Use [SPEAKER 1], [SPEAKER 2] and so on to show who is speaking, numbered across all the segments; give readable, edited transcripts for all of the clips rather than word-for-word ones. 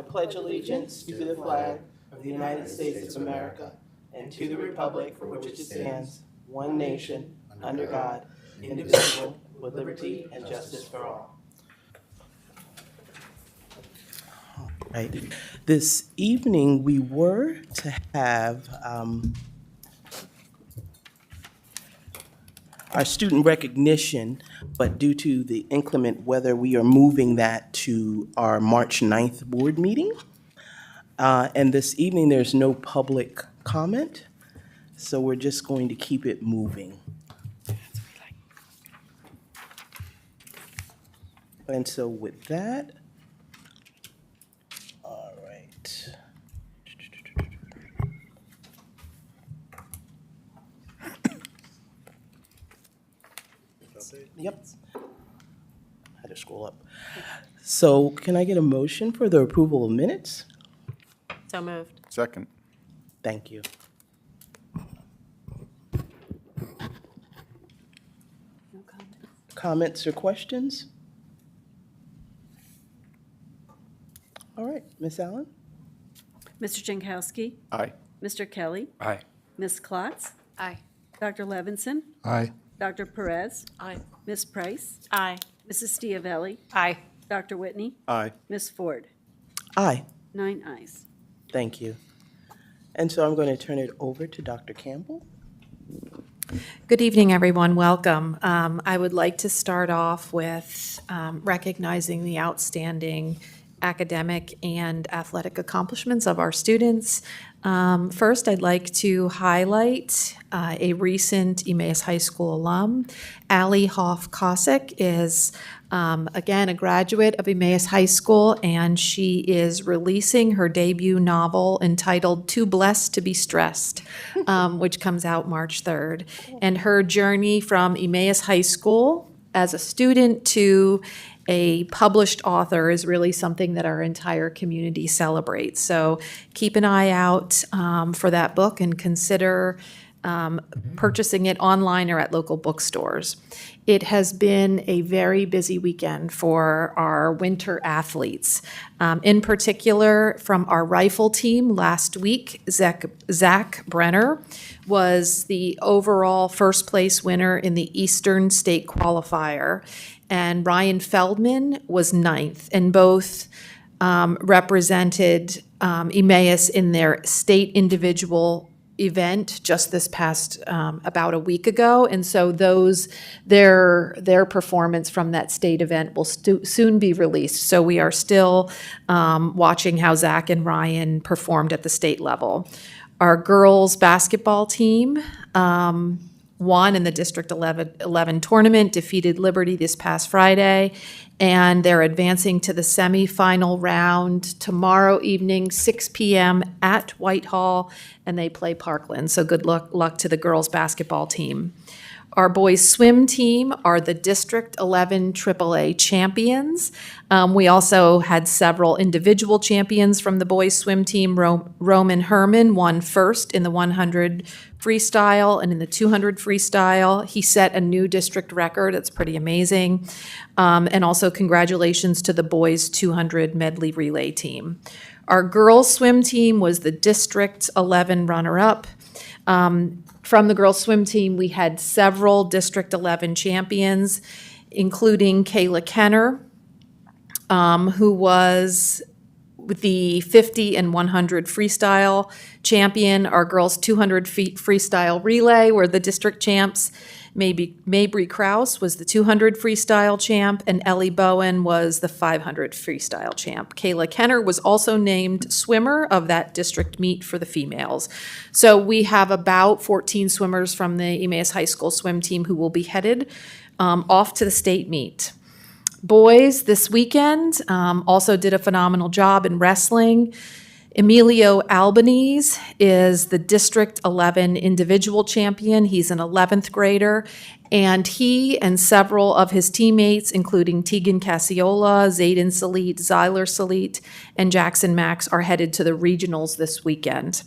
[SPEAKER 1] pledge allegiance to the flag of the United States of America and to the republic for which it stands, one nation, under God, indivisible, with liberty and justice for all. Right. This evening, we were to have our student recognition, but due to the inclement weather, we are moving that to our March 9th board meeting. And this evening, there's no public comment, so we're just going to keep it moving. And so with that, all right. Yep. I had to scroll up. So can I get a motion for the approval of minutes?
[SPEAKER 2] So moved.
[SPEAKER 3] Second.
[SPEAKER 1] Thank you.
[SPEAKER 2] No comment.
[SPEAKER 1] Comments or questions? All right, Ms. Allen?
[SPEAKER 2] Mr. Jankowski,
[SPEAKER 3] Aye.
[SPEAKER 2] Mr. Kelly,
[SPEAKER 3] Aye.
[SPEAKER 2] Ms. Klotz,
[SPEAKER 4] Aye.
[SPEAKER 2] Dr. Levinson,
[SPEAKER 3] Aye.
[SPEAKER 2] Dr. Perez,
[SPEAKER 4] Aye.
[SPEAKER 2] Ms. Price,
[SPEAKER 4] Aye.
[SPEAKER 2] Mrs. Stiavelli,
[SPEAKER 4] Aye.
[SPEAKER 2] Dr. Whitney,
[SPEAKER 3] Aye.
[SPEAKER 2] Ms. Ford.
[SPEAKER 1] Aye.
[SPEAKER 2] 9 ayes.
[SPEAKER 1] Thank you. And so I'm going to turn it over to Dr. Campbell.
[SPEAKER 4] Good evening, everyone. Welcome. I would like to start off with recognizing the outstanding academic and athletic accomplishments of our students. First, I'd like to highlight a recent Emmaus High School alum. Allie Hoff-Kosick is, again, a graduate of Emmaus High School, and she is releasing her debut novel entitled Too Blessed to Be Stressed, which comes out March 3rd. And her journey from Emmaus High School as a student to a published author is really something that our entire community celebrates. So keep an eye out for that book and consider purchasing it online or at local bookstores. It has been a very busy weekend for our winter athletes. In particular, from our rifle team last week, Zach Brenner was the overall first place winner in the Eastern State Qualifier, and Ryan Feldman was 9th, and both represented Emmaus in their state individual event just this past about a week ago, and so their performance from that state event will soon be released. So we are still watching how Zach and Ryan performed at the state level. Our girls basketball team won in the District 11 tournament, defeated Liberty this past Friday, and they're advancing to the semifinal round tomorrow evening, 6 p.m. at Whitehall, and they play Parkland. So good luck to the girls basketball team. Our boys swim team are the District 11 AAA champions. We also had several individual champions from the boys swim team. Roman Herman won first in the 100 freestyle and in the 200 freestyle. He set a new district record. It's pretty amazing. And also congratulations to the boys 200 medley relay team. Our girls swim team was the District 11 runner-up. From the girls swim team, we had several District 11 champions, including Kayla Kenner, who was the 50 and 100 freestyle champion. Our girls 200 feet freestyle relay were the district champs. Mabry Krause was the 200 freestyle champ, and Ellie Bowen was the 500 freestyle champ. Kayla Kenner was also named swimmer of that district meet for the females. So we have about 14 swimmers from the Emmaus High School swim team who will be headed off to the state meet. Boys this weekend also did a phenomenal job in wrestling. Emilio Albanese is the District 11 individual champion. He's an 11th grader, and he and several of his teammates, including Tegan Cassiola, Zayden Salit, Zyler Salit, and Jackson Max, are headed to the regionals this weekend.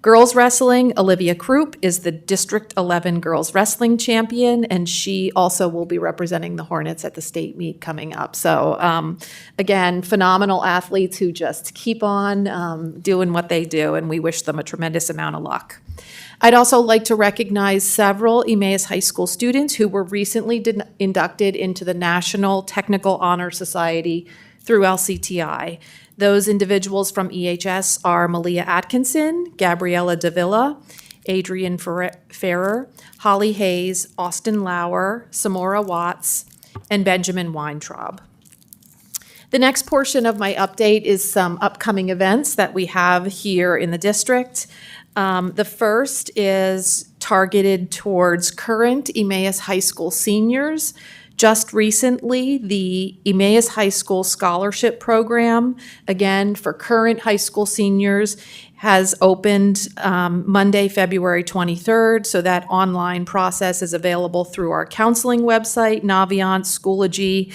[SPEAKER 4] Girls wrestling, Olivia Krupp is the District 11 girls wrestling champion, and she also will be representing the Hornets at the state meet coming up. So again, phenomenal athletes who just keep on doing what they do, and we wish them a tremendous amount of luck. I'd also like to recognize several Emmaus High School students who were recently inducted into the National Technical Honor Society through LCTI. Those individuals from EHS are Malia Atkinson, Gabriella Davila, Adrian Ferrer, Holly Hayes, Austin Lauer, Samora Watts, and Benjamin Weintraub. The next portion of my update is some upcoming events that we have here in the district. The first is targeted towards current Emmaus High School seniors. Just recently, the Emmaus High School Scholarship Program, again, for current high school seniors, has opened Monday, February 23rd. So that online process is available through our counseling website, Naviance, Schoology.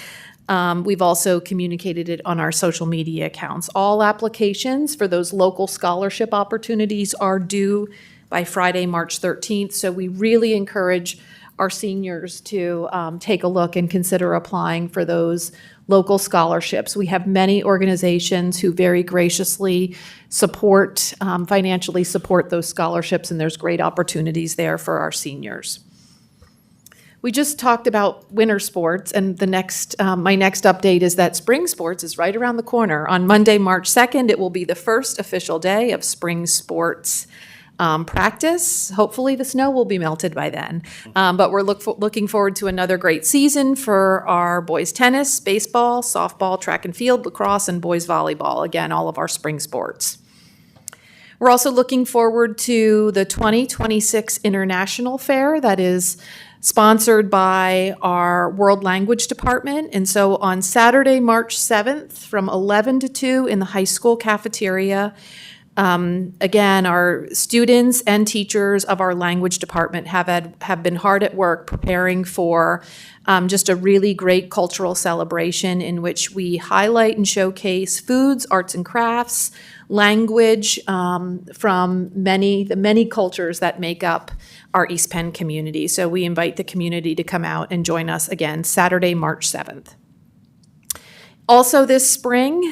[SPEAKER 4] We've also communicated it on our social media accounts. All applications for those local scholarship opportunities are due by Friday, March 13th. So we really encourage our seniors to take a look and consider applying for those local scholarships. We have many organizations who very graciously support, financially support those scholarships, and there's great opportunities there for our seniors. We just talked about winter sports, and the next, my next update is that spring sports is right around the corner. On Monday, March 2nd, it will be the first official day of spring sports practice. Hopefully the snow will be melted by then. But we're looking forward to another great season for our boys tennis, baseball, softball, track and field, lacrosse, and boys volleyball. Again, all of our spring sports. We're also looking forward to the 2026 International Fair that is sponsored by our World Language Department. And so on Saturday, March 7th, from 11 to 2 in the high school cafeteria, again, our students and teachers of our language department have been hard at work preparing for just a really great cultural celebration in which we highlight and showcase foods, arts and crafts, language from the many cultures that make up our East Penn community. So we invite the community to come out and join us again Saturday, March 7th. Also this spring,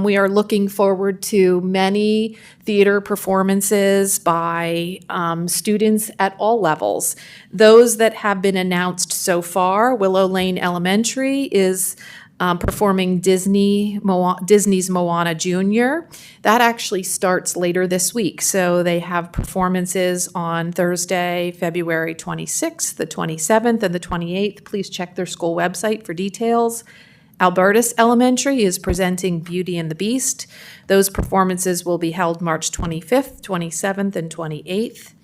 [SPEAKER 4] we are looking forward to many theater performances by students at all levels. Those that have been announced so far, Willow Lane Elementary is performing Disney's Moana Jr. That actually starts later this week. So they have performances on Thursday, February 26th, the 27th, and the 28th. Please check their school website for details. Albertus Elementary is presenting Beauty and the Beast. Those performances will be held March 25th, 27th, and 28th.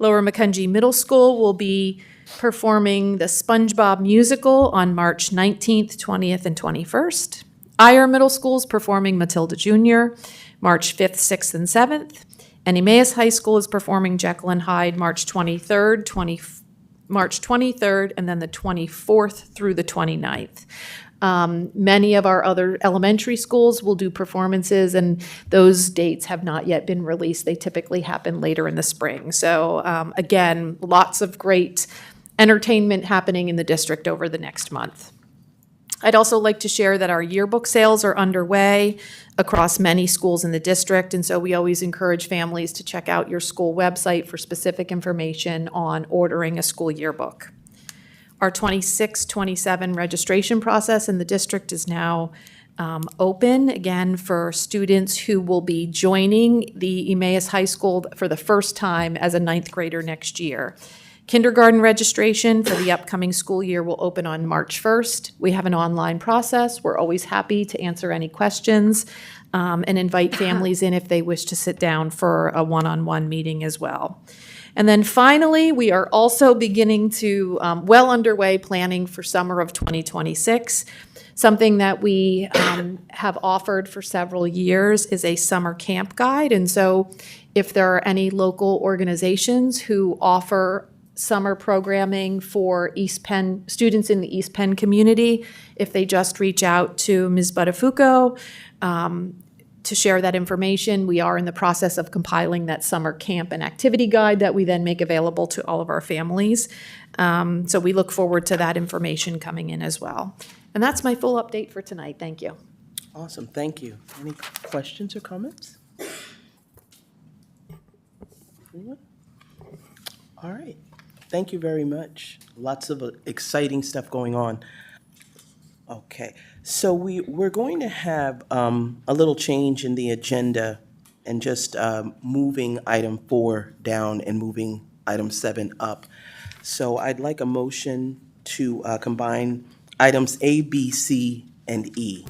[SPEAKER 4] Lower Macungie Middle School will be performing the SpongeBob musical on March 19th, 20th, and 21st. Eyre Middle School is performing Matilda Jr. March 5th, 6th, and 7th. And Emmaus High School is performing Jekyll and Hyde March 23rd, and then the 24th through the 29th. Many of our other elementary schools will do performances, and those dates have not yet been released. They typically happen later in the spring. So again, lots of great entertainment happening in the district over the next month. I'd also like to share that our yearbook sales are underway across many schools in the district, and so we always encourage families to check out your school website for specific information on ordering a school yearbook. Our 26-27 registration process in the district is now open, again, for students who will be joining the Emmaus High School for the first time as a ninth grader next year. Kindergarten registration for the upcoming school year will open on March 1st. We have an online process. We're always happy to answer any questions and invite families in if they wish to sit down for a one-on-one meeting as well. And then finally, we are also beginning to well underway planning for summer of 2026. Something that we have offered for several years is a summer camp guide. And so if there are any local organizations who offer summer programming for East Penn students in the East Penn community, if they just reach out to Ms. Buttafuoco, to share that information. We are in the process of compiling that summer camp and activity guide that we then make available to all of our families. So we look forward to that information coming in as well. And that's my full update for tonight. Thank you.
[SPEAKER 1] Awesome, thank you. Any questions or comments? Anyone? All right, thank you very much. Lots of exciting stuff going on. Okay, so we're going to have a little change in the agenda and just moving item 4 down and moving item 7 up. So I'd like a motion to combine items A, B, C, and E.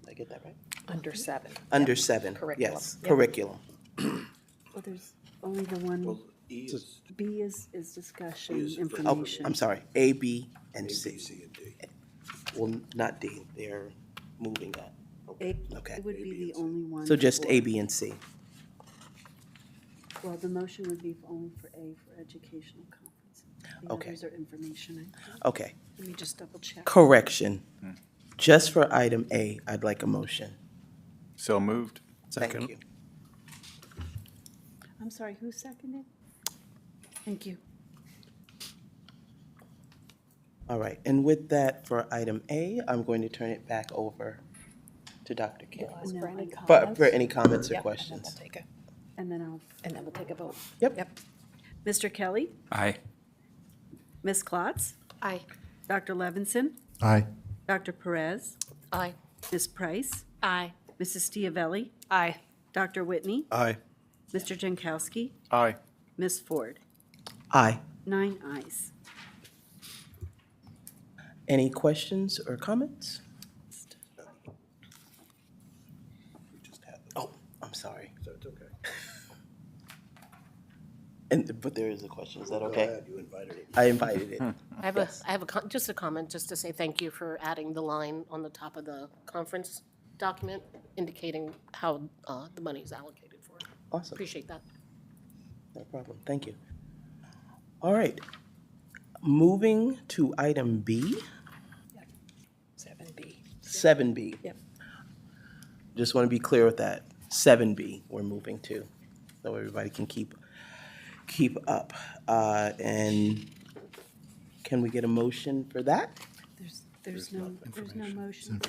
[SPEAKER 1] Did I get that right?
[SPEAKER 4] Under 7.
[SPEAKER 1] Under 7,
[SPEAKER 4] Curriculum.
[SPEAKER 1] yes,
[SPEAKER 4] Yep.
[SPEAKER 1] curriculum.
[SPEAKER 2] Well, there's only the one, B is discussion,
[SPEAKER 1] Oh,
[SPEAKER 2] information.
[SPEAKER 1] I'm sorry, A, B, and C. Well, not D, they're moving that.
[SPEAKER 2] A
[SPEAKER 1] Okay.
[SPEAKER 2] would be the only one.
[SPEAKER 1] So just
[SPEAKER 2] for-
[SPEAKER 1] A, B, and C.
[SPEAKER 2] Well, the motion would be only for A, for educational conference. The
[SPEAKER 1] Okay.
[SPEAKER 2] others are information.
[SPEAKER 1] Okay,
[SPEAKER 2] Let me just double check.
[SPEAKER 1] correction. Just for item A, I'd like a motion.
[SPEAKER 3] So moved.
[SPEAKER 1] Thank you.
[SPEAKER 2] I'm sorry, who seconded? Thank you.
[SPEAKER 1] All right, and with that, for item A, I'm going to turn it back over to Dr. Campbell.
[SPEAKER 2] No, I-
[SPEAKER 1] For any comments or questions.
[SPEAKER 2] And then I'll,
[SPEAKER 4] And then we'll take a vote.
[SPEAKER 1] Yep.
[SPEAKER 2] Mr. Kelly,
[SPEAKER 3] Aye.
[SPEAKER 2] Ms. Klotz,
[SPEAKER 4] Aye.
[SPEAKER 2] Dr. Levinson,
[SPEAKER 5] Aye.
[SPEAKER 2] Dr. Perez,
[SPEAKER 4] Aye.
[SPEAKER 2] Ms. Price,
[SPEAKER 4] Aye.
[SPEAKER 2] Mrs. Stiavelli,
[SPEAKER 4] Aye.
[SPEAKER 2] Dr. Whitney,
[SPEAKER 3] Aye.
[SPEAKER 2] Mr. Jankowski,
[SPEAKER 3] Aye.
[SPEAKER 2] Ms. Ford.
[SPEAKER 1] Aye.
[SPEAKER 2] 9 ayes.
[SPEAKER 1] Any questions or comments? Oh, I'm sorry.
[SPEAKER 5] That's okay.
[SPEAKER 1] But there is a question, is that okay?
[SPEAKER 5] Go ahead, you invited it.
[SPEAKER 1] I invited it.
[SPEAKER 6] I have just a comment, just to say thank you for adding the line on the top of the conference document indicating how the money is allocated for it.
[SPEAKER 1] Awesome,
[SPEAKER 6] Appreciate that.
[SPEAKER 1] no problem, thank you. All right, moving to item B,
[SPEAKER 4] 7B.
[SPEAKER 1] 7B.
[SPEAKER 4] Yep.
[SPEAKER 1] Just want to be clear with that, 7B we're moving to, so everybody can keep up. And can we get a motion for that?
[SPEAKER 2] There's no motion.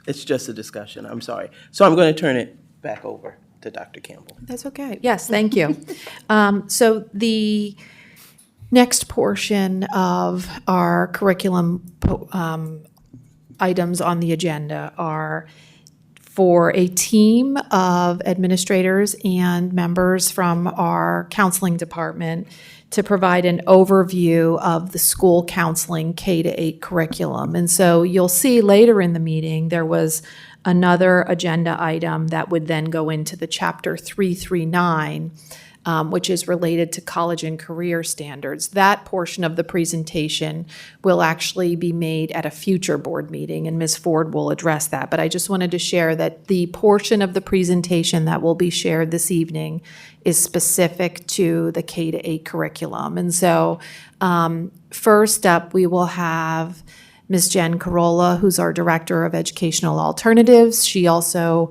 [SPEAKER 1] It's just a discussion, I'm sorry. So I'm going to turn it back over to Dr. Campbell.
[SPEAKER 4] That's okay. Yes, thank you. So the next portion of our curriculum items on the agenda are for a team of administrators and members from our counseling department to provide an overview of the school counseling K-8 curriculum. And so you'll see later in the meeting, there was another agenda item that would then go into the Chapter 339, which is related to college and career standards. That portion of the presentation will actually be made at a future board meeting, and Ms. Ford will address that. But I just wanted to share that the portion of the presentation that will be shared this evening is specific to the K-8 curriculum. And so first up, we will have Ms. Jen Carolla, who's our Director of Educational Alternatives. She also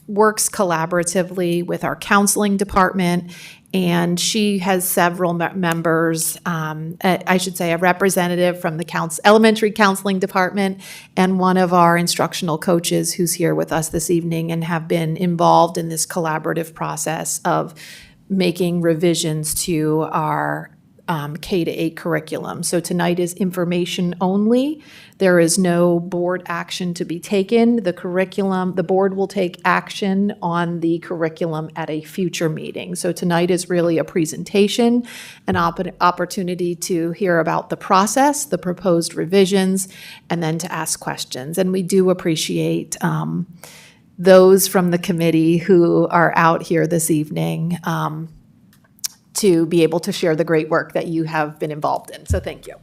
[SPEAKER 4] works collaboratively with our counseling department, and she has several members, I should say a representative from the elementary counseling department and one of our instructional coaches who's here with us this evening and have been involved in this collaborative process of making revisions to our K-8 curriculum. So tonight is information only. There is no board action to be taken. The board will take action on the curriculum at a future meeting. So tonight is really a presentation, an opportunity to hear about the process, the proposed revisions, and then to ask questions. And we do appreciate those from the committee who are out here this evening to be able to share the great work that you have been involved in. So thank you.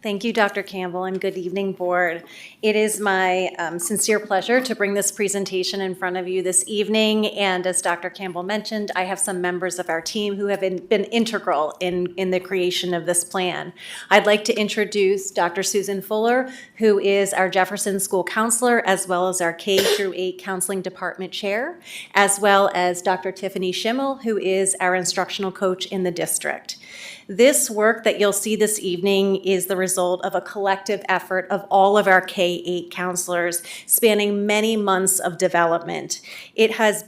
[SPEAKER 5] Thank you, Dr. Campbell, and good evening, Board. It is my sincere pleasure to bring this presentation in front of you this evening. And as Dr. Campbell mentioned, I have some members of our team who have been integral in the creation of this plan. I'd like to introduce Dr. Susan Fuller, who is our Jefferson School Counselor, as well as our K-8 Counseling Department Chair, as well as Dr. Tiffany Schimmel, who is our instructional coach in the district. This work that you'll see this evening is the result of a collective effort of all of our K-8 counselors spanning many months of development. It has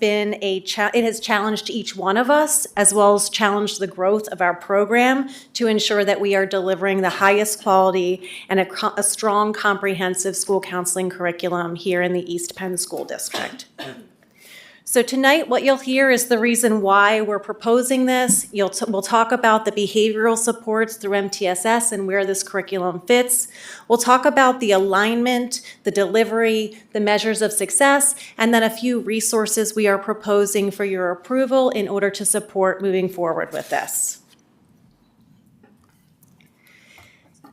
[SPEAKER 5] challenged each one of us, as well as challenged the growth of our program to ensure that we are delivering the highest quality and a strong, comprehensive school counseling curriculum here in the East Penn School District. So tonight, what you'll hear is the reason why we're proposing this. We'll talk about the behavioral supports through MTSS and where this curriculum fits. We'll talk about the alignment, the delivery, the measures of success, and then a few resources we are proposing for your approval in order to support moving forward with this.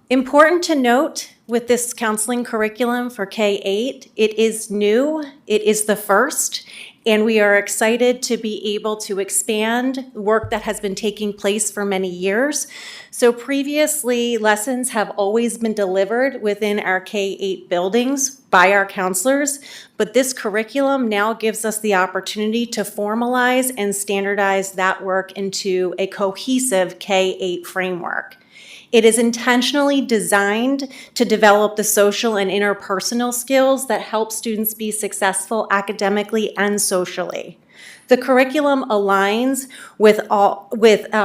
[SPEAKER 5] Important to note with this counseling curriculum for K-8, it is new, it is the first, and we are excited to be able to expand work that has been taking place for many years. So previously, lessons have always been delivered within our K-8 buildings by our counselors, but this curriculum now gives us the opportunity to formalize and standardize that work into a cohesive K-8 framework. It is intentionally designed to develop the social and interpersonal skills that help students be successful academically and socially. The curriculum aligns with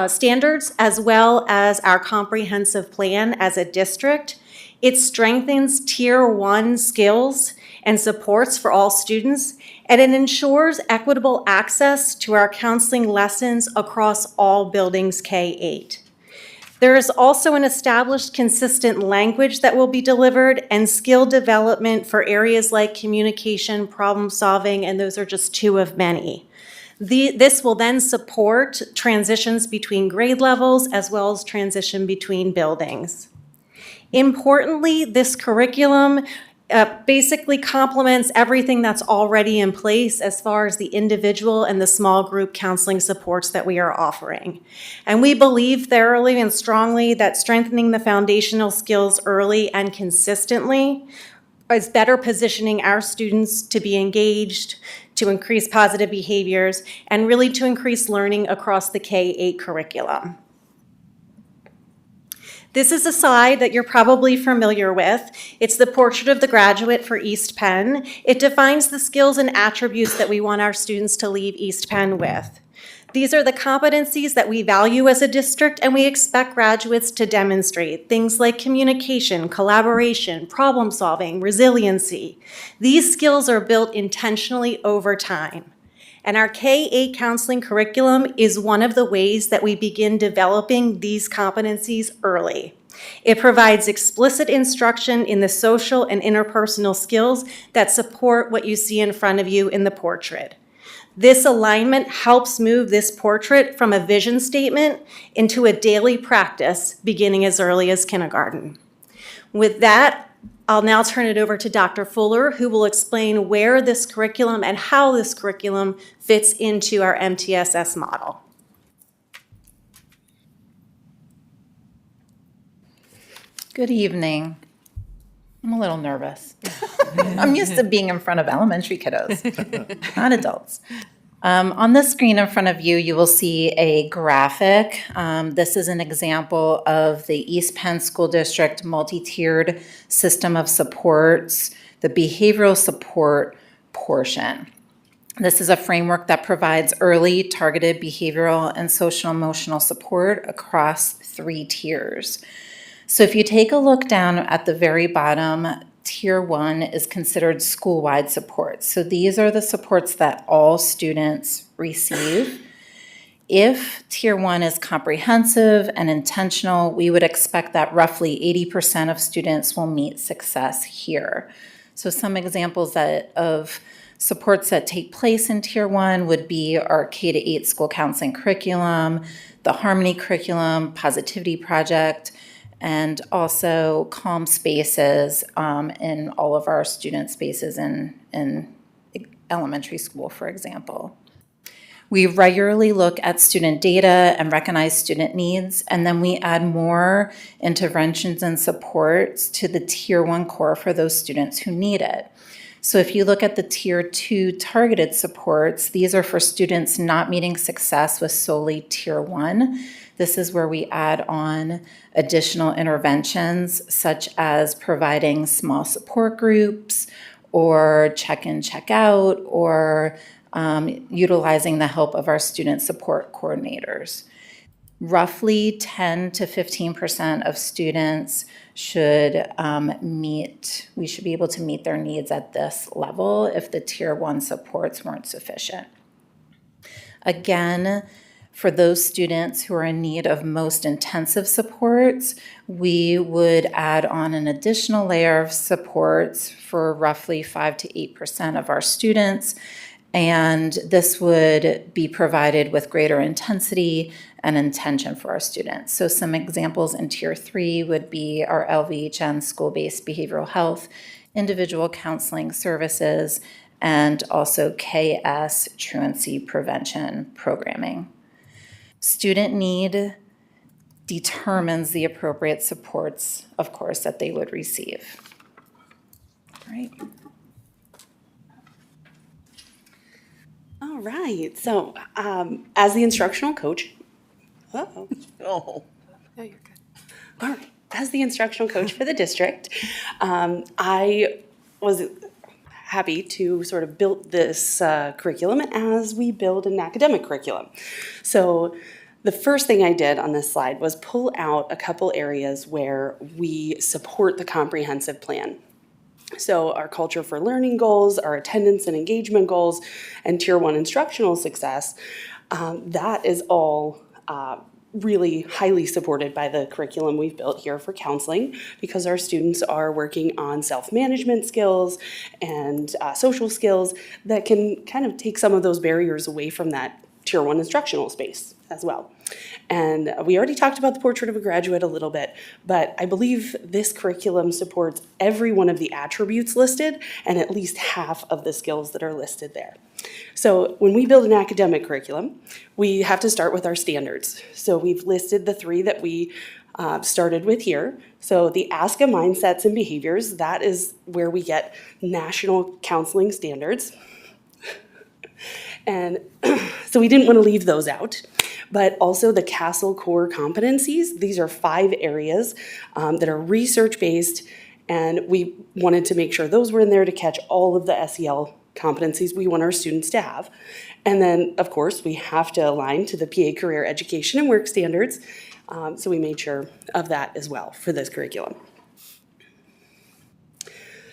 [SPEAKER 5] standards as well as our comprehensive plan as a district. It strengthens Tier 1 skills and supports for all students, and it ensures equitable access to our counseling lessons across all buildings K-8. There is also an established consistent language that will be delivered and skill development for areas like communication, problem solving, and those are just two of many. This will then support transitions between grade levels as well as transition between buildings. Importantly, this curriculum basically complements everything that's already in place as far as the individual and the small group counseling supports that we are offering. And we believe thoroughly and strongly that strengthening the foundational skills early and consistently is better positioning our students to be engaged, to increase positive behaviors, and really to increase learning across the K-8 curriculum. This is a slide that you're probably familiar with. It's the portrait of the graduate for East Penn. It defines the skills and attributes that we want our students to leave East Penn with. These are the competencies that we value as a district and we expect graduates to demonstrate. Things like communication, collaboration, problem solving, resiliency. These skills are built intentionally over time. And our K-8 counseling curriculum is one of the ways that we begin developing these competencies early. It provides explicit instruction in the social and interpersonal skills that support what you see in front of you in the portrait. This alignment helps move this portrait from a vision statement into a daily practice beginning as early as kindergarten. With that, I'll now turn it over to Dr. Fuller, who will explain where this curriculum and how this curriculum fits into our MTSS model.
[SPEAKER 7] Good evening. I'm a little nervous. I'm used to being in front of elementary kiddos, not adults. On the screen in front of you, you will see a graphic. This is an example of the East Penn School District multi-tiered system of supports, the behavioral support portion. This is a framework that provides early targeted behavioral and social emotional support across 3 tiers. So if you take a look down at the very bottom, Tier 1 is considered school-wide support. So these are the supports that all students receive. If Tier 1 is comprehensive and intentional, we would expect that roughly 80% of students will meet success here. So some examples of supports that take place in Tier 1 would be our K-8 school counseling curriculum, the Harmony curriculum, Positivity Project, and also calm spaces in all of our student spaces in elementary school, for example. We regularly look at student data and recognize student needs, and then we add more interventions and supports to the Tier 1 core for those students who need it. So if you look at the Tier 2 targeted supports, these are for students not meeting success with solely Tier 1. This is where we add on additional interventions, such as providing small support groups, or check-in, check-out, or utilizing the help of our student support coordinators. Roughly 10 to 15% of students should we should be able to meet their needs at this level if the Tier 1 supports weren't sufficient. Again, for those students who are in need of most intensive supports, we would add on an additional layer of supports for roughly 5 to 8% of our students. And this would be provided with greater intensity and intention for our students. So some examples in Tier 3 would be our LVHN school-based behavioral health, individual counseling services, and also KS truancy prevention programming. Student need determines the appropriate supports, of course, that they would receive. All right.
[SPEAKER 8] All right. So, as the instructional coach,
[SPEAKER 1] Oh,
[SPEAKER 4] No, you're good.
[SPEAKER 8] all right, as the instructional coach for the district, I was happy to sort of build this curriculum as we build an academic curriculum. So, the first thing I did on this slide was pull out a couple areas where we support the comprehensive plan. So our culture for learning goals, our attendance and engagement goals, and Tier 1 instructional success, that is all really highly supported by the curriculum we've built here for counseling, because our students are working on self-management skills and social skills that can kind of take some of those barriers away from that Tier 1 instructional space as well. And we already talked about the Portrait of a Graduate a little bit, but I believe this curriculum supports every one of the attributes listed and at least half of the skills that are listed there. So when we build an academic curriculum, we have to start with our standards. So we've listed the 3 that we started with here. So the ASCA mindsets and behaviors, that is where we get national counseling standards. And so we didn't want to leave those out. But also the CASEL core competencies. These are 5 areas that are research-based, and we wanted to make sure those were in there to catch all of the SEL competencies we want our students to have. And then, of course, we have to align to the PA Career Education and Work Standards, so we made sure of that as well for this curriculum.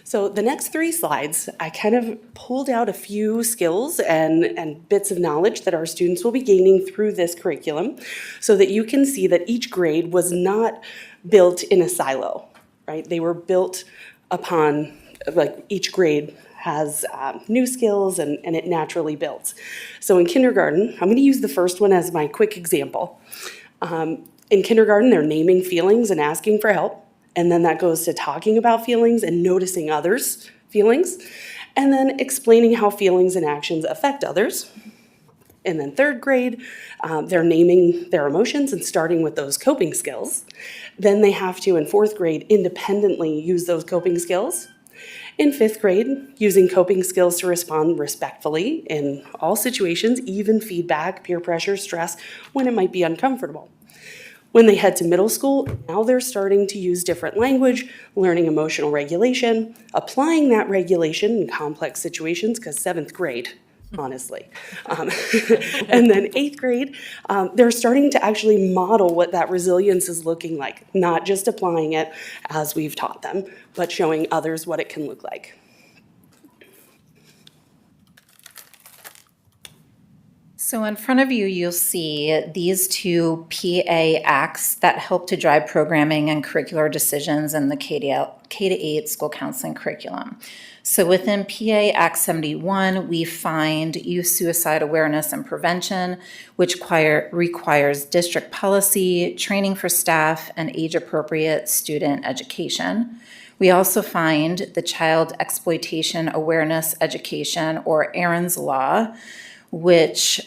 [SPEAKER 8] So the next 3 slides, I kind of pulled out a few skills and bits of knowledge that our students will be gaining through this curriculum, so that you can see that each grade was not built in a silo, right? They were built upon, like, each grade has new skills and it naturally builds. So in kindergarten, I'm going to use the first one as my quick example. In kindergarten, they're naming feelings and asking for help. And then that goes to talking about feelings and noticing others' feelings. And then explaining how feelings and actions affect others. And then 3rd grade, they're naming their emotions and starting with those coping skills. Then they have to, in 4th grade, independently use those coping skills. In 5th grade, using coping skills to respond respectfully in all situations, even feedback, peer pressure, stress, when it might be uncomfortable. When they head to middle school, now they're starting to use different language, learning emotional regulation, applying that regulation in complex situations, because 7th grade, honestly. And then 8th grade, they're starting to actually model what that resilience is looking like, not just applying it as we've taught them, but showing others what it can look like.
[SPEAKER 7] So in front of you, you'll see these two PA acts that help to drive programming and curricular decisions in the K-8 school counseling curriculum. So within PA Act 71, we find youth suicide awareness and prevention, which requires district policy, training for staff, and age-appropriate student education. We also find the Child Exploitation Awareness Education, or Aaron's Law, which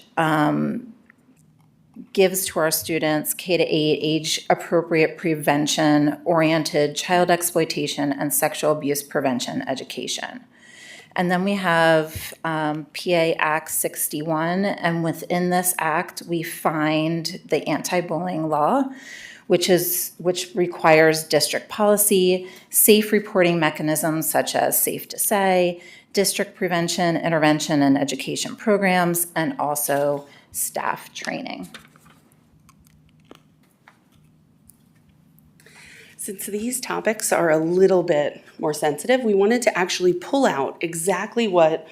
[SPEAKER 7] gives to our students K-8 age-appropriate prevention-oriented child exploitation and sexual abuse prevention education. And then we have PA Act 61, and within this act, we find the anti-bullying law, which requires district policy, safe reporting mechanisms such as Safe to Say, district prevention, intervention, and education programs, and also staff training.
[SPEAKER 8] Since these topics are a little bit more sensitive, we wanted to actually pull out exactly what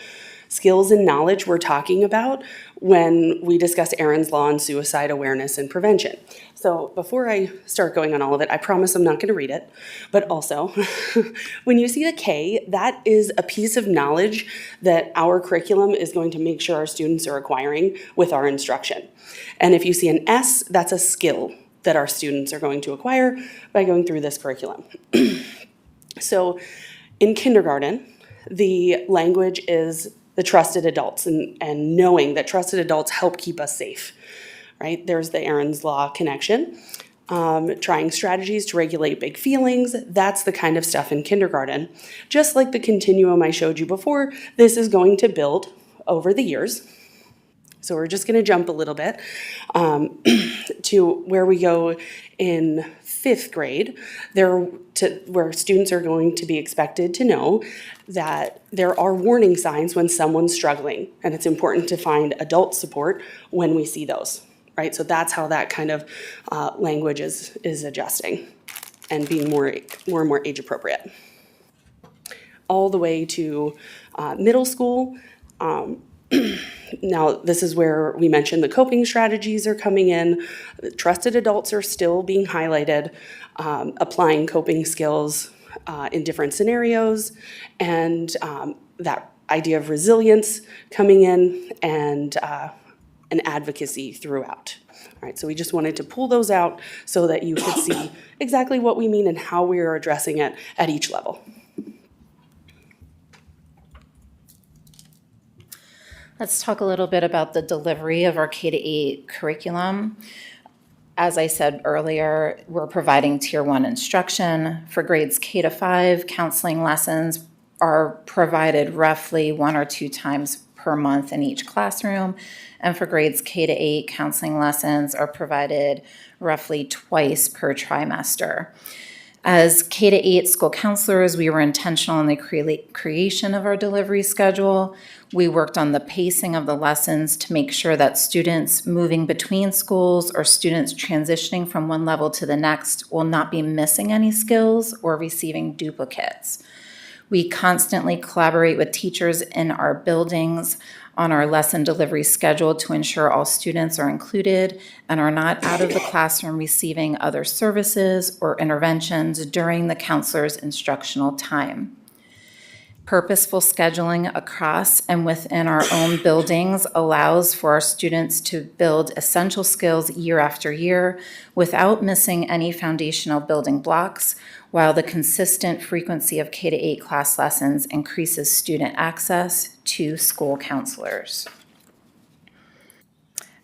[SPEAKER 8] skills and knowledge we're talking about when we discuss Aaron's Law and suicide awareness and prevention. So before I start going on all of it, I promise I'm not going to read it, but also when you see a K, that is a piece of knowledge that our curriculum is going to make sure our students are acquiring with our instruction. And if you see an S, that's a skill that our students are going to acquire by going through this curriculum. So in kindergarten, the language is the trusted adults and knowing that trusted adults help keep us safe, right? There's the Aaron's Law connection. Trying strategies to regulate big feelings, that's the kind of stuff in kindergarten. Just like the continuum I showed you before, this is going to build over the years. So we're just going to jump a little bit to where we go in 5th grade, where students are going to be expected to know that there are warning signs when someone's struggling, and it's important to find adult support when we see those, right? So that's how that kind of language is adjusting and being more and more age appropriate. All the way to middle school. Now, this is where we mentioned the coping strategies are coming in. Trusted adults are still being highlighted, applying coping skills in different scenarios, and that idea of resilience coming in, and an advocacy throughout. All right, so we just wanted to pull those out so that you could see exactly what we mean and how we are addressing it at each level.
[SPEAKER 7] Let's talk a little bit about the delivery of our K-8 curriculum. As I said earlier, we're providing Tier 1 instruction. For grades K-5, counseling lessons are provided roughly 1 or 2 times per month in each classroom. And for grades K-8, counseling lessons are provided roughly twice per trimester. As K-8 school counselors, we were intentional in the creation of our delivery schedule. We worked on the pacing of the lessons to make sure that students moving between schools or students transitioning from one level to the next will not be missing any skills or receiving duplicates. We constantly collaborate with teachers in our buildings on our lesson delivery schedule to ensure all students are included and are not out of the classroom receiving other services or interventions during the counselor's instructional time. Purposeful scheduling across and within our own buildings allows for our students to build essential skills year after year without missing any foundational building blocks, while the consistent frequency of K-8 class lessons increases student access to school counselors.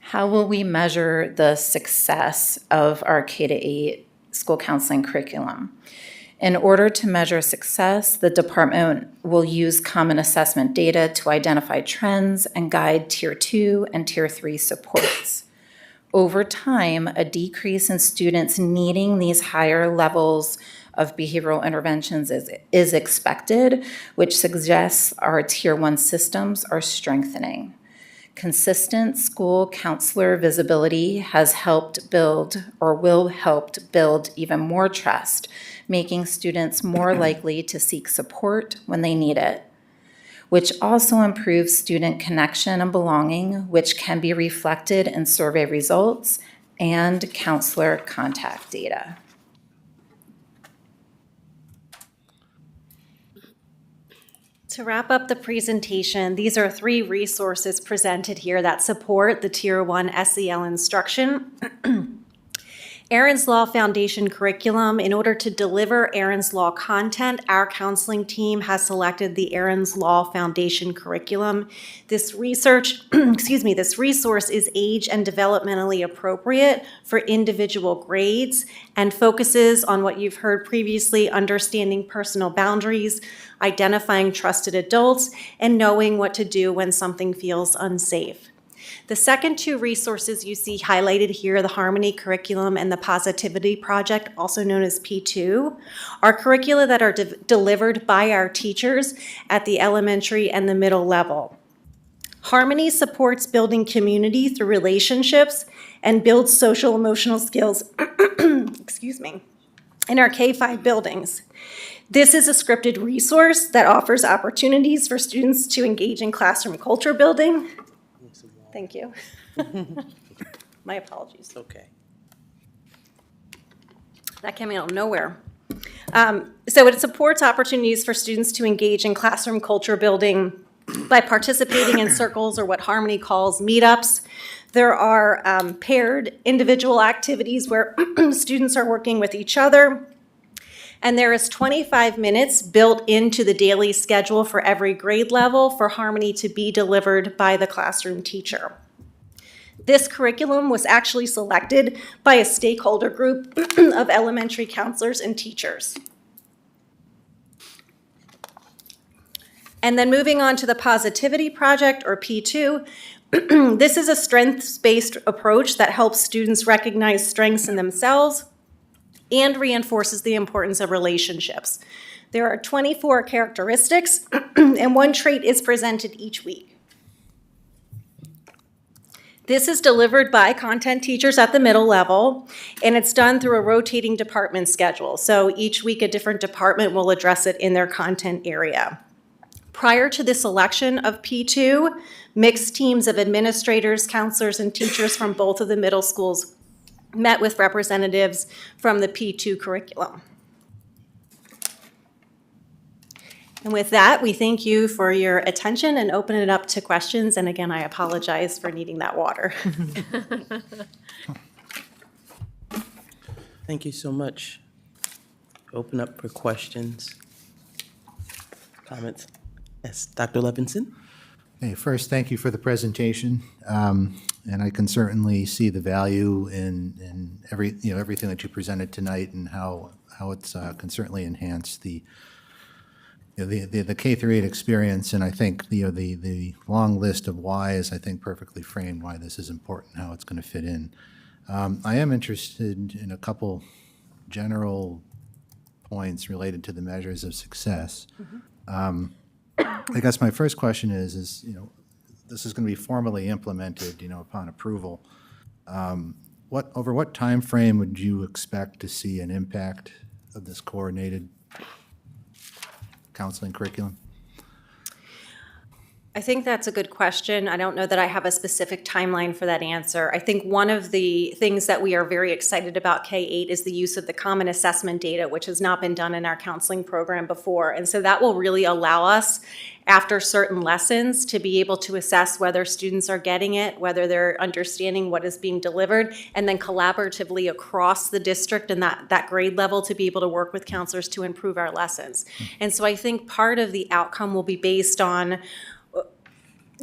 [SPEAKER 7] How will we measure the success of our K-8 school counseling curriculum? In order to measure success, the department will use common assessment data to identify trends and guide Tier 2 and Tier 3 supports. Over time, a decrease in students needing these higher levels of behavioral interventions is expected, which suggests our Tier 1 systems are strengthening. Consistent school counselor visibility has helped build or will help build even more trust, making students more likely to seek support when they need it. which also improves student connection and belonging, which can be reflected in survey results and counselor contact data.
[SPEAKER 5] To wrap up the presentation, these are 3 resources presented here that support the Tier 1 SEL instruction. Aaron's Law Foundation curriculum. In order to deliver Aaron's Law content, our counseling team has selected the Aaron's Law Foundation curriculum. This resource is age and developmentally appropriate for individual grades and focuses on what you've heard previously, understanding personal boundaries, identifying trusted adults, and knowing what to do when something feels unsafe. The second 2 resources you see highlighted here, the Harmony Curriculum and the Positivity Project, also known as P2, are curricula that are delivered by our teachers at the elementary and the middle level. Harmony supports building community through relationships and builds social emotional skills, in our K-5 buildings. This is a scripted resource that offers opportunities for students to engage in classroom culture building. Thank you. My apologies.
[SPEAKER 1] Okay.
[SPEAKER 5] That came out of nowhere. So it supports opportunities for students to engage in classroom culture building by participating in circles or what Harmony calls meetups. There are paired individual activities where students are working with each other. And there is 25 minutes built into the daily schedule for every grade level for Harmony to be delivered by the classroom teacher. This curriculum was actually selected by a stakeholder group of elementary counselors and teachers. And then moving on to the Positivity Project, or P2, this is a strengths-based approach that helps students recognize strengths in themselves and reinforces the importance of relationships. There are 24 characteristics, and 1 trait is presented each week. This is delivered by content teachers at the middle level, and it's done through a rotating department schedule. So each week, a different department will address it in their content area. Prior to the selection of P2, mixed teams of administrators, counselors, and teachers from both of the middle schools met with representatives from the P2 curriculum. And with that, we thank you for your attention and open it up to questions. And again, I apologize for needing that water.
[SPEAKER 1] Thank you so much. Open up for questions, comments. Yes, Dr. Levinson?
[SPEAKER 9] Hey, first, thank you for the presentation. And I can certainly see the value in everything that you presented tonight and how it's can certainly enhance the K through 8 experience. And I think the long list of whys, I think, perfectly framed why this is important, how it's going to fit in. I am interested in a couple general points related to the measures of success. I guess my first question is this is going to be formally implemented, upon approval. Over what time frame would you expect to see an impact of this coordinated counseling curriculum?
[SPEAKER 5] I think that's a good question. I don't know that I have a specific timeline for that answer. I think one of the things that we are very excited about K-8 is the use of the common assessment data, which has not been done in our counseling program before. And so that will really allow us, after certain lessons, to be able to assess whether students are getting it, whether they're understanding what is being delivered, and then collaboratively across the district and that grade level to be able to work with counselors to improve our lessons. And so I think part of the outcome will be based on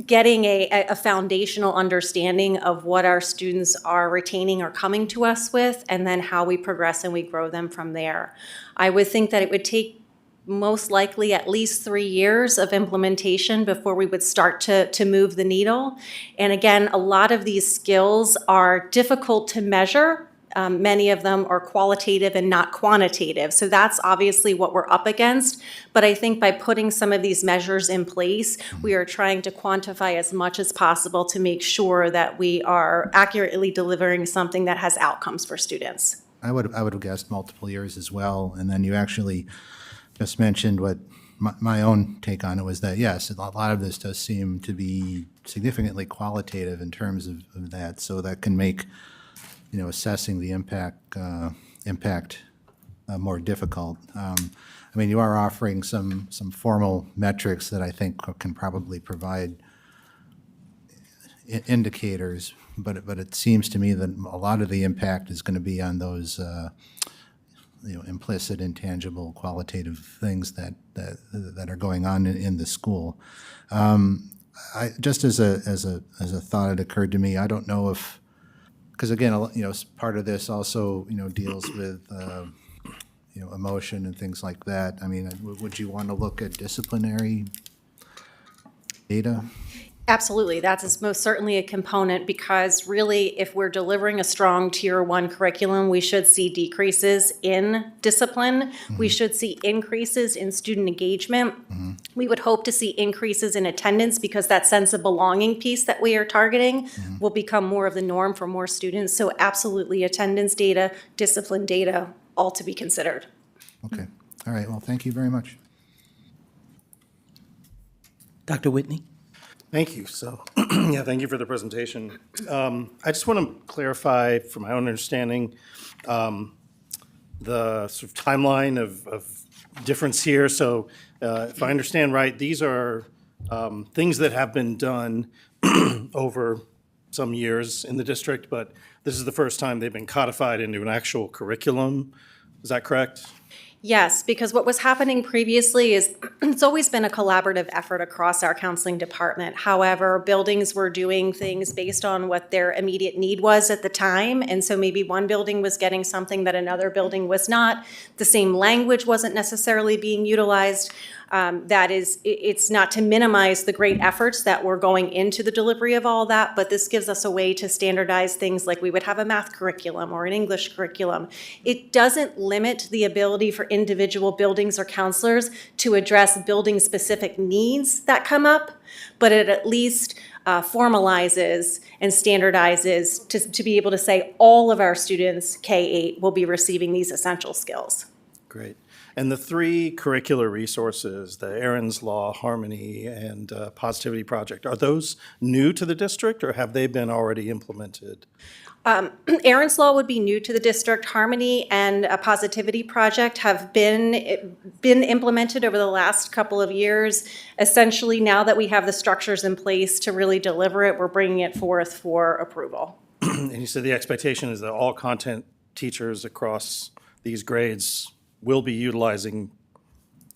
[SPEAKER 5] getting a foundational understanding of what our students are retaining or coming to us with, and then how we progress and we grow them from there. I would think that it would take most likely at least 3 years of implementation before we would start to move the needle. And again, a lot of these skills are difficult to measure. Many of them are qualitative and not quantitative. So that's obviously what we're up against. But I think by putting some of these measures in place, we are trying to quantify as much as possible to make sure that we are accurately delivering something that has outcomes for students.
[SPEAKER 9] I would have guessed multiple years as well. And then you actually just mentioned what my own take on it was that, yes, a lot of this does seem to be significantly qualitative in terms of that, so that can make, assessing the impact more difficult. I mean, you are offering some formal metrics that I think can probably provide indicators, but it seems to me that a lot of the impact is going to be on those implicit, intangible, qualitative things that are going on in the school. Just as a thought, it occurred to me, I don't know if, because again, part of this also deals with emotion and things like that. I mean, would you want to look at disciplinary data?
[SPEAKER 5] Absolutely, that's most certainly a component, because really, if we're delivering a strong Tier 1 curriculum, we should see decreases in discipline. We should see increases in student engagement. We would hope to see increases in attendance, because that sense of belonging piece that we are targeting will become more of the norm for more students. So absolutely, attendance data, discipline data, all to be considered.
[SPEAKER 9] Okay. All right. Well, thank you very much.
[SPEAKER 1] Dr. Whitney?
[SPEAKER 10] Thank you. So, yeah, thank you for the presentation. I just want to clarify, from my own understanding, the sort of timeline of difference here. So, if I understand right, these are things that have been done over some years in the district, but this is the first time they've been codified into an actual curriculum. Is that correct?
[SPEAKER 5] Yes, because what was happening previously is it's always been a collaborative effort across our counseling department. However, buildings were doing things based on what their immediate need was at the time. And so maybe one building was getting something that another building was not. The same language wasn't necessarily being utilized. It's not to minimize the great efforts that were going into the delivery of all that, but this gives us a way to standardize things like we would have a math curriculum or an English curriculum. It doesn't limit the ability for individual buildings or counselors to address building-specific needs that come up, but it at least formalizes and standardizes to be able to say all of our students, K-8, will be receiving these essential skills.
[SPEAKER 10] Great. And the three curricular resources, the Aaron's Law, Harmony, and Positivity Project, are those new to the district, or have they been already implemented?
[SPEAKER 5] Aaron's Law would be new to the district. Harmony and a Positivity Project have been implemented over the last couple of years. Essentially, now that we have the structures in place to really deliver it, we're bringing it forth for approval.
[SPEAKER 10] And you said the expectation is that all content teachers across these grades will be utilizing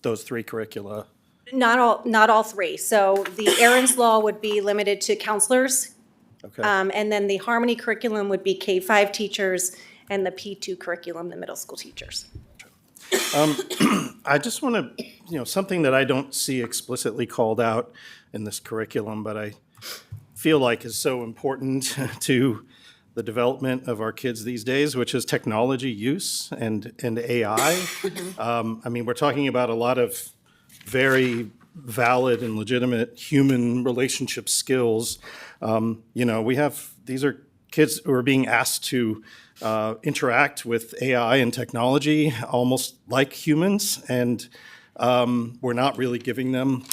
[SPEAKER 10] those three curricula?
[SPEAKER 5] Not all three. So the Aaron's Law would be limited to counselors.
[SPEAKER 10] Okay.
[SPEAKER 5] And then the Harmony curriculum would be K-5 teachers, and the P2 curriculum, the middle school teachers.
[SPEAKER 10] I just want to, something that I don't see explicitly called out in this curriculum, but I feel like is so important to the development of our kids these days, which is technology use and AI. I mean, we're talking about a lot of very valid and legitimate human relationship skills. These are kids who are being asked to interact with AI and technology almost like humans, and we're not really giving them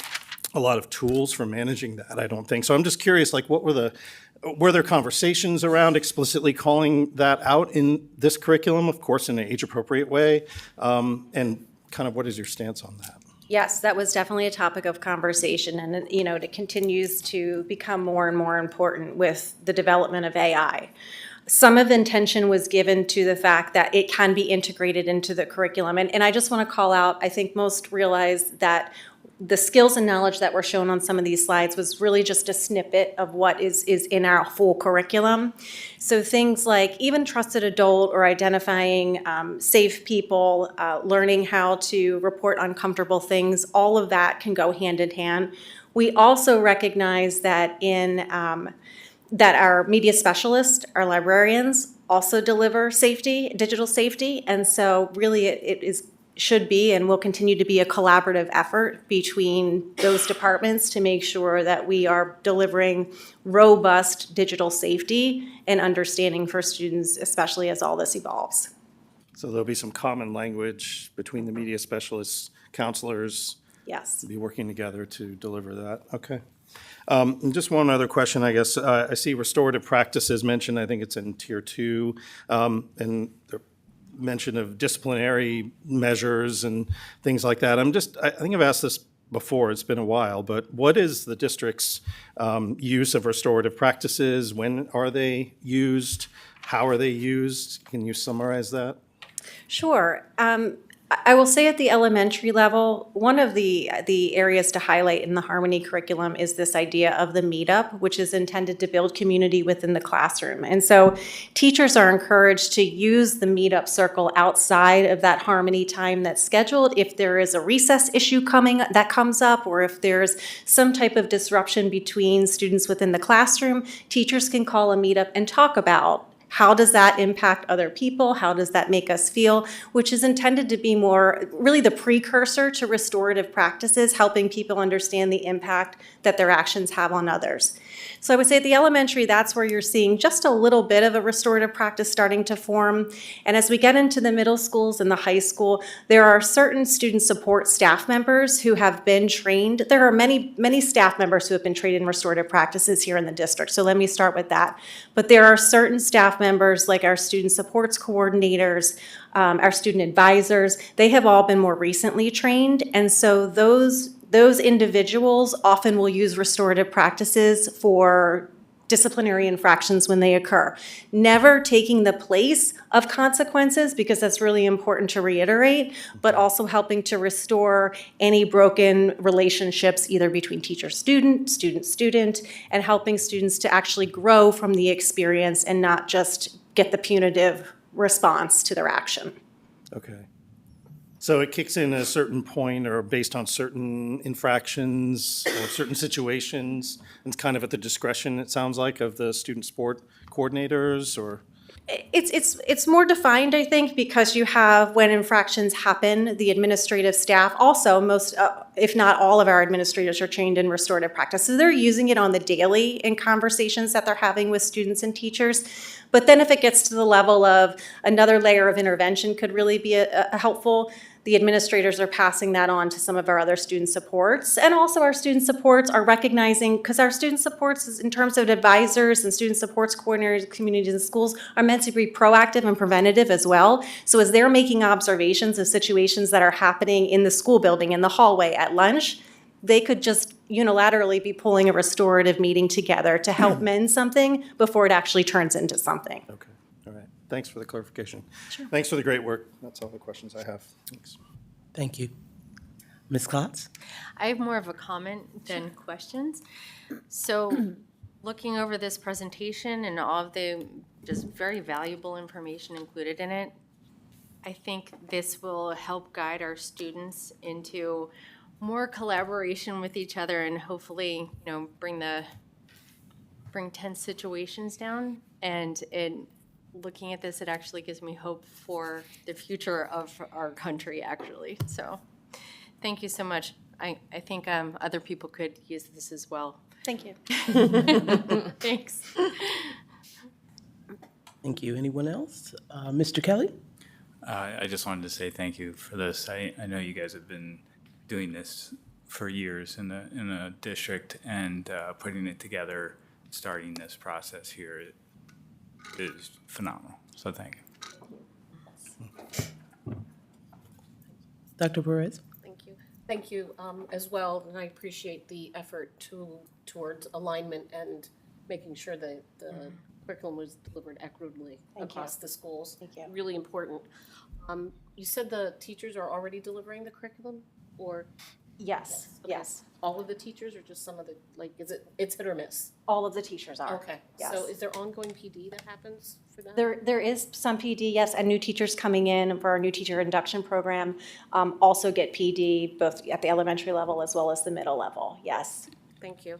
[SPEAKER 10] a lot of tools for managing that, I don't think. So I'm just curious, like, were there conversations around explicitly calling that out in this curriculum, of course, in an age-appropriate way? And kind of what is your stance on that?
[SPEAKER 5] Yes, that was definitely a topic of conversation, and it continues to become more and more important with the development of AI. Some of intention was given to the fact that it can be integrated into the curriculum. And I just want to call out, I think most realize that the skills and knowledge that were shown on some of these slides was really just a snippet of what is in our full curriculum. So things like even trusted adult or identifying safe people, learning how to report uncomfortable things, all of that can go hand in hand. We also recognize that that our media specialists, our librarians, also deliver digital safety. And so really it should be and will continue to be a collaborative effort between those departments to make sure that we are delivering robust digital safety and understanding for students, especially as all this evolves.
[SPEAKER 10] So there'll be some common language between the media specialists, counselors,
[SPEAKER 5] Yes.
[SPEAKER 10] be working together to deliver that. Okay. And just one other question, I guess. I see restorative practices mentioned, I think it's in Tier 2, and the mention of disciplinary measures and things like that. I think I've asked this before, it's been a while, but what is the district's use of restorative practices? When are they used? How are they used? Can you summarize that?
[SPEAKER 5] Sure. I will say at the elementary level, one of the areas to highlight in the Harmony curriculum is this idea of the meetup, which is intended to build community within the classroom. And so teachers are encouraged to use the meetup circle outside of that Harmony time that's scheduled. If there is a recess issue that comes up, or if there's some type of disruption between students within the classroom, teachers can call a meetup and talk about how does that impact other people? How does that make us feel? Which is intended to be more really the precursor to restorative practices, helping people understand the impact that their actions have on others. So I would say at the elementary, that's where you're seeing just a little bit of a restorative practice starting to form. And as we get into the middle schools and the high school, there are certain student support staff members who have been trained. There are many staff members who have been trained in restorative practices here in the district. So let me start with that. But there are certain staff members, like our student supports coordinators, our student advisors, they have all been more recently trained. And so those individuals often will use restorative practices for disciplinary infractions when they occur, never taking the place of consequences, because that's really important to reiterate, but also helping to restore any broken relationships either between teacher-student, student-student, and helping students to actually grow from the experience and not just get the punitive response to their action.
[SPEAKER 10] Okay. So it kicks in at a certain point or based on certain infractions or certain situations, and it's kind of at the discretion, it sounds like, of the student sport coordinators, or?
[SPEAKER 5] It's more defined, I think, because you have, when infractions happen, the administrative staff, also most, if not all of our administrators are trained in restorative practice. So they're using it on the daily in conversations that they're having with students and teachers. But then if it gets to the level of another layer of intervention could really be a helpful, the administrators are passing that on to some of our other student supports. And also our student supports are recognizing, because our student supports is, in terms of advisors and student supports coordinators, communities and schools, are meant to be proactive and preventative as well. So as they're making observations of situations that are happening in the school building, in the hallway, at lunch, they could just unilaterally be pulling a restorative meeting together to help mend something before it actually turns into something.
[SPEAKER 10] Okay, all right. Thanks for the clarification. Sure. Thanks for the great work. That's all the questions I have. Thanks.
[SPEAKER 1] Thank you. Ms. Klotz?
[SPEAKER 11] I have more of a comment than questions. So looking over this presentation and all of the just very valuable information included in it, I think this will help guide our students into more collaboration with each other and hopefully, bring tense situations down. And looking at this, it actually gives me hope for the future of our country, actually. So thank you so much. I think other people could use this as well.
[SPEAKER 5] Thank you.
[SPEAKER 11] Thanks.
[SPEAKER 1] Thank you. Anyone else? Mr. Kelly?
[SPEAKER 12] I just wanted to say thank you for this. I know you guys have been doing this for years in the district, and putting it together, starting this process here is phenomenal. So thank you.
[SPEAKER 1] Dr. Perez?
[SPEAKER 6] Thank you. Thank you as well, and I appreciate the effort towards alignment and making sure that the curriculum was delivered equitably across the schools.
[SPEAKER 5] Thank you.
[SPEAKER 6] Really important. You said the teachers are already delivering the curriculum, or?
[SPEAKER 5] Yes,
[SPEAKER 6] Okay.
[SPEAKER 5] yes.
[SPEAKER 6] All of the teachers, or just some of the, it's hit or miss?
[SPEAKER 5] All of the teachers are.
[SPEAKER 6] Okay.
[SPEAKER 5] Yes.
[SPEAKER 6] So is there ongoing PD that happens for that?
[SPEAKER 5] There is some PD, yes, and new teachers coming in for our new teacher induction program also get PD both at the elementary level as well as the middle level, yes.
[SPEAKER 6] Thank you.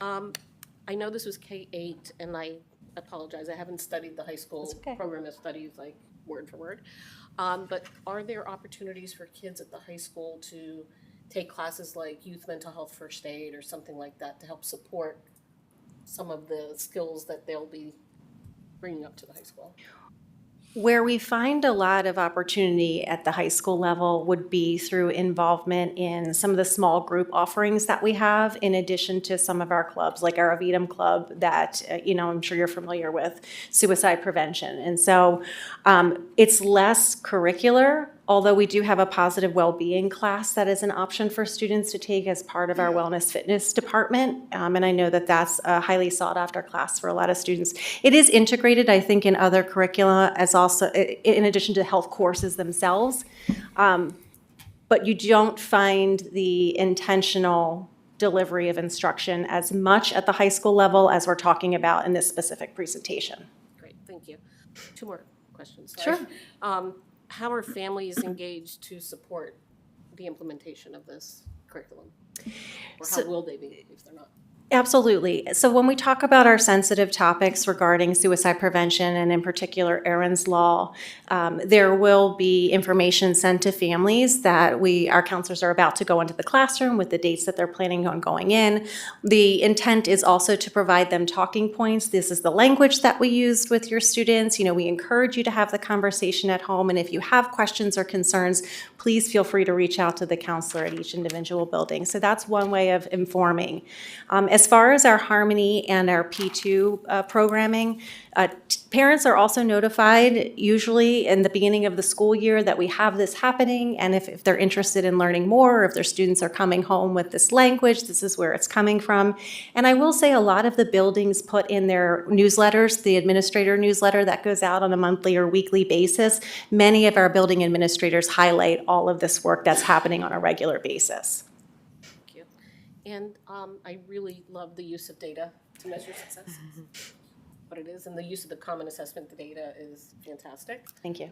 [SPEAKER 6] I know this was K-8, and I apologize, I haven't studied the high school
[SPEAKER 5] That's okay.
[SPEAKER 6] program of studies like word for word. But are there opportunities for kids at the high school to take classes like youth mental health first aid or something like that to help support some of the skills that they'll be bringing up to the high school?
[SPEAKER 5] Where we find a lot of opportunity at the high school level would be through involvement in some of the small group offerings that we have, in addition to some of our clubs, like our Avidum Club that, I'm sure you're familiar with, suicide prevention. And so it's less curricular, although we do have a positive well-being class that is an option for students to take as part of our wellness fitness department. And I know that that's a highly sought-after class for a lot of students. It is integrated, I think, in other curricula as also, in addition to health courses themselves. But you don't find the intentional delivery of instruction as much at the high school level as we're talking about in this specific presentation.
[SPEAKER 6] Great, thank you. Two more questions. Sorry.
[SPEAKER 5] Sure.
[SPEAKER 6] How are families engaged to support the implementation of this curriculum? Or how will they be if they're not?
[SPEAKER 5] Absolutely. So when we talk about our sensitive topics regarding suicide prevention and in particular Aaron's Law, there will be information sent to families that our counselors are about to go into the classroom with the dates that they're planning on going in. The intent is also to provide them talking points. This is the language that we used with your students. We encourage you to have the conversation at home, and if you have questions or concerns, please feel free to reach out to the counselor at each individual building. So that's one way of informing. As far as our Harmony and our P2 programming, parents are also notified usually in the beginning of the school year that we have this happening, and if they're interested in learning more, or if their students are coming home with this language, this is where it's coming from. And I will say a lot of the buildings put in their newsletters, the administrator newsletter that goes out on a monthly or weekly basis, many of our building administrators highlight all of this work that's happening on a regular basis.
[SPEAKER 6] And I really love the use of data to measure success. What it is, and the use of the common assessment data is fantastic.
[SPEAKER 5] Thank you.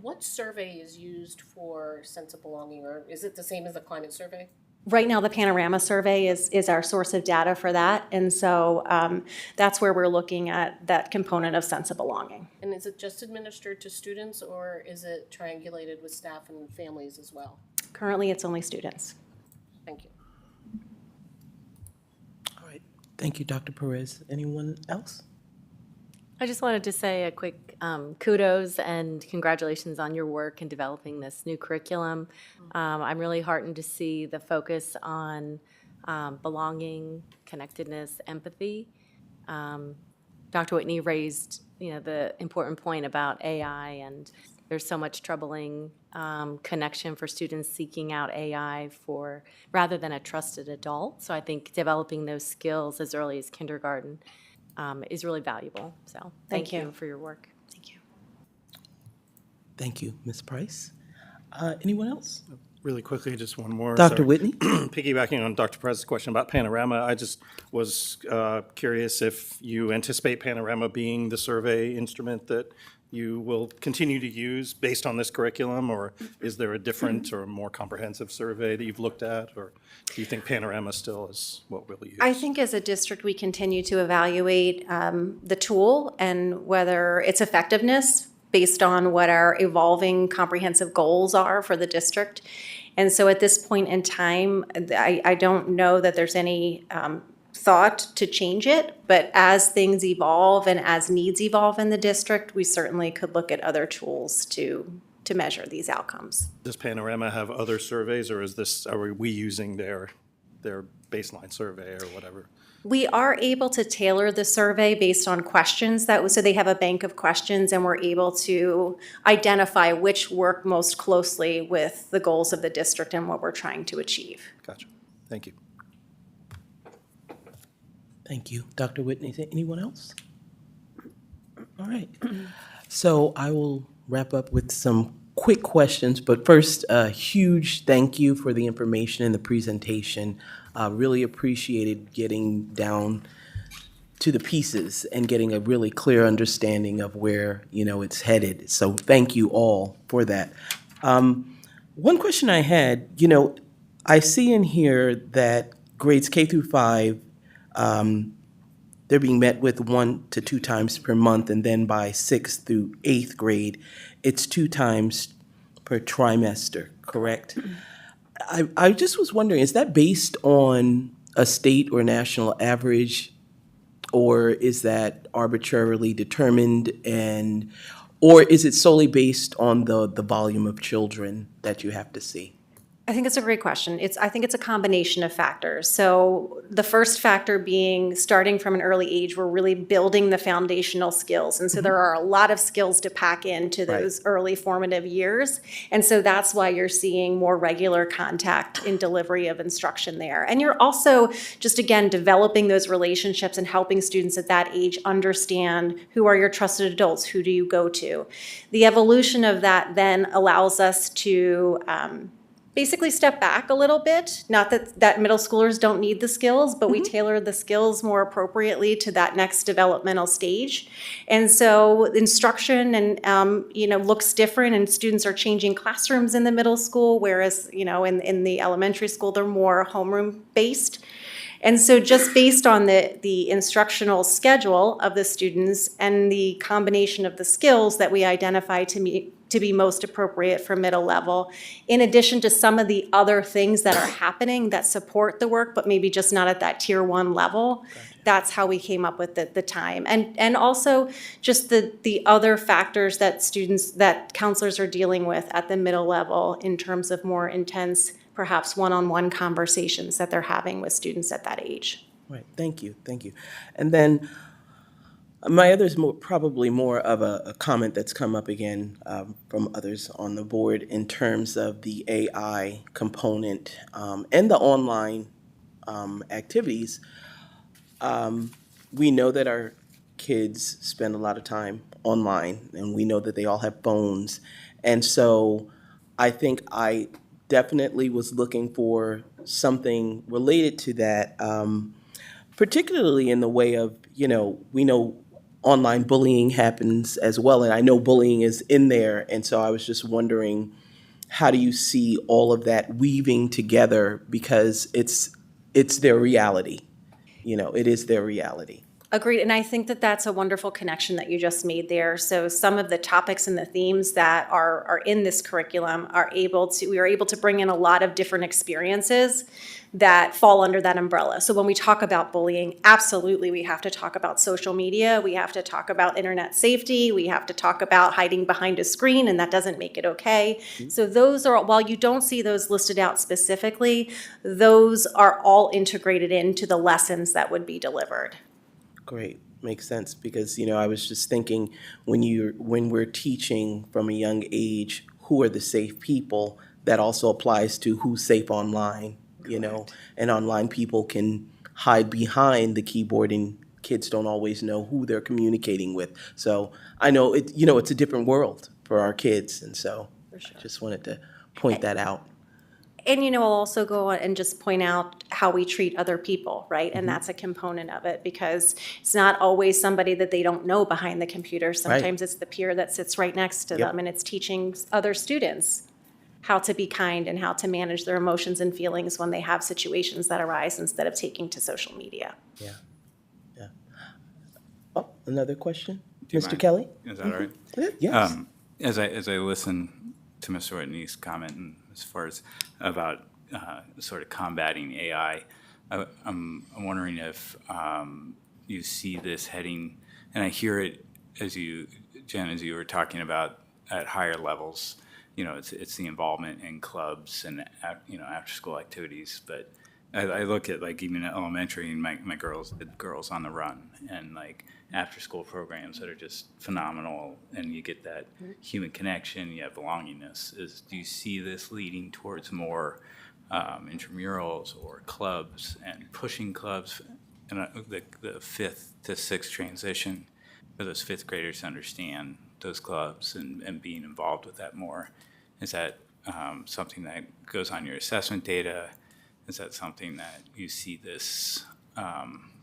[SPEAKER 6] What survey is used for sense of belonging, or is it the same as the climate survey?
[SPEAKER 5] Right now, the Panorama survey is our source of data for that, and so that's where we're looking at that component of sense of belonging.
[SPEAKER 6] And is it just administered to students, or is it triangulated with staff and families as well?
[SPEAKER 5] Currently, it's only students.
[SPEAKER 6] Thank you.
[SPEAKER 1] Thank you, Dr. Perez. Anyone else?
[SPEAKER 13] I just wanted to say a quick kudos and congratulations on your work in developing this new curriculum. I'm really heartened to see the focus on belonging, connectedness, empathy. Dr. Whitney raised, the important point about AI, and there's so much troubling connection for students seeking out AI rather than a trusted adult. So I think developing those skills as early as kindergarten is really valuable. So thank you for your work.
[SPEAKER 5] Thank you.
[SPEAKER 1] Thank you, Ms. Price. Anyone else?
[SPEAKER 10] Really quickly, just one more.
[SPEAKER 1] Dr.
[SPEAKER 10] Sorry.
[SPEAKER 1] Whitney?
[SPEAKER 10] Piggybacking on Dr. Perez's question about Panorama, I just was curious if you anticipate Panorama being the survey instrument that you will continue to use based on this curriculum, or is there a different or more comprehensive survey that you've looked at, or do you think Panorama still is what we'll use?
[SPEAKER 5] I think as a district, we continue to evaluate the tool and whether its effectiveness based on what our evolving comprehensive goals are for the district. And so at this point in time, I don't know that there's any thought to change it, but as things evolve and as needs evolve in the district, we certainly could look at other tools to measure these outcomes.
[SPEAKER 10] Does Panorama have other surveys, or are we using their baseline survey or whatever?
[SPEAKER 5] We are able to tailor the survey based on questions so they have a bank of questions, and we're able to identify which work most closely with the goals of the district and what we're trying to achieve.
[SPEAKER 10] Gotcha. Thank you.
[SPEAKER 1] Thank you. Dr. Whitney, anyone else? All right. So I will wrap up with some quick questions, but first, a huge thank you for the information and the presentation. Really appreciated getting down to the pieces and getting a really clear understanding of where, it's headed. So thank you all for that. One question I had, I see in here that grades K through 5, they're being met with 1 to 2 times per month, and then by 6th through 8th grade, it's 2 times per trimester, correct? I just was wondering, is that based on a state or national average, or is that arbitrarily determined? And Or is it solely based on the volume of children that you have to see?
[SPEAKER 5] I think it's a great question. I think it's a combination of factors. So the first factor being starting from an early age, we're really building the foundational skills. And so there are a lot of skills to pack into those early formative years. And so that's why you're seeing more regular contact in delivery of instruction there. And you're also just, again, developing those relationships and helping students at that age understand who are your trusted adults, who do you go to. The evolution of that then allows us to basically step back a little bit. Not that middle schoolers don't need the skills, but we tailor the skills more appropriately to that next developmental stage. And so instruction and looks different, and students are changing classrooms in the middle school, whereas in the elementary school they're more homeroom based. And so just based on the instructional schedule of the students and the combination of the skills that we identify to be most appropriate for middle level, in addition to some of the other things that are happening that support the work, but maybe just not at that tier 1 level. Gotcha. That's how we came up with the time. And also just the other factors that counselors are dealing with at the middle level in terms of more intense, perhaps one-on-one conversations that they're having with students at that age.
[SPEAKER 1] Right, thank you. And then my other is probably more of a comment that's come up again from others on the board in terms of the AI component and the online activities. We know that our kids spend a lot of time online, and we know that they all have phones. And so I think I definitely was looking for something related to that, particularly in the way of, we know online bullying happens as well, and I know bullying is in there, and so I was just wondering, how do you see all of that weaving together, because it's their reality, it is their reality.
[SPEAKER 5] Agreed, and I think that that's a wonderful connection that you just made there. So some of the topics and the themes that are in this curriculum we are able to bring in a lot of different experiences that fall under that umbrella. So when we talk about bullying, absolutely we have to talk about social media, we have to talk about internet safety, we have to talk about hiding behind a screen, and that doesn't make it okay. Mm-hmm. So those are, while you don't see those listed out specifically, those are all integrated into the lessons that would be delivered.
[SPEAKER 1] Great, makes sense, because I was just thinking when we're teaching from a young age who are the safe people, that also applies to who's safe online, and online people can hide behind the keyboard, and kids don't always know who they're communicating with. So I know it's a different world for our kids, and so I just wanted to point that out.
[SPEAKER 5] And, I'll also go on and just point out how we treat other people, right? And that's a component of it, because it's not always somebody that they don't know behind the computer. Sometimes it's the peer that sits right next to them, and it's teaching other students how to be kind and how to manage their emotions and feelings when they have situations that arise instead of taking to social media.
[SPEAKER 1] Yeah. Oh, another question?
[SPEAKER 12] Do you
[SPEAKER 1] Mr.
[SPEAKER 12] mind?
[SPEAKER 1] Kelly?
[SPEAKER 12] Is that all right?
[SPEAKER 1] Yes.
[SPEAKER 12] As I listen to Mr. Whitney's comment, and as far as about sort of combating AI, I'm wondering if you see this heading, and I hear it Jen, as you were talking about at higher levels, it's the involvement in clubs and after school activities, but I look at even at elementary, and my girls on the run, and after school programs that are just phenomenal, and you get that human connection, you have belongingness. Do you see this leading towards more intramurals or clubs, and pushing clubs, and the 5th to 6th transition for those 5th graders to understand those clubs and being involved with that more? Is that something that goes on your assessment data? Is that something that you see this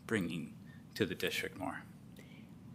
[SPEAKER 12] bringing to the district more?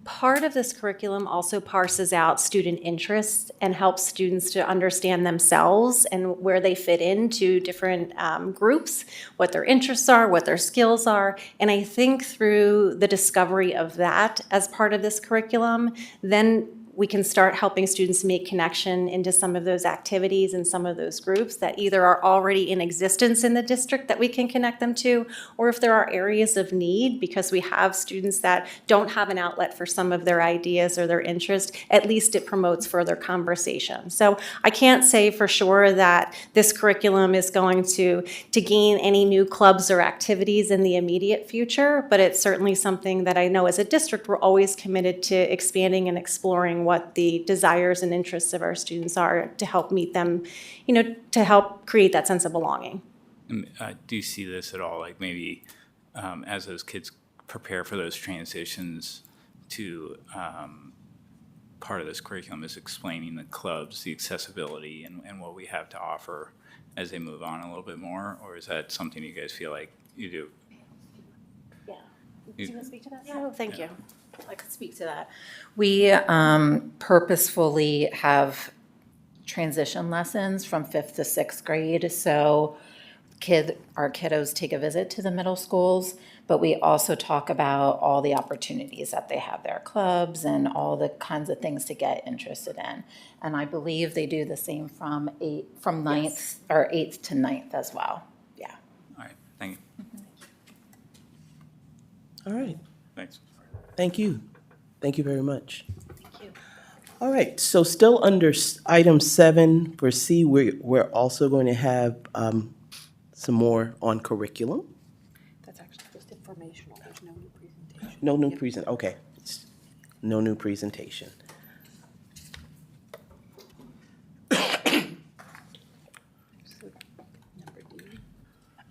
[SPEAKER 5] Part of this curriculum also parses out student interests and helps students to understand themselves and where they fit into different groups, what their interests are, what their skills are. And I think through the discovery of that as part of this curriculum, then we can start helping students make connection into some of those activities and some of those groups that either are already in existence in the district that we can connect them to, or if there are areas of need, because we have students that don't have an outlet for some of their ideas or their interest, at least it promotes further conversation. So I can't say for sure that this curriculum is going to gain any new clubs or activities in the immediate future, but it's certainly something that I know as a district we're always committed to expanding and exploring what the desires and interests of our students are to help meet them, to help create that sense of belonging.
[SPEAKER 12] Do you see this at all, like maybe as those kids prepare for those transitions to part of this curriculum is explaining the clubs, the accessibility, and what we have to offer as they move on a little bit more? Or is that something you guys feel like you do?
[SPEAKER 5] Yeah. Do you want to speak to that? Yeah, thank you.
[SPEAKER 7] I could speak to that. We purposefully have transition lessons from 5th to 6th grade. So our kiddos take a visit to the middle schools, but we also talk about all the opportunities that they have there, clubs and all the kinds of things to get interested in. And I believe they do the same from 9th or 8th to 9th as well. Yeah.
[SPEAKER 12] All right, thank you.
[SPEAKER 1] All right.
[SPEAKER 12] Thanks.
[SPEAKER 1] Thank you. Thank you very much.
[SPEAKER 5] Thank you.
[SPEAKER 1] All right, so still under item 7 for C, we're also going to have some more on curriculum.
[SPEAKER 2] That's actually just informational. There's no new presentation.
[SPEAKER 1] No new okay. No new presentation.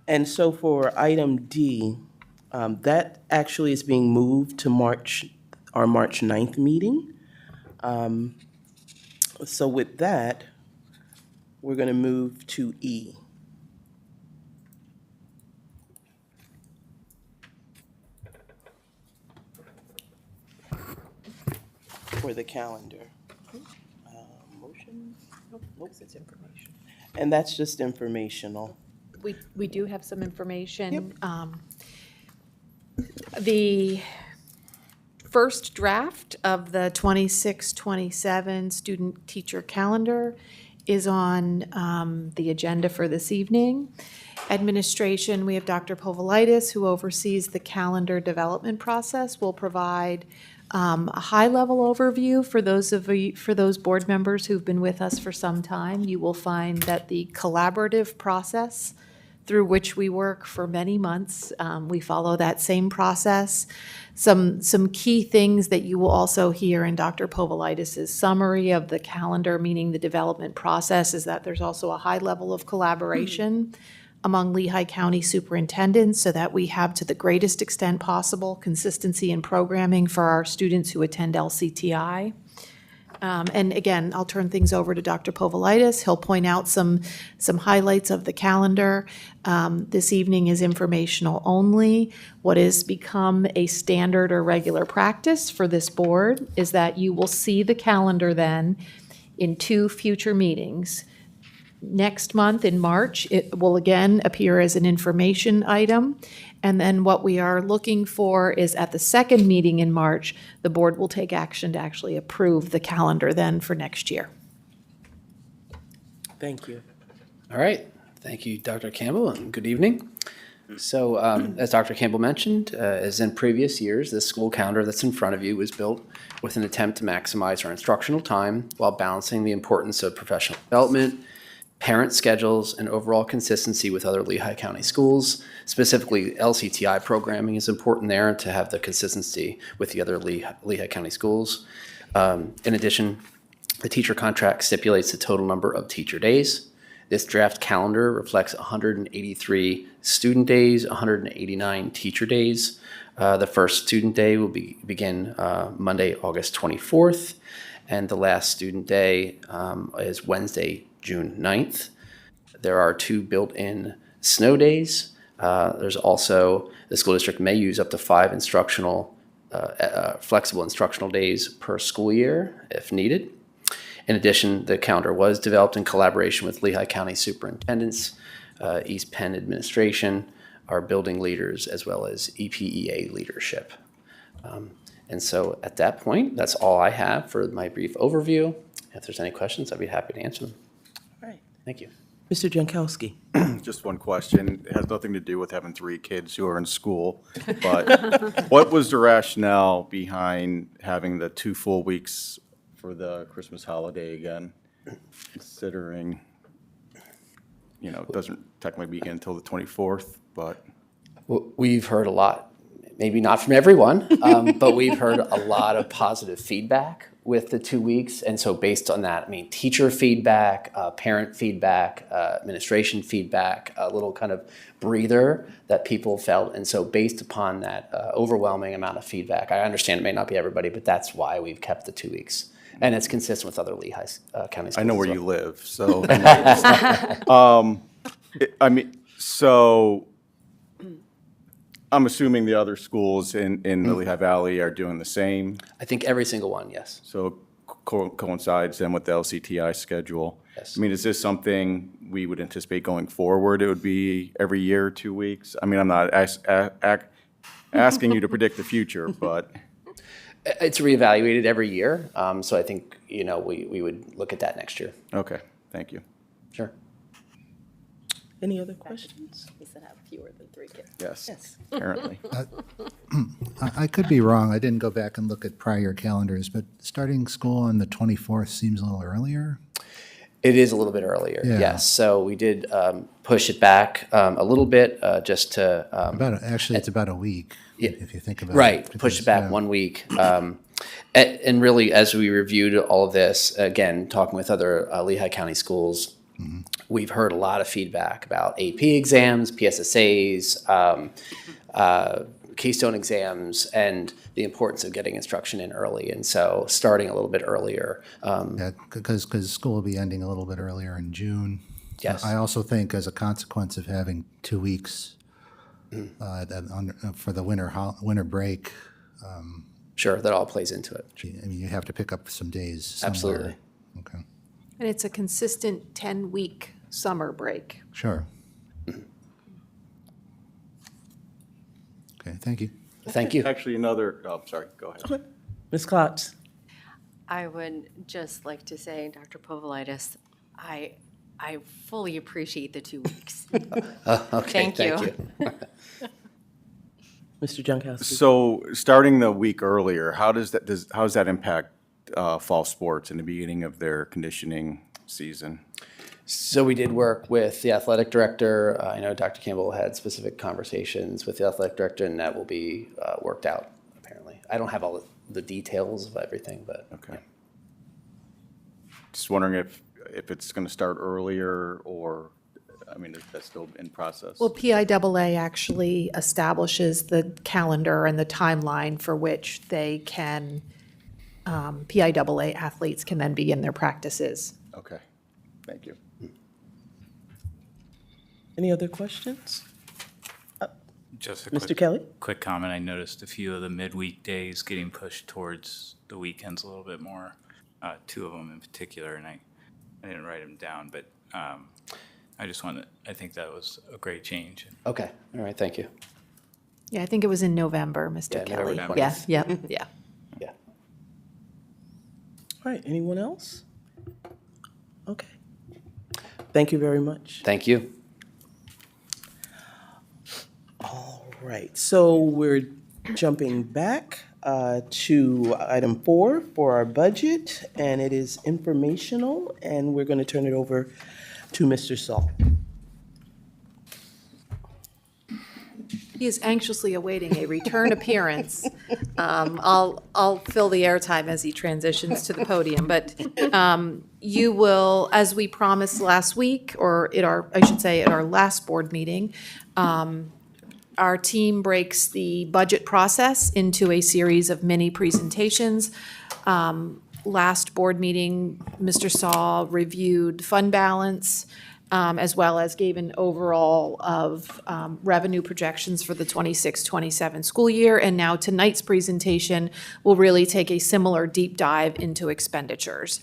[SPEAKER 1] And so for item D, that actually is being moved to our March 9th meeting. So with that, we're going to move to E. For the calendar. Motion? Nope, it's information. And that's just informational.
[SPEAKER 4] We do have some information. The first draft of the 26-27 student teacher calendar is on the agenda for this evening. Administration, we have Dr. Povolitis, who oversees the calendar development process, will provide a high-level overview for those board members who've been with us for some time. You will find that the collaborative process through which we work for many months, we follow that same process. Some key things that you will also hear in Dr. Povolitis' summary of the calendar, meaning the development process, is that there's also a high level of collaboration among Lehigh County superintendents so that we have, to the greatest extent possible, consistency in programming for our students who attend LCTI. And again, I'll turn things over to Dr. Povolitis. He'll point out some highlights of the calendar. This evening is informational only. What has become a standard or regular practice for this board is that you will see the calendar then in 2 future meetings. Next month in March, it will again appear as an information item. And then what we are looking for is at the second meeting in March, the board will take action to actually approve the calendar then for next year.
[SPEAKER 1] Thank you.
[SPEAKER 14] All right. Thank you, Dr. Campbell, and good evening. So as Dr. Campbell mentioned, as in previous years, this school calendar that's in front of you was built with an attempt to maximize our instructional time while balancing the importance of professional development, parent schedules, and overall consistency with other Lehigh County schools. Specifically, LCTI programming is important there to have the consistency with the other Lehigh County schools. In addition, the teacher contract stipulates the total number of teacher days. This draft calendar reflects 183 student days, 189 teacher days. The first student day will begin Monday, August 24th, and the last student day is Wednesday, June 9th. There are 2 built-in snow days. There's also, the school district may use up to 5 flexible instructional days per school year if needed. In addition, the calendar was developed in collaboration with Lehigh County superintendents, East Penn administration, our building leaders, as well as EPEA leadership. And so at that point, that's all I have for my brief overview. If there's any questions, I'd be happy to answer them.
[SPEAKER 1] All right.
[SPEAKER 14] Thank you.
[SPEAKER 1] Mr. Jankowski.
[SPEAKER 3] Just one question. It has nothing to do with having 3 kids who are in school, but what was the rationale behind having the 2 full weeks for the Christmas holiday again, considering, it doesn't technically begin until the 24th, but.
[SPEAKER 14] We've heard a lot, maybe not from everyone, but we've heard a lot of positive feedback with the 2 weeks. And so based on that, teacher feedback, parent feedback, administration feedback, a little kind of breather that people felt. And so based upon that overwhelming amount of feedback, I understand it may not be everybody, but that's why we've kept the 2 weeks. And it's consistent with other Lehigh County schools.
[SPEAKER 3] I know where
[SPEAKER 14] as
[SPEAKER 3] you
[SPEAKER 14] well.
[SPEAKER 3] live, so. So I'm assuming the other schools in the Lehigh Valley are doing the same.
[SPEAKER 14] I think every single one, yes.
[SPEAKER 3] So coincides then with the LCTI schedule.
[SPEAKER 14] Yes.
[SPEAKER 3] Is this something we would anticipate going forward? It would be every year, 2 weeks? I'm not asking you to predict the future, but.
[SPEAKER 14] It's reevaluated every year. So I think, we would look at that next year.
[SPEAKER 3] Okay, thank you.
[SPEAKER 14] Sure.
[SPEAKER 1] Any other questions?
[SPEAKER 13] We said have fewer than 3 kids.
[SPEAKER 3] Yes, apparently.
[SPEAKER 9] I could be wrong. I didn't go back and look at prior calendars, but starting school on the 24th seems a little earlier.
[SPEAKER 14] It is a little bit earlier,
[SPEAKER 9] Yeah.
[SPEAKER 14] yes. So we did push it back a little bit just to.
[SPEAKER 9] Actually, it's about a week, if you think about it.
[SPEAKER 14] Right, push
[SPEAKER 9] because,
[SPEAKER 14] it back
[SPEAKER 9] yeah.
[SPEAKER 14] 1 week. And really, as we reviewed all of this, again, talking with other Lehigh County schools, we've heard a lot of feedback about AP exams, PSSAs, Keystone exams, and the importance of getting instruction in early. And so starting a little bit earlier.
[SPEAKER 9] Yeah, because school will be ending a little bit earlier in June.
[SPEAKER 14] Yes.
[SPEAKER 9] I also think as a consequence of having 2 weeks for the winter break,
[SPEAKER 14] Sure, that all plays into it.
[SPEAKER 9] you have to pick up some days somewhere.
[SPEAKER 14] Absolutely.
[SPEAKER 9] Okay,
[SPEAKER 4] And it's a consistent 10-week summer break.
[SPEAKER 9] sure. Okay, thank you.
[SPEAKER 14] Thank you.
[SPEAKER 3] Actually, sorry, go ahead.
[SPEAKER 1] Ms. Klotz?
[SPEAKER 11] I would just like to say, Dr. Povolitis, I fully appreciate the 2 weeks.
[SPEAKER 14] Okay,
[SPEAKER 11] Thank you.
[SPEAKER 1] Mr. Jankowski?
[SPEAKER 3] So starting the week earlier, how does that impact fall sports in the beginning of their conditioning season?
[SPEAKER 14] So we did work with the athletic director. I know Dr. Campbell had specific conversations with the athletic director, and that will be worked out, apparently. I don't have all the details of everything, but.
[SPEAKER 3] Okay. Just wondering if it's going to start earlier or, is that still in process?
[SPEAKER 4] Well, PIAA actually establishes the calendar and the timeline for which they can, PIAA athletes can then begin their practices.
[SPEAKER 3] Okay, thank you.
[SPEAKER 1] Any other questions?
[SPEAKER 12] Just a
[SPEAKER 1] Mr. Kelly?
[SPEAKER 12] quick comment. I noticed a few of the midweek days getting pushed towards the weekends a little bit more. 2 of them in particular, and I didn't write them down, but I think that was a great change.
[SPEAKER 14] Okay, all right, thank you.
[SPEAKER 4] Yeah, I think it was in November, Mr.
[SPEAKER 14] Yeah,
[SPEAKER 4] Kelly.
[SPEAKER 14] November
[SPEAKER 4] Yeah,
[SPEAKER 14] 20th.
[SPEAKER 4] yeah, yeah.
[SPEAKER 14] Yeah.
[SPEAKER 1] All right, anyone else? Okay. Thank you very much.
[SPEAKER 14] Thank you.
[SPEAKER 1] All right, so we're jumping back to item 4 for our budget, and it is informational, and we're going to turn it over to Mr. Saul.
[SPEAKER 4] He is anxiously awaiting a return appearance. I'll fill the airtime as he transitions to the podium, but you will, as we promised last week, or at our last board meeting, our team breaks the budget process into a series of mini presentations. Last board meeting, Mr. Saul reviewed fund balance, as well as gave an overall of revenue projections for the 26-27 school year. And now tonight's presentation will really take a similar deep dive into expenditures.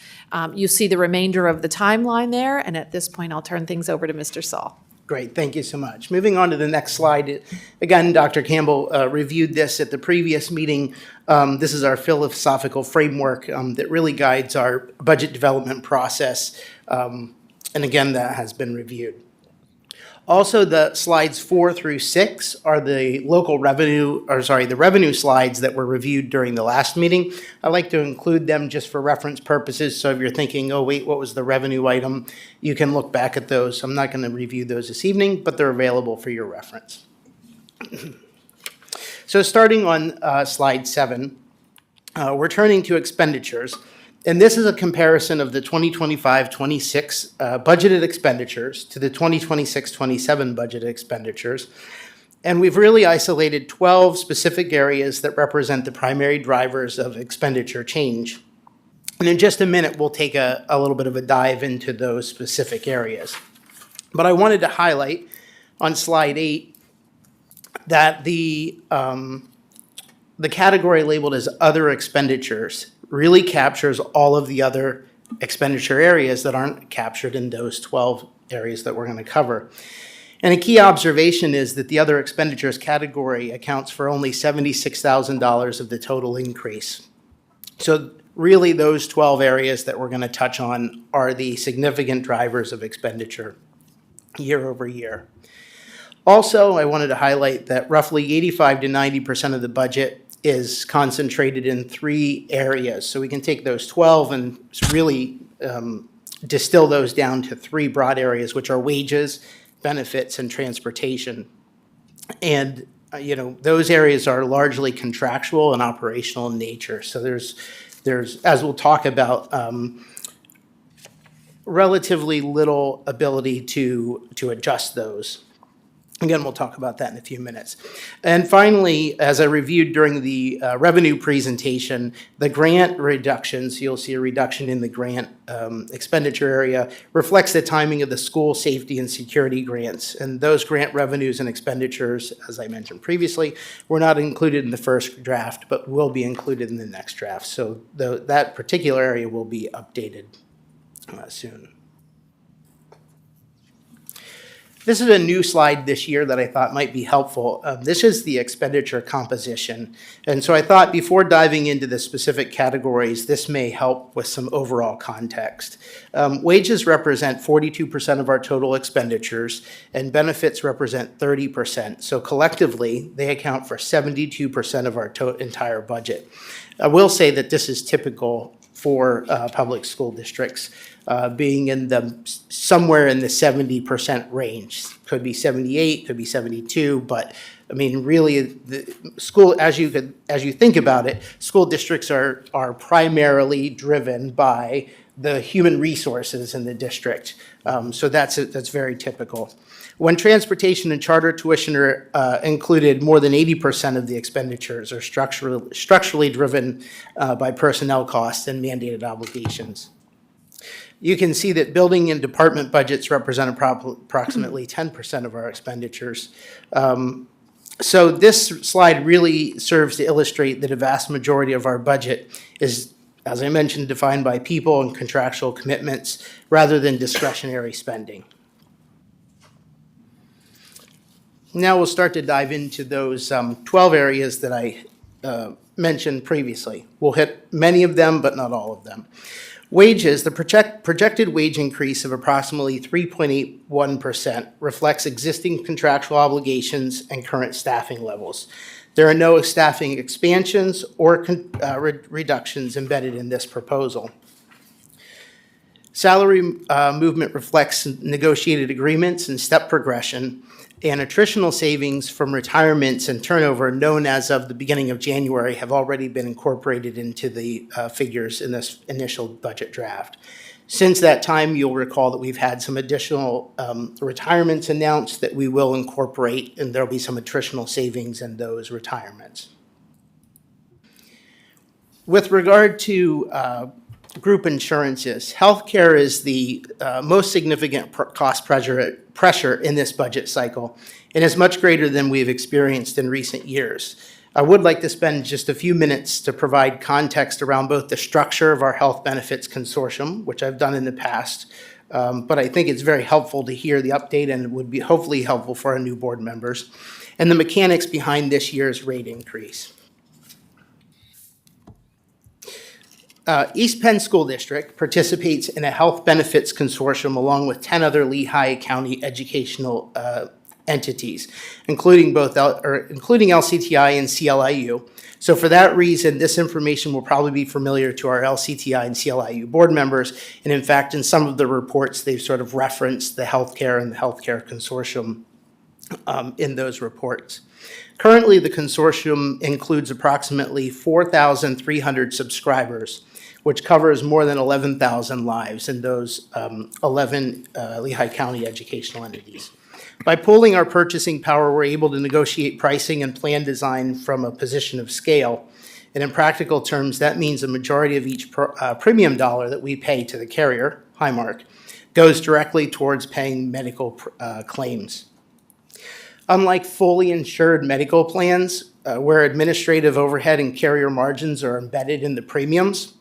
[SPEAKER 4] You see the remainder of the timeline there, and at this point, I'll turn things over to Mr. Saul.
[SPEAKER 15] Great, thank you so much. Moving on to the next slide. Again, Dr. Campbell reviewed this at the previous meeting. This is our philosophical framework that really guides our budget development process. And again, that has been reviewed. Also, the slides 4 through 6 are the the revenue slides that were reviewed during the last meeting. I like to include them just for reference purposes. So if you're thinking, oh wait, what was the revenue item? You can look back at those. I'm not going to review those this evening, but they're available for your reference. So starting on slide 7, we're turning to expenditures. And this is a comparison of the 2025-26 budgeted expenditures to the 2026-27 budgeted expenditures. And we've really isolated 12 specific areas that represent the primary drivers of expenditure change. And in just a minute, we'll take a little bit of a dive into those specific areas. But I wanted to highlight on slide 8 that the category labeled as other expenditures really captures all of the other expenditure areas that aren't captured in those 12 areas that we're going to cover. And a key observation is that the other expenditures category accounts for only $76,000 of the total increase. So really those 12 areas that we're going to touch on are the significant drivers of expenditure year over year. Also, I wanted to highlight that roughly 85 to 90% of the budget is concentrated in 3 areas. So we can take those 12 and really distill those down to 3 broad areas, which are wages, benefits, and transportation. And those areas are largely contractual and operational in nature. So there's as we'll talk about, relatively little ability to adjust those. Again, we'll talk about that in a few minutes. And finally, as I reviewed during the revenue presentation, the grant reductions, you'll see a reduction in the grant expenditure area, reflects the timing of the school safety and security grants. And those grant revenues and expenditures, as I mentioned previously, were not included in the first draft, but will be included in the next draft. So that particular area will be updated soon. This is a new slide this year that I thought might be helpful. This is the expenditure composition. And so I thought before diving into the specific categories, this may help with some overall context. Wages represent 42% of our total expenditures, and benefits represent 30%. So collectively, they account for 72% of our entire budget. I will say that this is typical for public school districts, being in somewhere in the 70% range. Could be 78, could be 72, but I mean, really, the school, as you think about it, school districts are primarily driven by the human resources in the district. So that's very typical. When transportation and charter tuition are included, more than 80% of the expenditures are structurally driven by personnel costs and mandated obligations. You can see that building and department budgets represent approximately 10% of our expenditures. So this slide really serves to illustrate that a vast majority of our budget is, as I mentioned, defined by people and contractual commitments rather than discretionary spending. Now we'll start to dive into those 12 areas that I mentioned previously. We'll hit many of them, but not all of them. Wages, the projected wage increase of approximately 3.81% reflects existing contractual obligations and current staffing levels. There are no staffing expansions or reductions embedded in this proposal. Salary movement reflects negotiated agreements and step progression, and attritional savings from retirements and turnover known as of the beginning of January have already been incorporated into the figures in this initial budget draft. Since that time, you'll recall that we've had some additional retirements announced that we will incorporate, and there'll be some attritional savings in those retirements. With regard to group insurances, healthcare is the most significant cost pressure in this budget cycle and is much greater than we've experienced in recent years. I would like to spend just a few minutes to provide context around both the structure of our health benefits consortium, which I've done in the past, But I think it's very helpful to hear the update, and it would be hopefully helpful for our new board members, and the mechanics behind this year's rate increase. East Penn School District participates in a health benefits consortium along with 10 other Lehigh County educational entities, including LCTI and CLIU. So for that reason, this information will probably be familiar to our LCTI and CLIU board members. And in fact, in some of the reports, they've sort of referenced the healthcare and the healthcare consortium in those reports. Currently, the consortium includes approximately 4,300 subscribers, which covers more than 11,000 lives in those 11 Lehigh County educational entities. By pooling our purchasing power, we're able to negotiate pricing and plan design from a position of scale. And in practical terms, that means a majority of each premium dollar that we pay to the carrier, Highmark, goes directly towards paying medical claims. Unlike fully insured medical plans, where administrative overhead and carrier margins are embedded in the premiums,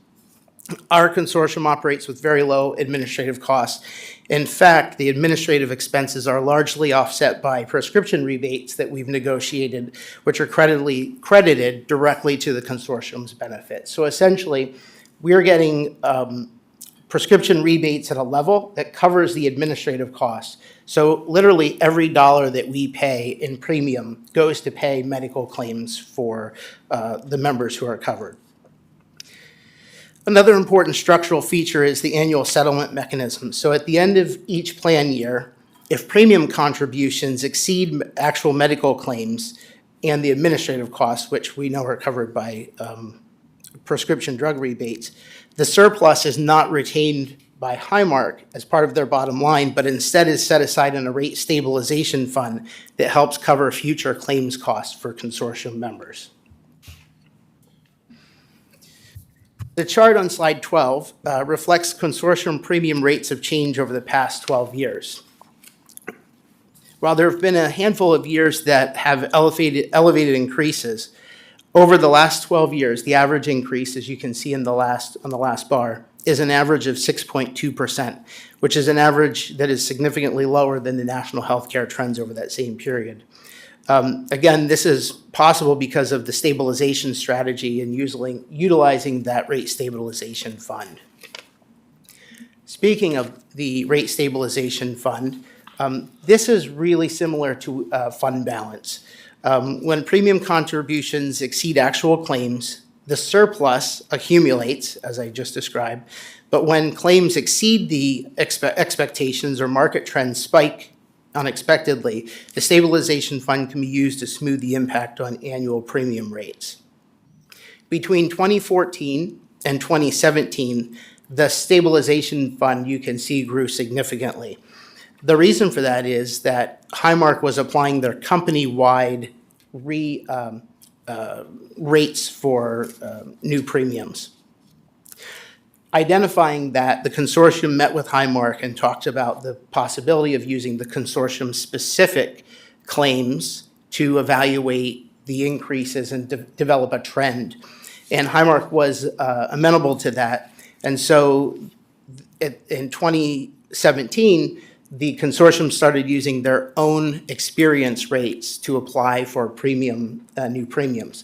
[SPEAKER 15] our consortium operates with very low administrative costs. In fact, the administrative expenses are largely offset by prescription rebates that we've negotiated, which are credited directly to the consortium's benefit. So essentially, we're getting prescription rebates at a level that covers the administrative costs. So literally every dollar that we pay in premium goes to pay medical claims for the members who are covered. Another important structural feature is the annual settlement mechanism. So at the end of each plan year, if premium contributions exceed actual medical claims and the administrative costs, which we know are covered by prescription drug rebates, the surplus is not retained by Highmark as part of their bottom line, but instead is set aside in a rate stabilization fund that helps cover future claims costs for consortium members. The chart on slide 12 reflects consortium premium rates of change over the past 12 years. While there have been a handful of years that have elevated increases, over the last 12 years, the average increase, as you can see on the last bar, is an average of 6.2%, which is an average that is significantly lower than the national healthcare trends over that same period. Again, this is possible because of the stabilization strategy and utilizing that rate stabilization fund. Speaking of the rate stabilization fund, this is really similar to fund balance. When premium contributions exceed actual claims, the surplus accumulates, as I just described, but when claims exceed the expectations or market trends spike unexpectedly, the stabilization fund can be used to smooth the impact on annual premium rates. Between 2014 and 2017, the stabilization fund, you can see, grew significantly. The reason for that is that Highmark was applying their company-wide rates for new premiums. Identifying that, the consortium met with Highmark and talked about the possibility of using the consortium-specific claims to evaluate the increases and develop a trend. And Highmark was amenable to that. And so in 2017, the consortium started using their own experience rates to apply for new premiums.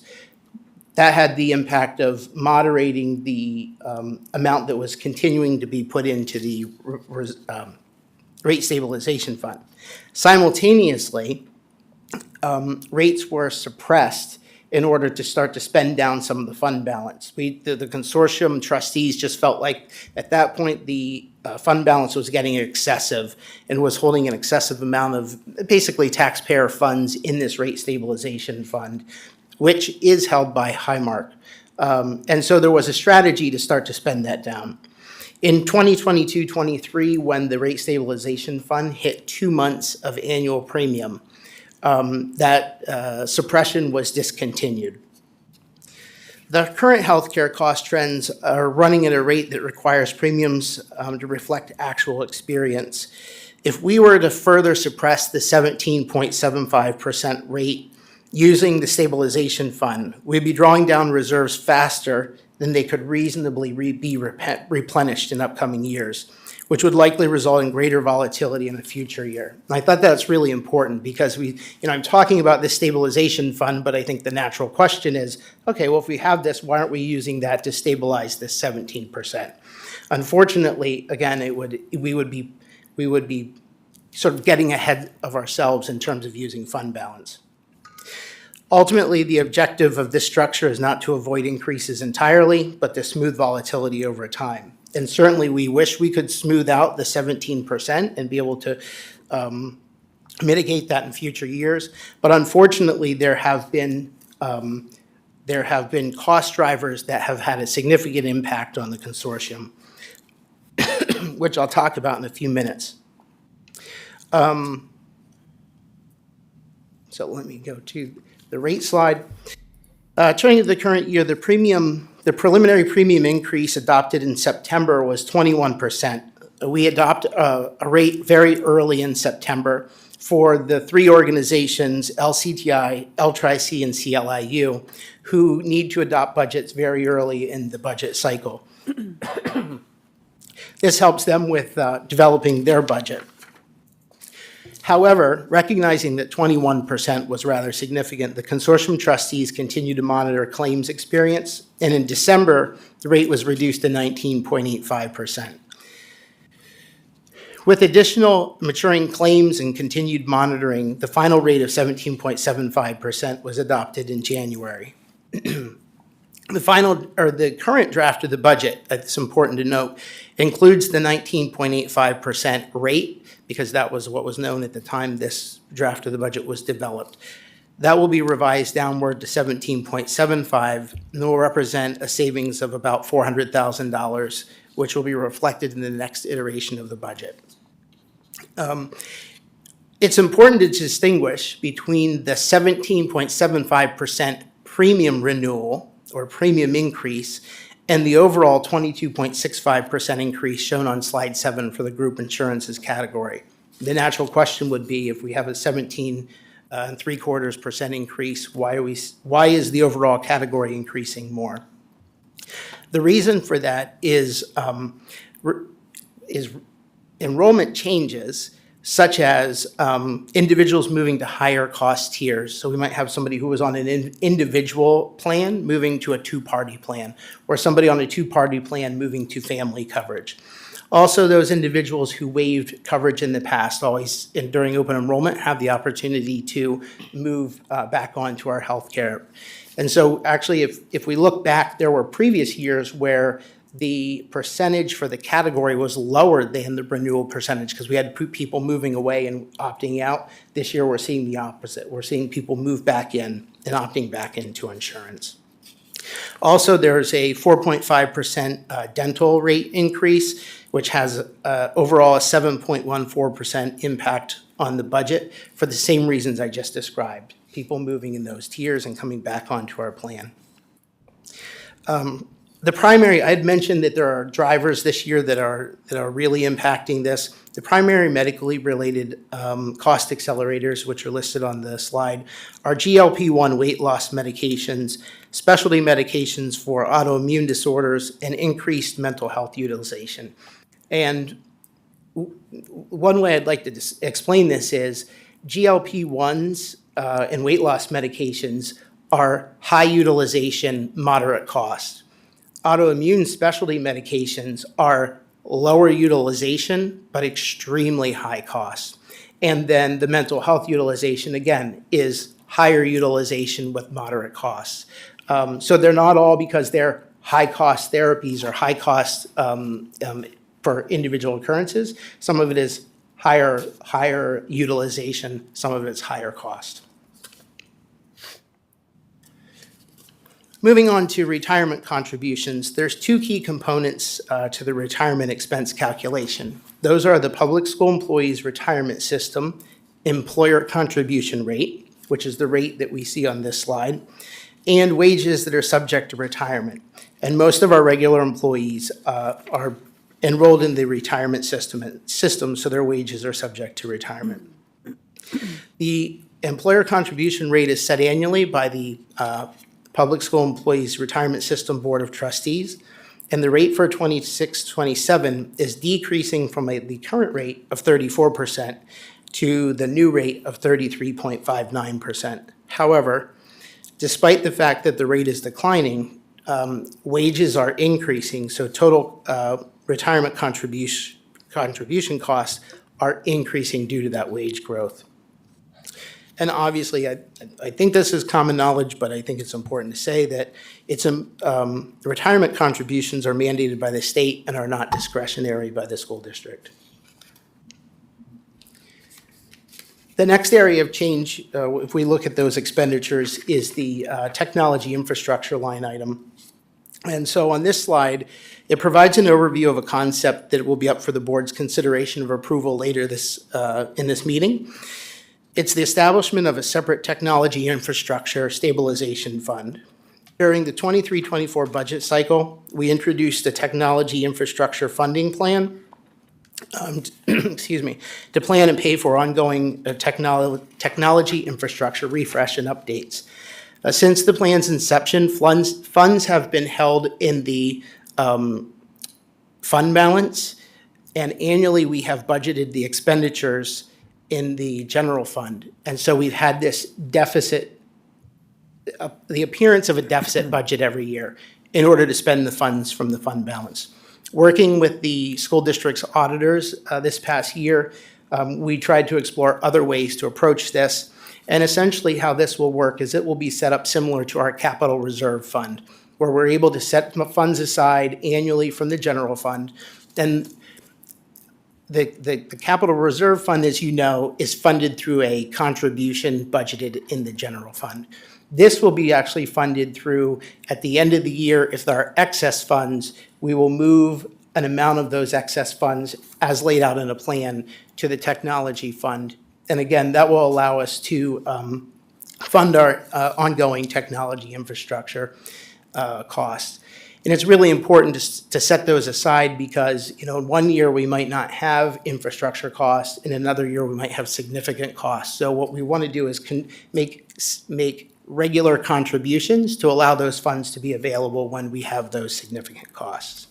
[SPEAKER 15] That had the impact of moderating the amount that was continuing to be put into the rate stabilization fund. Simultaneously, rates were suppressed in order to start to spend down some of the fund balance. The consortium trustees just felt like at that point the fund balance was getting excessive and was holding an excessive amount of basically taxpayer funds in this rate stabilization fund, which is held by Highmark. And so there was a strategy to start to spend that down. In 2022-23, when the rate stabilization fund hit 2 months of annual premium, that suppression was discontinued. The current healthcare cost trends are running at a rate that requires premiums to reflect actual experience. If we were to further suppress the 17.75% rate using the stabilization fund, we'd be drawing down reserves faster than they could reasonably be replenished in upcoming years, which would likely result in greater volatility in a future year. And I thought that's really important because I'm talking about this stabilization fund, but I think the natural question is, okay, well, if we have this, why aren't we using that to stabilize this 17%? Unfortunately, again, we would be sort of getting ahead of ourselves in terms of using fund balance. Ultimately, the objective of this structure is not to avoid increases entirely, but to smooth volatility over time. And certainly, we wish we could smooth out the 17% and be able to mitigate that in future years. But unfortunately, there have been cost drivers that have had a significant impact on the consortium, which I'll talk about in a few minutes. So let me go to the rate slide. Turning to the current year, the preliminary premium increase adopted in September was 21%. We adopt a rate very early in September for the three organizations, LCTI, LTRI-C, and CLIU, who need to adopt budgets very early in the budget cycle. This helps them with developing their budget. However, recognizing that 21% was rather significant, the consortium trustees continue to monitor claims experience, and in December, the rate was reduced to 19.85%. With additional maturing claims and continued monitoring, the final rate of 17.75% was adopted in January. The current draft of the budget, it's important to note, includes the 19.85% rate, because that was what was known at the time this draft of the budget was developed. That will be revised downward to 17.75, and will represent a savings of about $400,000, which will be reflected in the next iteration of the budget. It's important to distinguish between the 17.75% premium renewal or premium increase and the overall 22.65% increase shown on slide 7 for the group insurances category. The natural question would be, if we have a 17.75% increase, why is the overall category increasing more? The reason for that is enrollment changes, such as individuals moving to higher cost tiers. So we might have somebody who was on an individual plan moving to a two-party plan, or somebody on a two-party plan moving to family coverage. Also, those individuals who waived coverage in the past always, during open enrollment, have the opportunity to move back onto our health care. And so actually, if we look back, there were previous years where the percentage for the category was lower than the renewal percentage because we had people moving away and opting out. This year, we're seeing the opposite. We're seeing people move back in and opting back into insurance. Also, there's a 4.5% dental rate increase, which has overall a 7.14% impact on the budget for the same reasons I just described, people moving in those tiers and coming back onto our plan. The primary, I had mentioned that there are drivers this year that are really impacting this. The primary medically related cost accelerators, which are listed on the slide, are GLP-1 weight loss medications, specialty medications for autoimmune disorders, and increased mental health utilization. And one way I'd like to explain this is GLP-1s and weight loss medications are high utilization, moderate cost. Autoimmune specialty medications are lower utilization, but extremely high cost. And then the mental health utilization, again, is higher utilization with moderate costs. So they're not all because they're high-cost therapies or high-cost for individual occurrences. Some of it is higher utilization, some of it's higher cost. Moving on to retirement contributions, there's two key components to the retirement expense calculation. Those are the public school employees retirement system employer contribution rate, which is the rate that we see on this slide, and wages that are subject to retirement. And most of our regular employees are enrolled in the retirement system, so their wages are subject to retirement. The employer contribution rate is set annually by the Public School Employees Retirement System Board of Trustees, and the rate for 26-27 is decreasing from the current rate of 34% to the new rate of 33.59%. However, despite the fact that the rate is declining, wages are increasing, so total retirement contribution costs are increasing due to that wage growth. And obviously, I think this is common knowledge, but I think it's important to say that retirement contributions are mandated by the state and are not discretionary by the school district. The next area of change, if we look at those expenditures, is the technology infrastructure line item. And so on this slide, it provides an overview of a concept that will be up for the board's consideration of approval later in this meeting. It's the establishment of a separate technology infrastructure stabilization fund. During the 23-24 budget cycle, we introduced a technology infrastructure funding plan to plan and pay for ongoing technology infrastructure refresh and updates. Since the plan's inception, funds have been held in the fund balance, and annually we have budgeted the expenditures in the general fund. And so we've had this deficit, the appearance of a deficit budget every year in order to spend the funds from the fund balance. Working with the school district's auditors this past year, we tried to explore other ways to approach this. And essentially how this will work is it will be set up similar to our capital reserve fund, where we're able to set funds aside annually from the general fund. And the capital reserve fund, as you know, is funded through a contribution budgeted in the general fund. This will be actually funded through, at the end of the year, if there are excess funds, we will move an amount of those excess funds as laid out in a plan to the technology fund. And again, that will allow us to fund our ongoing technology infrastructure costs. And it's really important to set those aside because, in one year we might not have infrastructure costs, in another year we might have significant costs. So what we want to do is make regular contributions to allow those funds to be available when we have those significant costs.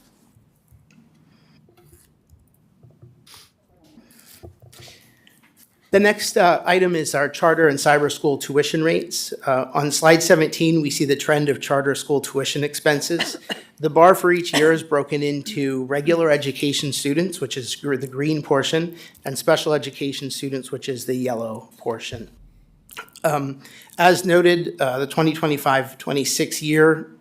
[SPEAKER 15] The next item is our charter and cyber school tuition rates. On slide 17, we see the trend of charter school tuition expenses. The bar for each year is broken into regular education students, which is the green portion, and special education students, which is the yellow portion. As noted, the 2025-26 year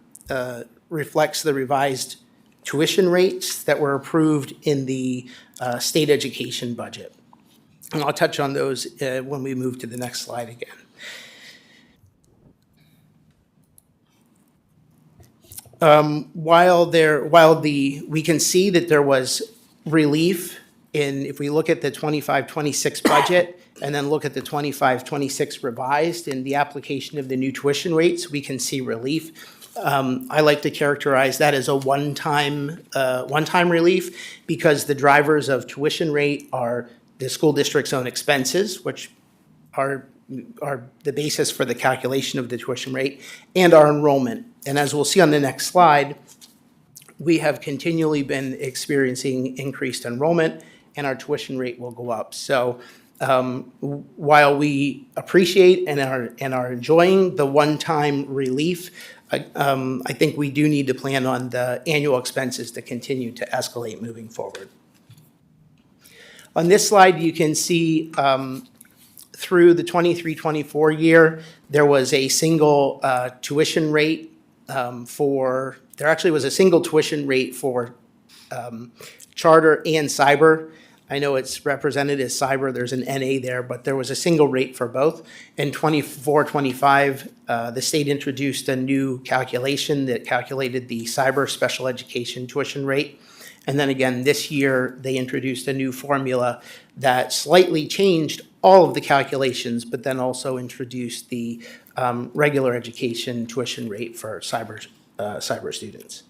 [SPEAKER 15] reflects the revised tuition rates that were approved in the state education budget. And I'll touch on those when we move to the next slide again. We can see that there was relief if we look at the 25-26 budget and then look at the 25-26 revised in the application of the new tuition rates, we can see relief. I like to characterize that as a one-time relief because the drivers of tuition rate are the school district's own expenses, which are the basis for the calculation of the tuition rate, and our enrollment. And as we'll see on the next slide, we have continually been experiencing increased enrollment, and our tuition rate will go up. So while we appreciate and are enjoying the one-time relief, I think we do need to plan on the annual expenses to continue to escalate moving forward. On this slide, you can see through the 23-24 year, there was a single tuition rate there actually was a single tuition rate for charter and cyber. I know it's represented as cyber, there's an NA there, but there was a single rate for both. In 24-25, the state introduced a new calculation that calculated the cyber special education tuition rate. And then again, this year, they introduced a new formula that slightly changed all of the calculations, but then also introduced the regular education tuition rate for cyber students.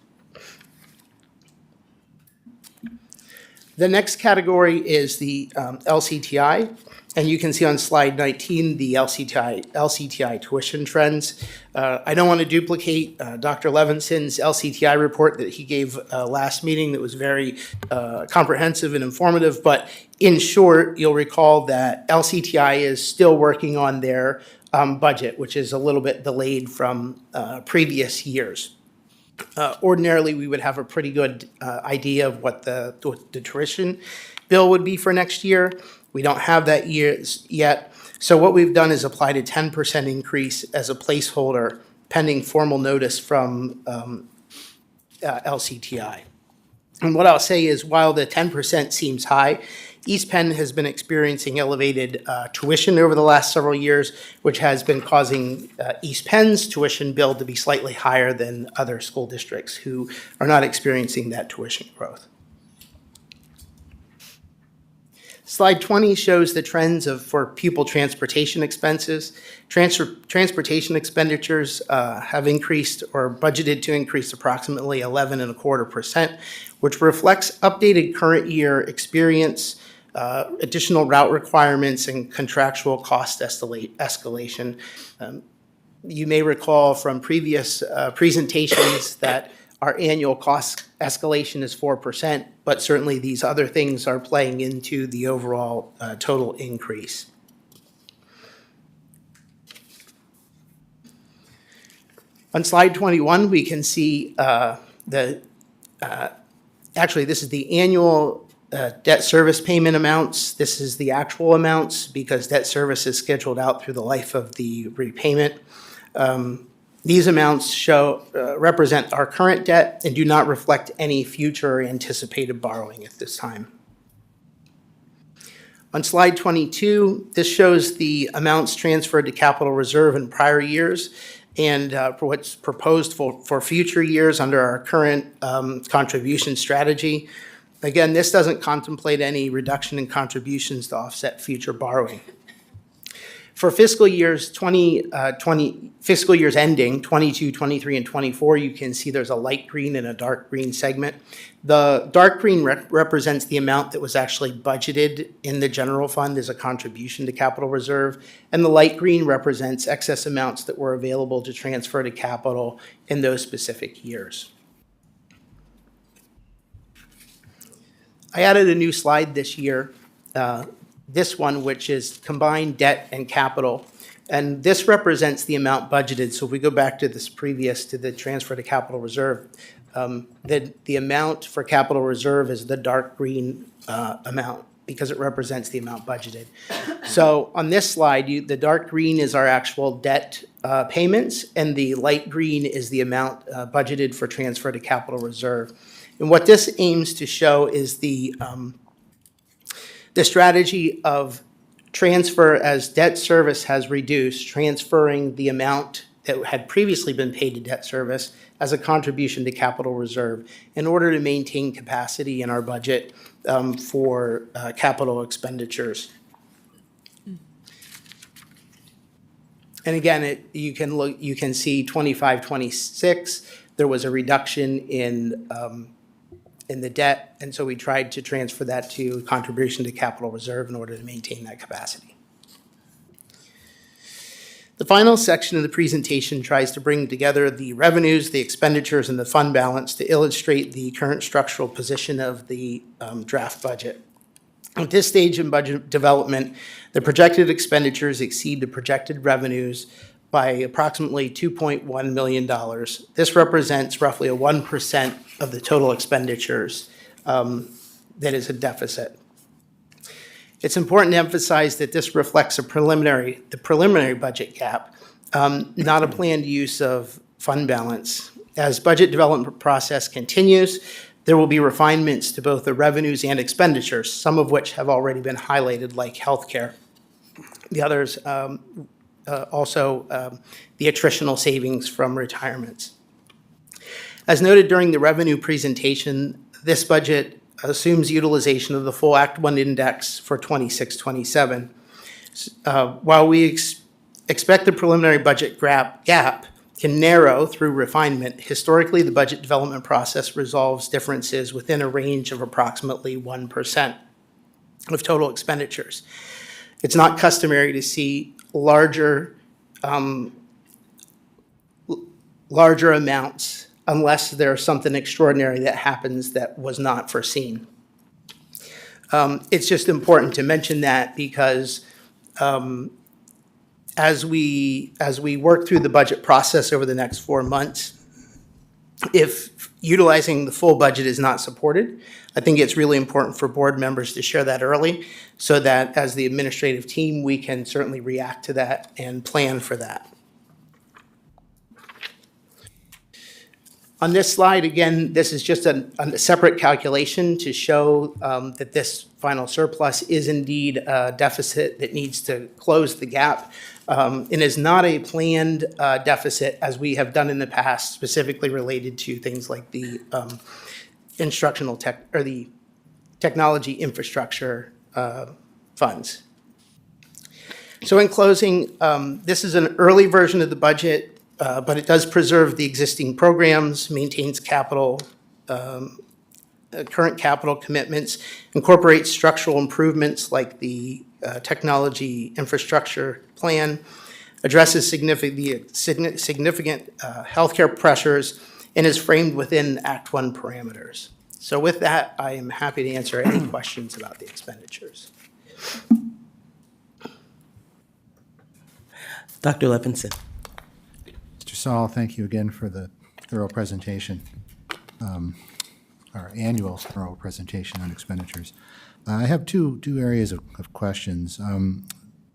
[SPEAKER 15] The next category is the LCTI. And you can see on slide 19 the LCTI tuition trends. I don't want to duplicate Dr. Levinson's LCTI report that he gave last meeting that was very comprehensive and informative, but in short, you'll recall that LCTI is still working on their budget, which is a little bit delayed from previous years. Ordinarily, we would have a pretty good idea of what the tuition bill would be for next year. We don't have that yet. So what we've done is applied a 10% increase as a placeholder pending formal notice from LCTI. And what I'll say is while the 10% seems high, East Penn has been experiencing elevated tuition over the last several years, which has been causing East Penn's tuition bill to be slightly higher than other school districts who are not experiencing that tuition growth. Slide 20 shows the trends for pupil transportation expenses. Transportation expenditures have increased or budgeted to increase approximately 11.25%, which reflects updated current year experience, additional route requirements, and contractual cost escalation. You may recall from previous presentations that our annual cost escalation is 4%, but certainly these other things are playing into the overall total increase. On slide 21, we can see actually this is the annual debt service payment amounts. This is the actual amounts because debt service is scheduled out through the life of the repayment. These amounts represent our current debt and do not reflect any future anticipated borrowing at this time. On slide 22, this shows the amounts transferred to capital reserve in prior years and for what's proposed for future years under our current contribution strategy. Again, this doesn't contemplate any reduction in contributions to offset future borrowing. For fiscal years ending 22, 23, and 24, you can see there's a light green and a dark green segment. The dark green represents the amount that was actually budgeted in the general fund as a contribution to capital reserve, and the light green represents excess amounts that were available to transfer to capital in those specific years. I added a new slide this year. This one, which is combined debt and capital. And this represents the amount budgeted. So if we go back to this previous to the transfer to capital reserve, the amount for capital reserve is the dark green amount because it represents the amount budgeted. So on this slide, the dark green is our actual debt payments, and the light green is the amount budgeted for transfer to capital reserve. And what this aims to show is the strategy of transfer as debt service has reduced, transferring the amount that had previously been paid to debt service as a contribution to capital reserve in order to maintain capacity in our budget for capital expenditures. And again, you can see 25, 26, there was a reduction in the debt, and so we tried to transfer that to contribution to capital reserve in order to maintain that capacity. The final section of the presentation tries to bring together the revenues, the expenditures, and the fund balance to illustrate the current structural position of the draft budget. At this stage in budget development, the projected expenditures exceed the projected revenues by approximately $2.1 million. This represents roughly a 1% of the total expenditures that is a deficit. It's important to emphasize that this reflects the preliminary budget gap, not a planned use of fund balance. As budget development process continues, there will be refinements to both the revenues and expenditures, some of which have already been highlighted, like healthcare. The others also the attritional savings from retirements. As noted during the revenue presentation, this budget assumes utilization of the full Act 1 index for 26-27. While we expect the preliminary budget gap can narrow through refinement, historically the budget development process resolves differences within a range of approximately 1% of total expenditures. It's not customary to see larger amounts unless there's something extraordinary that happens that was not foreseen. It's just important to mention that because as we work through the budget process over the next 4 months, if utilizing the full budget is not supported, I think it's really important for board members to share that early so that as the administrative team, we can certainly react to that and plan for that. On this slide, again, this is just a separate calculation to show that this final surplus is indeed a deficit that needs to close the gap. It is not a planned deficit as we have done in the past, specifically related to things like the instructional tech or the technology infrastructure funds. So in closing, this is an early version of the budget. But it does preserve the existing programs, maintains capital, current capital commitments, incorporates structural improvements like the technology infrastructure plan, addresses significant healthcare pressures, and is framed within Act 1 parameters. So with that, I am happy to answer any questions about the expenditures.
[SPEAKER 1] Dr. Levinson.
[SPEAKER 9] Mr. Saul, thank you again for the thorough presentation, our annual thorough presentation on expenditures. I have two areas of questions.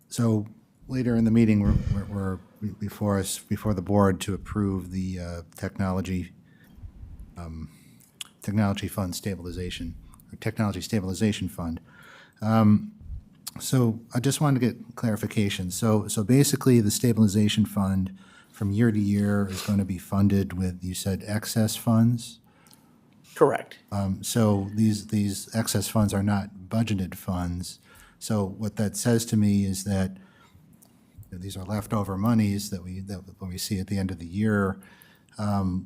[SPEAKER 9] So later in the meeting, we're before the board to approve the technology fund stabilization, or technology stabilization fund. So I just wanted to get clarification. So basically, the stabilization fund from year to year is going to be funded with, you said, excess funds?
[SPEAKER 15] Correct.
[SPEAKER 9] So these excess funds are not budgeted funds. So what that says to me is that these are leftover monies that we see at the end of the year.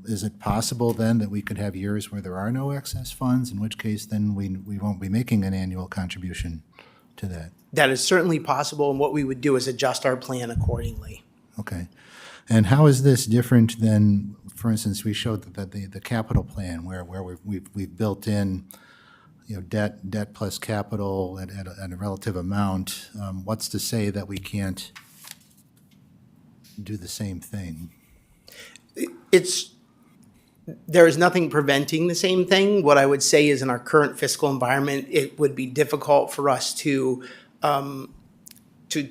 [SPEAKER 9] Is it possible then that we could have years where there are no excess funds, in which case then we won't be making an annual contribution to that?
[SPEAKER 15] That is certainly possible, and what we would do is adjust our plan accordingly.
[SPEAKER 9] Okay. And how is this different than, for instance, we showed that the capital plan where we've built in, debt plus capital at a relative amount. What's to say that we can't do the same thing?
[SPEAKER 15] There is nothing preventing the same thing. What I would say is in our current fiscal environment, it would be difficult for us to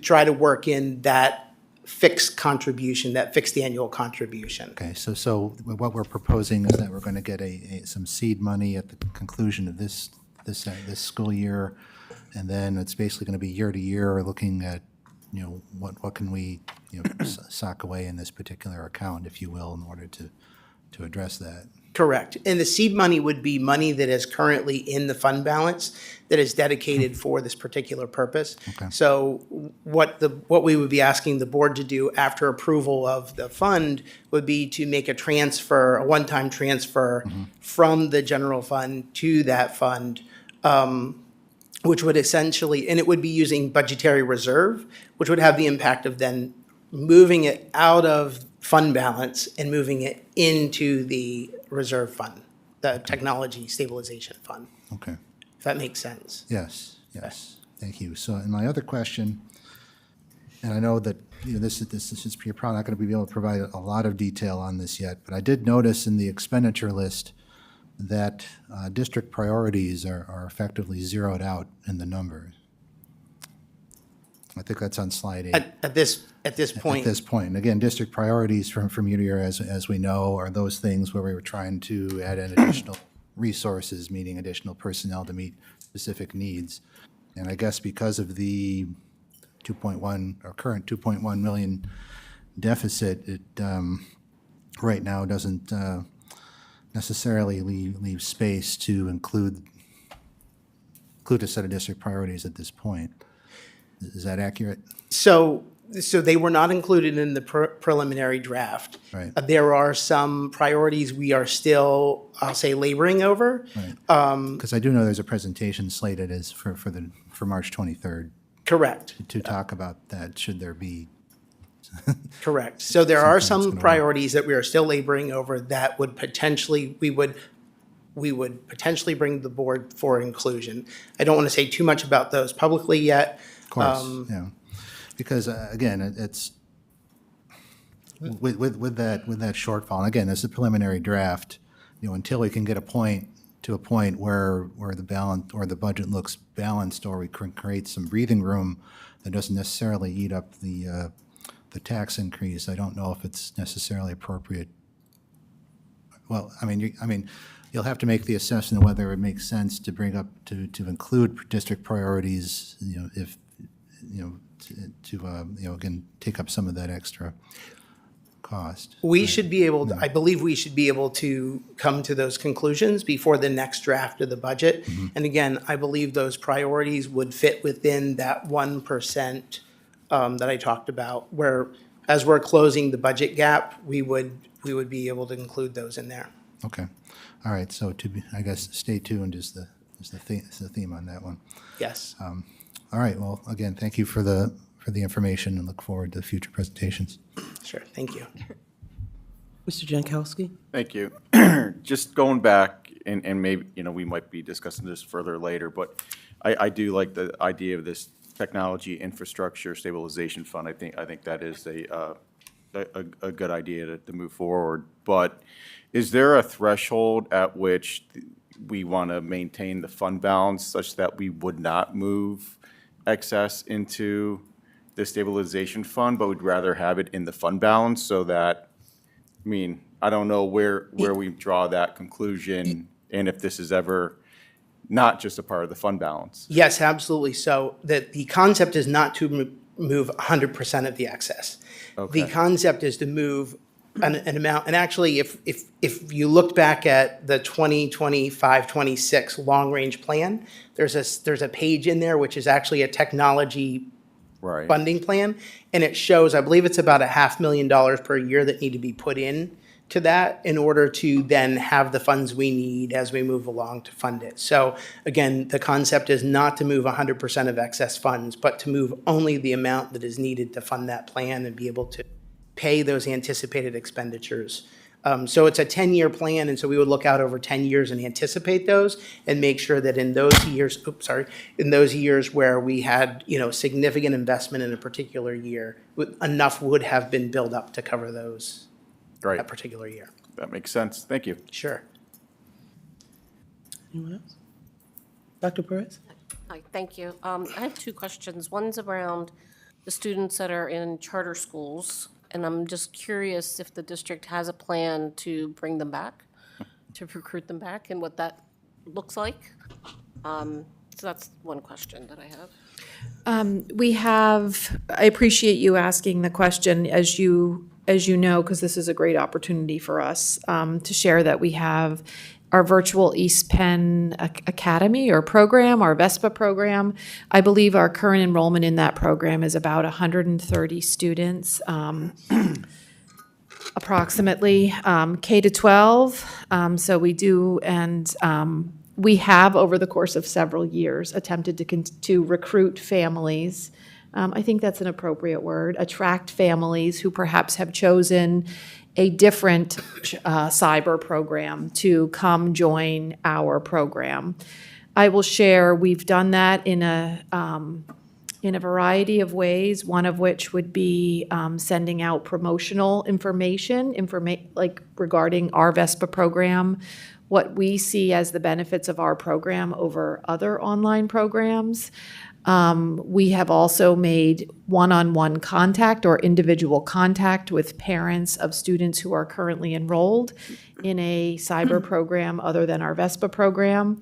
[SPEAKER 15] try to work in that fixed contribution, that fixed annual contribution.
[SPEAKER 9] Okay, so what we're proposing is that we're going to get some seed money at the conclusion of this school year, and then it's basically going to be year to year looking at, what can we, sock away in this particular account, if you will, in order to address that.
[SPEAKER 15] Correct. And the seed money would be money that is currently in the fund balance that is dedicated for this particular purpose.
[SPEAKER 9] Okay.
[SPEAKER 15] So what we would be asking the board to do after approval of the fund would be to make a transfer, a one-time transfer from the general fund to that fund, which would essentially, and it would be using budgetary reserve, which would have the impact of then moving it out of fund balance and moving it into the reserve fund, the technology stabilization fund.
[SPEAKER 9] Okay.
[SPEAKER 15] If that makes sense.
[SPEAKER 9] Yes. Thank you. So, and my other question, and I know that this is you're probably not going to be able to provide a lot of detail on this yet, but I did notice in the expenditure list that district priorities are effectively zeroed out in the numbers. I think that's on slide 8.
[SPEAKER 15] At this point.
[SPEAKER 9] At this point. And again, district priorities from year to year, as we know, are those things where we were trying to add in additional resources, meaning additional personnel to meet specific needs. And I guess because of the 2.1 or current 2.1 million deficit, it right now doesn't necessarily leave space to include a set of district priorities at this point. Is that accurate?
[SPEAKER 15] So they were not included in the preliminary draft.
[SPEAKER 9] Right.
[SPEAKER 15] There are some priorities we are still, I'll say, laboring over.
[SPEAKER 9] Right. Because I do know there's a presentation slated for March 23rd.
[SPEAKER 15] Correct.
[SPEAKER 9] to talk about that, should there be.
[SPEAKER 15] Correct. So there are
[SPEAKER 9] Something that's
[SPEAKER 15] some
[SPEAKER 9] gonna work.
[SPEAKER 15] priorities that we are still laboring over that would potentially, we would potentially bring to the board for inclusion. I don't want to say too much about those publicly yet.
[SPEAKER 9] Of course, yeah. Because, again, it's, with that shortfall, and again, it's a preliminary draft, until we can get a point where the balance, or the budget looks balanced, or we can create some breathing room that doesn't necessarily eat up the tax increase, I don't know if it's necessarily appropriate. Well, you'll have to make the assessment of whether it makes sense to bring up, to include district priorities, if, again, take up some of that extra cost.
[SPEAKER 15] We should be able to, I believe we should be able to come to those conclusions before the next draft of the budget. And again, I believe those priorities would fit within that 1% that I talked about, where as we're closing the budget gap, we would be able to include those in there.
[SPEAKER 9] Okay. All right. So I guess stay tuned is the theme on that one.
[SPEAKER 15] Yes.
[SPEAKER 9] All right. Well, again, thank you for the information, and look forward to future presentations.
[SPEAKER 15] Sure. Thank you.
[SPEAKER 1] Mr. Jankowski?
[SPEAKER 3] Thank you. Just going back, and maybe, we might be discussing this further later, but I do like the idea of this technology infrastructure stabilization fund. I think that is a good idea to move forward. But is there a threshold at which we want to maintain the fund balance such that we would not move excess into the stabilization fund, but would rather have it in the fund balance, so that, I don't know where we draw that conclusion, and if this is ever not just a part of the fund balance?
[SPEAKER 15] Yes, absolutely. So that the concept is not to move 100% of the excess.
[SPEAKER 3] Okay.
[SPEAKER 15] The concept is to move an amount, and actually, if you look back at the 2025-26 long-range plan, there's a page in there which is actually a technology funding plan, and it shows, I believe it's about $500,000 per year that need to be put in to that in order to then have the funds we need as we move along to fund it. So again, the concept is not to move 100% of excess funds, but to move only the amount that is needed to fund that plan and be able to pay those anticipated expenditures. So it's a 10-year plan, and so we would look out over 10 years and anticipate those and make sure that in those years where we had, significant investment in a particular year, enough would have been built up to cover those that particular year.
[SPEAKER 3] That makes sense. Thank you.
[SPEAKER 15] Sure.
[SPEAKER 1] Anyone else? Dr. Perez?
[SPEAKER 6] Hi, thank you. I have two questions. One's around the students that are in charter schools, and I'm just curious if the district has a plan to bring them back, to recruit them back, and what that looks like. So that's one question that I have.
[SPEAKER 4] I appreciate you asking the question, as you know, because this is a great opportunity for us to share that we have our virtual East Penn Academy or program, our VESPA program. I believe our current enrollment in that program is about 130 students, approximately, K to 12. So we do, and we have, over the course of several years, attempted to recruit families. I think that's an appropriate word, attract families who perhaps have chosen a different cyber program to come join our program. I will share, we've done that in a variety of ways, one of which would be sending out promotional information, like regarding our VESPA program, what we see as the benefits of our program over other online programs. We have also made one-on-one contact or individual contact with parents of students who are currently enrolled in a cyber program other than our VESPA program.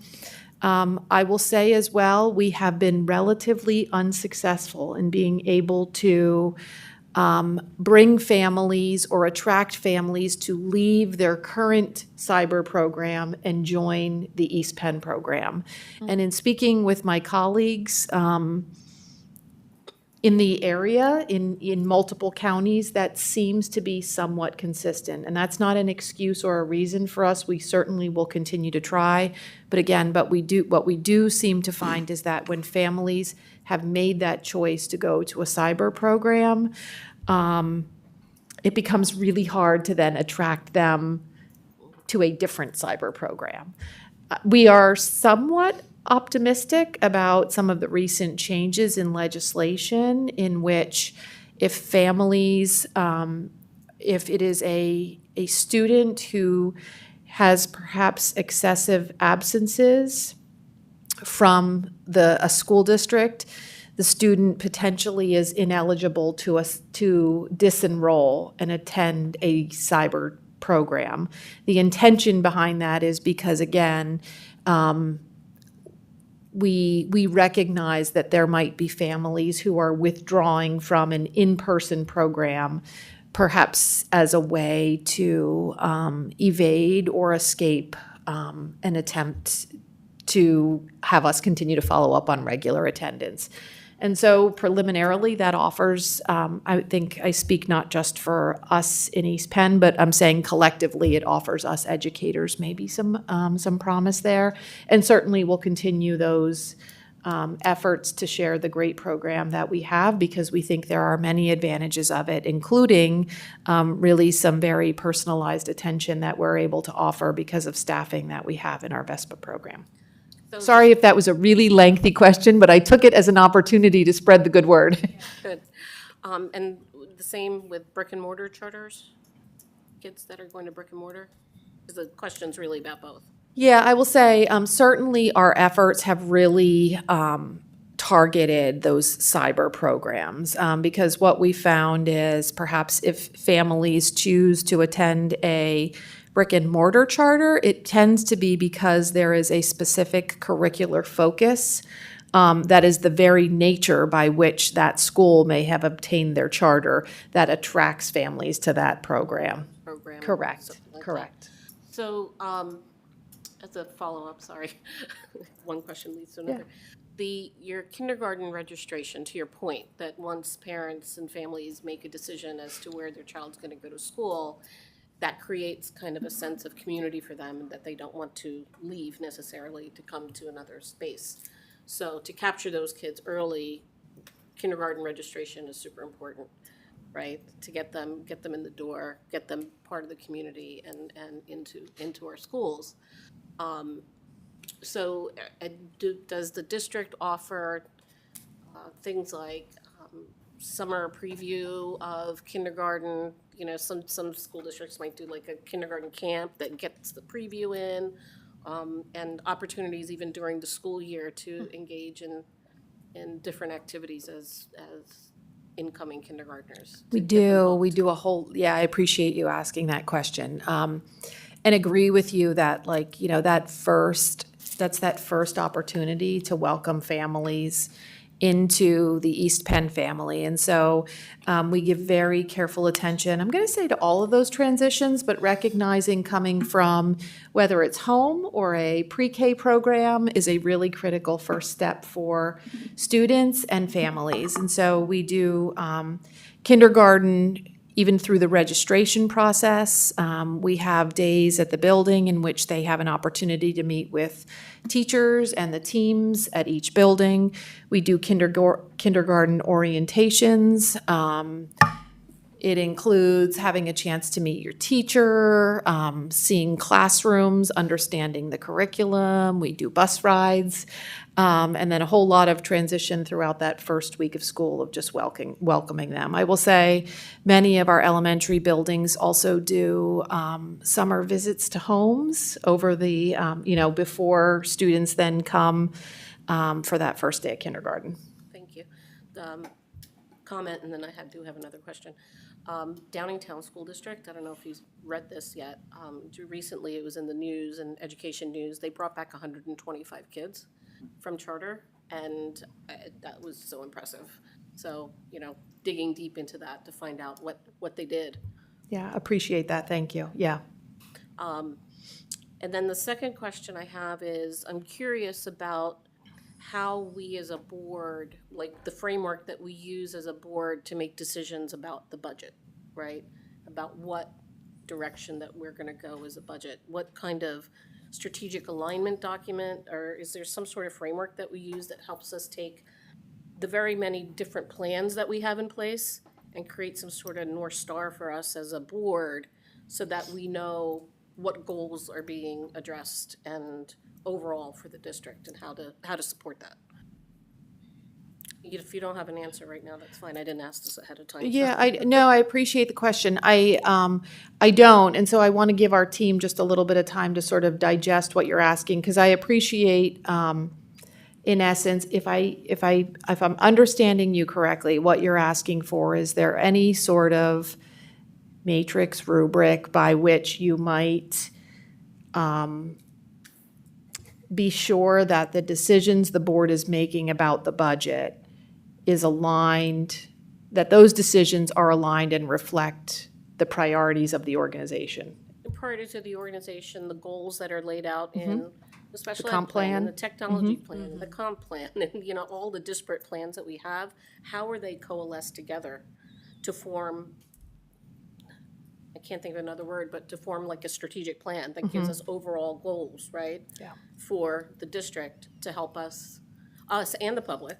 [SPEAKER 4] I will say as well, we have been relatively unsuccessful in being able to bring families or attract families to leave their current cyber program and join the East Penn program. And in speaking with my colleagues, in the area, in multiple counties, that seems to be somewhat consistent. And that's not an excuse or a reason for us. We certainly will continue to try. But again, what we do seem to find is that when families have made that choice to go to a cyber program, it becomes really hard to then attract them to a different cyber program. We are somewhat optimistic about some of the recent changes in legislation in which if families, if it is a student who has perhaps excessive absences from a school district, the student potentially is ineligible to disenroll and attend a cyber program. The intention behind that is because, again, we recognize that there might be families who are withdrawing from an in-person program, perhaps as a way to evade or escape an attempt to have us continue to follow up on regular attendance. And so preliminarily, that offers, I think I speak not just for us in East Penn, but I'm saying collectively it offers us educators maybe some promise there. And certainly we'll continue those efforts to share the great program that we have, because we think there are many advantages of it, including really some very personalized attention that we're able to offer because of staffing that we have in our VESPA program. Sorry if that was a really lengthy question, but I took it as an opportunity to spread the good word.
[SPEAKER 6] Good. And the same with brick and mortar charters? Kids that are going to brick and mortar? Because the question's really about both.
[SPEAKER 4] Yeah, I will say certainly our efforts have really targeted those cyber programs because what we found is perhaps if families choose to attend a brick and mortar charter, it tends to be because there is a specific curricular focus that is the very nature by which that school may have obtained their charter that attracts families to that program. Correct,
[SPEAKER 6] Like
[SPEAKER 4] correct.
[SPEAKER 6] That. So as a follow-up, sorry, one question leads to another. Your kindergarten registration, to your point, that once parents and families make a decision as to where their child's going to go to school, that creates kind of a sense of community for them and that they don't want to leave necessarily to come to another space. So to capture those kids early, kindergarten registration is super important, right? To get them in the door, get them part of the community and into our schools. So does the district offer things like summer preview of kindergarten? You know, some school districts might do like a kindergarten camp that gets the preview in, and opportunities even during the school year to engage in different activities as incoming kindergartners.
[SPEAKER 4] We do a whole, yeah, I appreciate you asking that question. And agree with you that that's that first opportunity to welcome families into the East Penn family. And so we give very careful attention, I'm going to say to all of those transitions, but recognizing coming from whether it's home or a pre-K program is a really critical first step for students and families. And so we do kindergarten even through the registration process. We have days at the building in which they have an opportunity to meet with teachers and the teams at each building. We do kindergarten orientations. It includes having a chance to meet your teacher, seeing classrooms, understanding the curriculum. We do bus rides, and then a whole lot of transition throughout that first week of school of just welcoming them. I will say many of our elementary buildings also do summer visits to homes over the, before students then come for that first day of kindergarten.
[SPEAKER 6] Thank you. Comment, and then I do have another question. Downingtown School District, I don't know if you've read this yet. Recently, it was in the news and education news. They brought back 125 kids from charter, and that was so impressive. So, digging deep into that to find out what they did.
[SPEAKER 4] Yeah, appreciate that. Thank you. Yeah.
[SPEAKER 6] And then the second question I have is, I'm curious about how we as a board, like the framework that we use as a board to make decisions about the budget, right? About what direction that we're gonna go as a budget, what kind of strategic alignment document, or is there some sort of framework that we use that helps us take the very many different plans that we have in place and create some sort of North Star for us as a board so that we know what goals are being addressed and overall for the district and how to support that? If you don't have an answer right now, that's fine. I didn't ask this ahead of time.
[SPEAKER 4] Yeah, I appreciate the question. I don't, and so I want to give our team just a little bit of time to sort of digest what you're asking, because I appreciate, in essence, if I'm understanding you correctly, what you're asking for, is there any sort of matrix rubric by which you might be sure that the decisions the board is making about the budget is aligned, that those decisions are aligned and reflect the priorities of the organization?
[SPEAKER 6] The priorities of the organization, the goals that are laid out in the special ed
[SPEAKER 4] comp
[SPEAKER 6] plan,
[SPEAKER 4] plan.
[SPEAKER 6] the technology plan, the comp plan, and, you know, all the disparate plans that we have, how are they coalesced together to form, I can't think of another word, but to form like a strategic plan that gives us overall goals, right?
[SPEAKER 4] Yeah.
[SPEAKER 6] For the district to help us and the public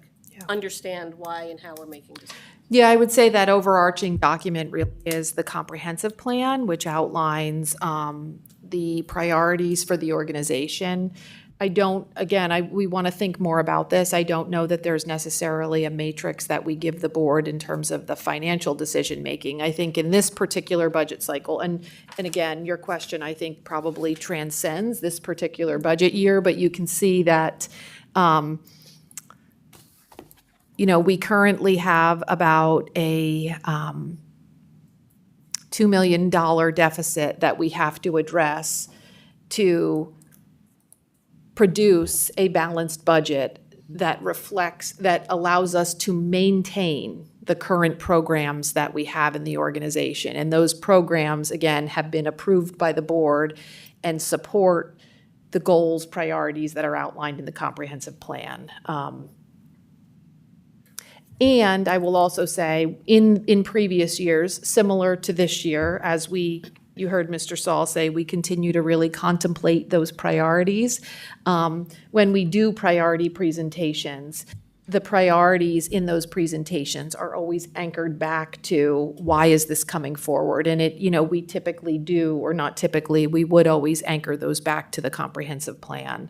[SPEAKER 6] understand why and how we're making decisions.
[SPEAKER 4] Yeah, I would say that overarching document really is the comprehensive plan, which outlines the priorities for the organization. We want to think more about this. I don't know that there's necessarily a matrix that we give the board in terms of the financial decision-making. I think in this particular budget cycle, and again, your question, I think, probably transcends this particular budget year, but you can see that we currently have about a $2 million deficit that we have to address to produce a balanced budget that allows us to maintain the current programs that we have in the organization. And those programs, again, have been approved by the board and support the goals, priorities that are outlined in the comprehensive plan. And I will also say, in previous years, similar to this year, as you heard Mr. Saul say, we continue to really contemplate those priorities. When we do priority presentations, the priorities in those presentations are always anchored back to why is this coming forward? And we typically do, or not typically, we would always anchor those back to the comprehensive plan.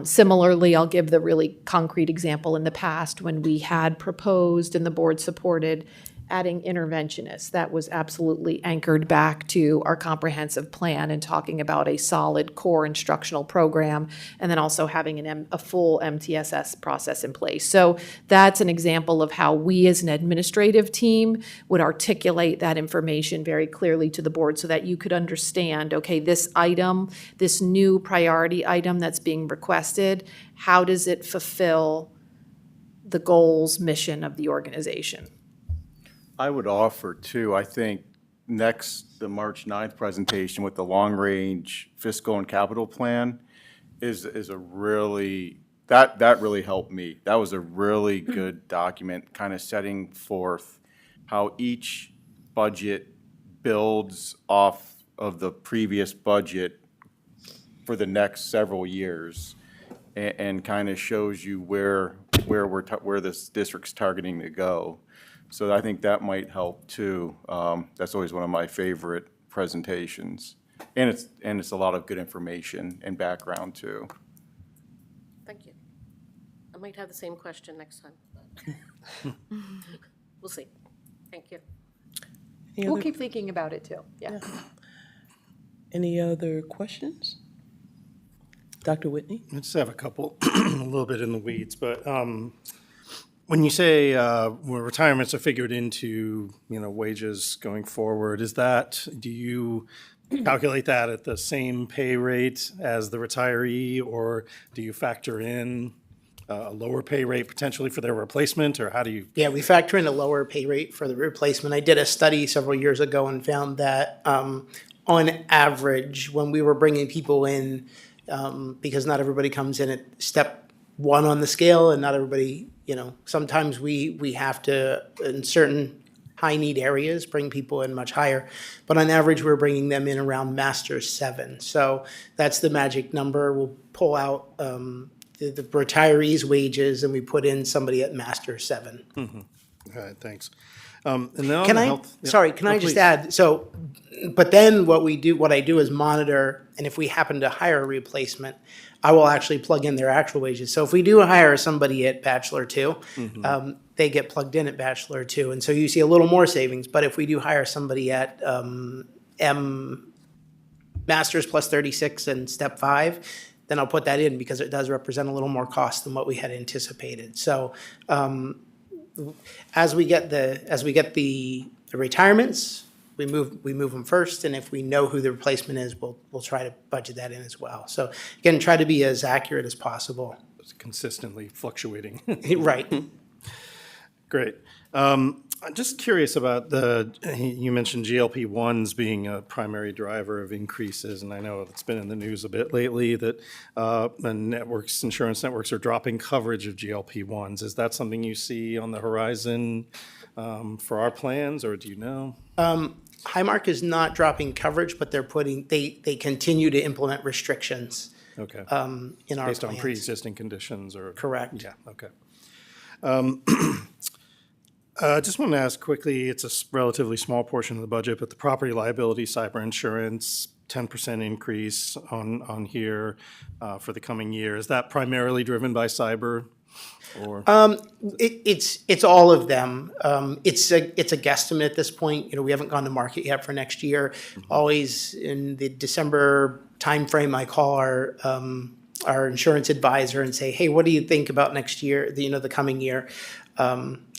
[SPEAKER 4] Similarly, I'll give the really concrete example in the past when we had proposed and the board supported adding interventionists. That was absolutely anchored back to our comprehensive plan and talking about a solid core instructional program, and then also having a full MTSS process in place. So that's an example of how we as an administrative team would articulate that information very clearly to the board so that you could understand, okay, this item, this new priority item that's being requested, how does it fulfill the goals, mission of the organization?
[SPEAKER 3] I would offer too, I think the March 9th presentation with the long-range fiscal and capital plan is a really, that really helped me. That was a really good document, kind of setting forth how each budget builds off of the previous budget for the next several years, and kind of shows you where this district's targeting to go. So I think that might help too. That's always one of my favorite presentations. And it's a lot of good information and background too.
[SPEAKER 6] Thank you. I might have the same question next time. We'll see. Thank you.
[SPEAKER 4] We'll keep thinking about it too, yeah.
[SPEAKER 1] Any other questions? Dr. Whitney?
[SPEAKER 10] I just have a couple, a little bit in the weeds, but when you say where retirements are figured into, wages going forward, do you calculate that at the same pay rate as the retiree, or do you factor in a lower pay rate potentially for their replacement, or how do you?
[SPEAKER 15] Yeah, we factor in a lower pay rate for the replacement. I did a study several years ago and found that on average, when we were bringing people in, because not everybody comes in at step one on the scale, and not everybody, you know, sometimes we have to, in certain high-need areas, bring people in much higher. But on average, we're bringing them in around Master 7. So that's the magic number. We'll pull out the retirees' wages, and we put in somebody at Master 7.
[SPEAKER 10] All right, thanks. And then on
[SPEAKER 15] Can
[SPEAKER 10] the
[SPEAKER 15] I,
[SPEAKER 10] health. yeah.
[SPEAKER 15] sorry, can
[SPEAKER 10] Oh,
[SPEAKER 15] I just
[SPEAKER 10] please.
[SPEAKER 15] add, so, but then what I do is monitor, and if we happen to hire a replacement, I will actually plug in their actual wages. So if we do hire somebody at Bachelor 2, they get plugged in at Bachelor 2, and so you see a little more savings. But if we do hire somebody at M Masters plus 36 and Step 5, then I'll put that in because it does represent a little more cost than what we had anticipated. So as we get the retirements, we move them first, and if we know who the replacement is, we'll try to budget that in as well. So again, try to be as accurate as possible.
[SPEAKER 10] It's consistently fluctuating.
[SPEAKER 15] Right.
[SPEAKER 10] Great. I'm just curious about you mentioned GLP-1s being a primary driver of increases, and I know it's been in the news a bit lately that insurance networks are dropping coverage of GLP-1s. Is that something you see on the horizon for our plans, or do you know?
[SPEAKER 15] Highmark is not dropping coverage, but they continue to implement restrictions.
[SPEAKER 10] Okay.
[SPEAKER 15] In our
[SPEAKER 10] Based on
[SPEAKER 15] plans.
[SPEAKER 10] pre-existing conditions or?
[SPEAKER 15] Correct.
[SPEAKER 10] Yeah, okay. I just want to ask quickly, it's a relatively small portion of the budget, but the property liability cyber insurance, 10% increase on here for the coming year. Is that primarily driven by cyber or?
[SPEAKER 15] It's all of them. It's a guesstimate at this point. You know, we haven't gone to market yet for next year. Always in the December timeframe, I call our insurance advisor and say, hey, what do you think about next year, the coming year?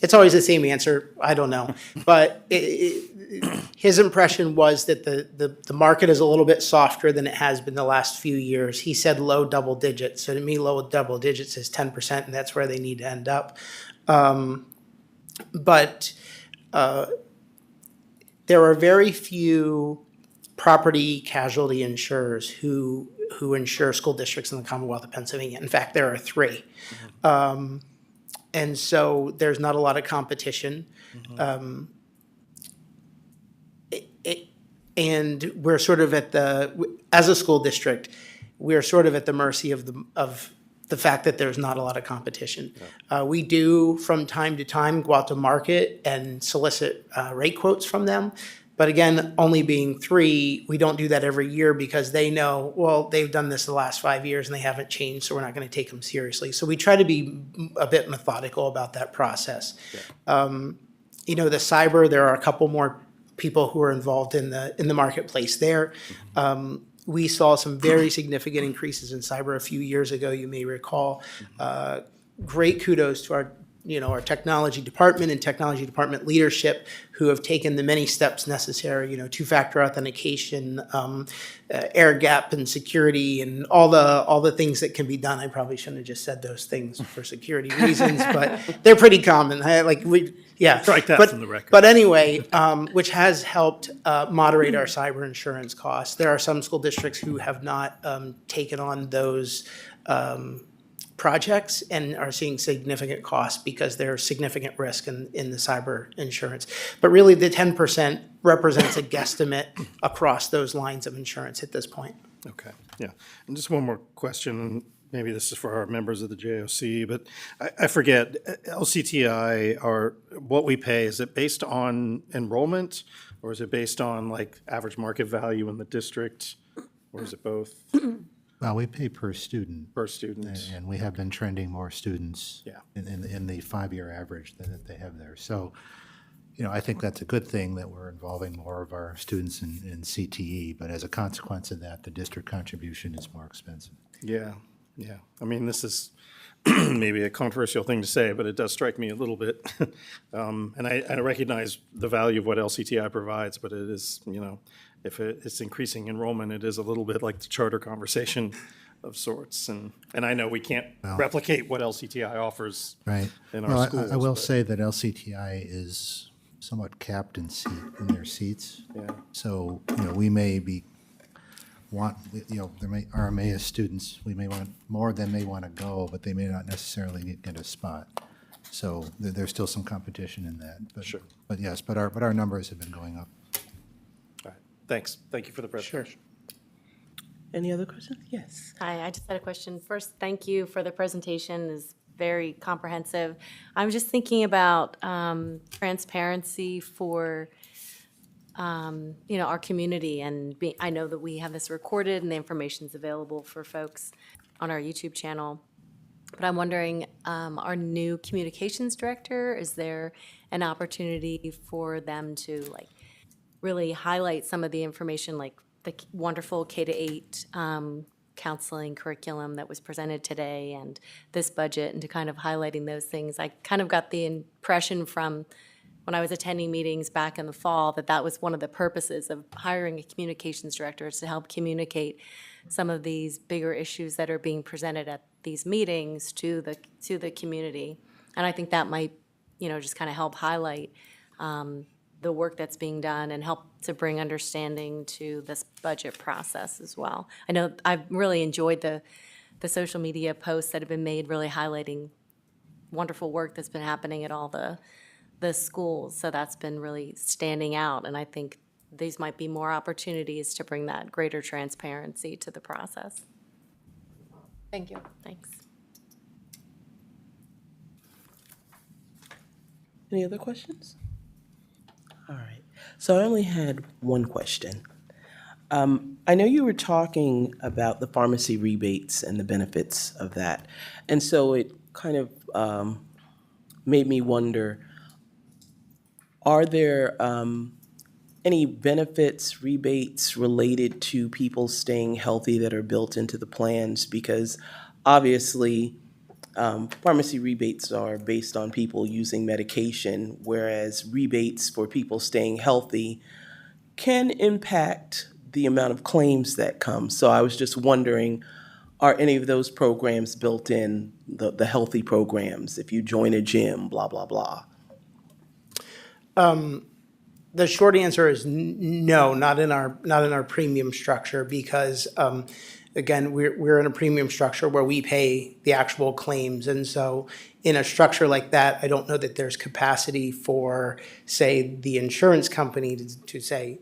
[SPEAKER 15] It's always the same answer. I don't know. But his impression was that the market is a little bit softer than it has been the last few years. He said low double digits. So to me, low double digits is 10%, and that's where they need to end up. But there are very few property casualty insurers who insure school districts in the Commonwealth of Pennsylvania. In fact, there are 3. And so there's not a lot of competition. And we're sort of as a school district, we're sort of at the mercy of the fact that there's not a lot of competition. We do, from time to time, go out to market and solicit rate quotes from them. But again, only being 3, we don't do that every year because they know, well, they've done this the last 5 years and they haven't changed, so we're not going to take them seriously. So we try to be a bit methodical about that process. The cyber, there are a couple more people who are involved in the marketplace there. We saw some very significant increases in cyber a few years ago, you may recall. Great kudos to our technology department and technology department leadership who have taken the many steps necessary, two-factor authentication, air gap and security, and all the things that can be done. I probably shouldn't have just said those things for security reasons, but they're pretty common.
[SPEAKER 10] Strike that from the record.
[SPEAKER 15] But anyway, which has helped moderate our cyber insurance costs. There are some school districts who have not taken on those projects and are seeing significant costs because there's significant risk in the cyber insurance. But really, the 10% represents a guesstimate across those lines of insurance at this point.
[SPEAKER 10] Okay, yeah. And just one more question, and maybe this is for our members of the JOC, but I forget, LCTI, what we pay, is it based on enrollment, or is it based on like average market value in the district, or is it both?
[SPEAKER 9] Well, we pay per student.
[SPEAKER 10] Per student.
[SPEAKER 9] And we have been trending more students
[SPEAKER 10] Yeah.
[SPEAKER 9] in the 5-year average that they have there. So, I think that's a good thing that we're involving more of our students in CTE, but as a consequence of that, the district contribution is more expensive.
[SPEAKER 10] Yeah. I mean, this is maybe a controversial thing to say, but it does strike me a little bit. And I recognize the value of what LCTI provides, but it is, if it's increasing enrollment, it is a little bit like the charter conversation of sorts. And I know we can't replicate what LCTI offers in our schools.
[SPEAKER 9] I will say that LCTI is somewhat capped in their seats.
[SPEAKER 10] Yeah.
[SPEAKER 9] So, we may be want, our Emmaus students, we may want, more of them may want to go, but they may not necessarily get a spot. So there's still some competition in that. But,
[SPEAKER 10] Sure.
[SPEAKER 9] But yes, but our numbers have been going up.
[SPEAKER 10] All right, thanks. Thank you for the presentation.
[SPEAKER 1] Any other questions? Yes.
[SPEAKER 13] Hi, I just had a question. First, thank you for the presentation. It's very comprehensive. I'm just thinking about transparency for our community, and I know that we have this recorded and the information's available for folks on our YouTube channel. But I'm wondering, our new communications director, is there an opportunity for them to really highlight some of the information, like the wonderful K-8 counseling curriculum that was presented today and this budget, and to kind of highlighting those things? I kind of got the impression from when I was attending meetings back in the fall that was one of the purposes of hiring a communications director, is to help communicate some of these bigger issues that are being presented at these meetings to the community. And I think that might, just kind of help highlight the work that's being done and help to bring understanding to this budget process as well. I know I've really enjoyed the social media posts that have been made, really highlighting wonderful work that's been happening at all the schools. So that's been really standing out, and I think these might be more opportunities to bring that greater transparency to the process.
[SPEAKER 4] Thank you.
[SPEAKER 13] Thanks.
[SPEAKER 1] Any other questions? All right. So I only had one question. I know you were talking about the pharmacy rebates and the benefits of that. And so it kind of made me wonder, are there any benefits, rebates related to people staying healthy that are built into the plans? Because obviously, pharmacy rebates are based on people using medication, whereas rebates for people staying healthy can impact the amount of claims that come. So I was just wondering, are any of those programs built in, the healthy programs, if you join a gym, blah, blah, blah?
[SPEAKER 15] The short answer is no, not in our premium structure, because again, we're in a premium structure where we pay the actual claims, and so in a structure like that, I don't know that there's capacity for, say, the insurance company to say,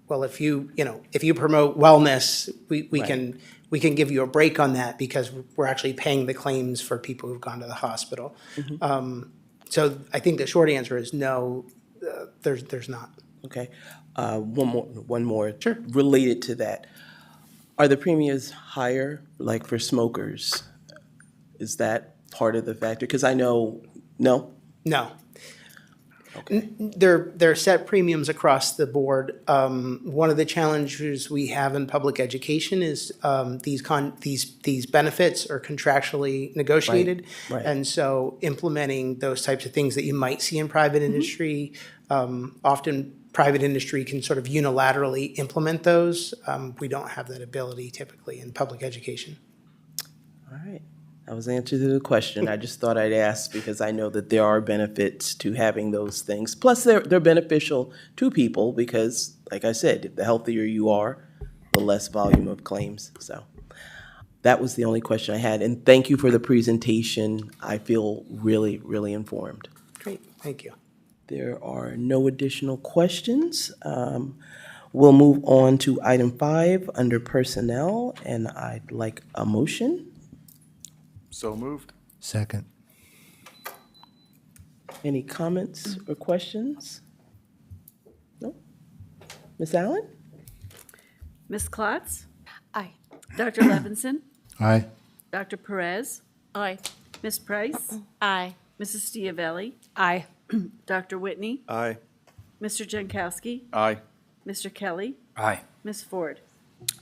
[SPEAKER 15] well, if you promote wellness, we can give you a break on that because we're actually paying the claims for people who've gone to the hospital. So I think the short answer is no. There's not.
[SPEAKER 1] Okay. One more. Sure. Related to that. Are the premiums higher, like for smokers? Is that part of the factor? Because I know, no?
[SPEAKER 15] No.
[SPEAKER 1] Okay.
[SPEAKER 15] They're set premiums across the board. One of the challenges we have in public education is these benefits are contractually negotiated.
[SPEAKER 1] Right.
[SPEAKER 15] And so implementing those types of things that you might see in private industry, often private industry can sort of unilaterally implement those. We don't have that ability typically in public education.
[SPEAKER 1] All right. That was the answer to the question. I just thought I'd ask because I know that there are benefits to having those things. Plus, they're beneficial to people because, like I said, the healthier you are, the less volume of claims. So that was the only question I had. And thank you for the presentation. I feel really, really informed.
[SPEAKER 15] Great, thank you.
[SPEAKER 1] There are no additional questions. We'll move on to item 5 under personnel, and I'd like a motion.
[SPEAKER 3] So moved.
[SPEAKER 9] Second.
[SPEAKER 1] Any comments or questions? No? Ms. Allen?
[SPEAKER 2] Ms. Klotz?
[SPEAKER 11] Aye.
[SPEAKER 2] Dr. Levinson?
[SPEAKER 9] Aye.
[SPEAKER 2] Dr. Perez?
[SPEAKER 6] Aye.
[SPEAKER 2] Ms. Price?
[SPEAKER 13] Aye.
[SPEAKER 2] Mrs. Stiavelli?
[SPEAKER 13] Aye.
[SPEAKER 2] Dr. Whitney?
[SPEAKER 10] Aye.
[SPEAKER 2] Mr. Jankowski?
[SPEAKER 3] Aye.
[SPEAKER 2] Mr. Kelly?
[SPEAKER 12] Aye.
[SPEAKER 2] Ms. Ford?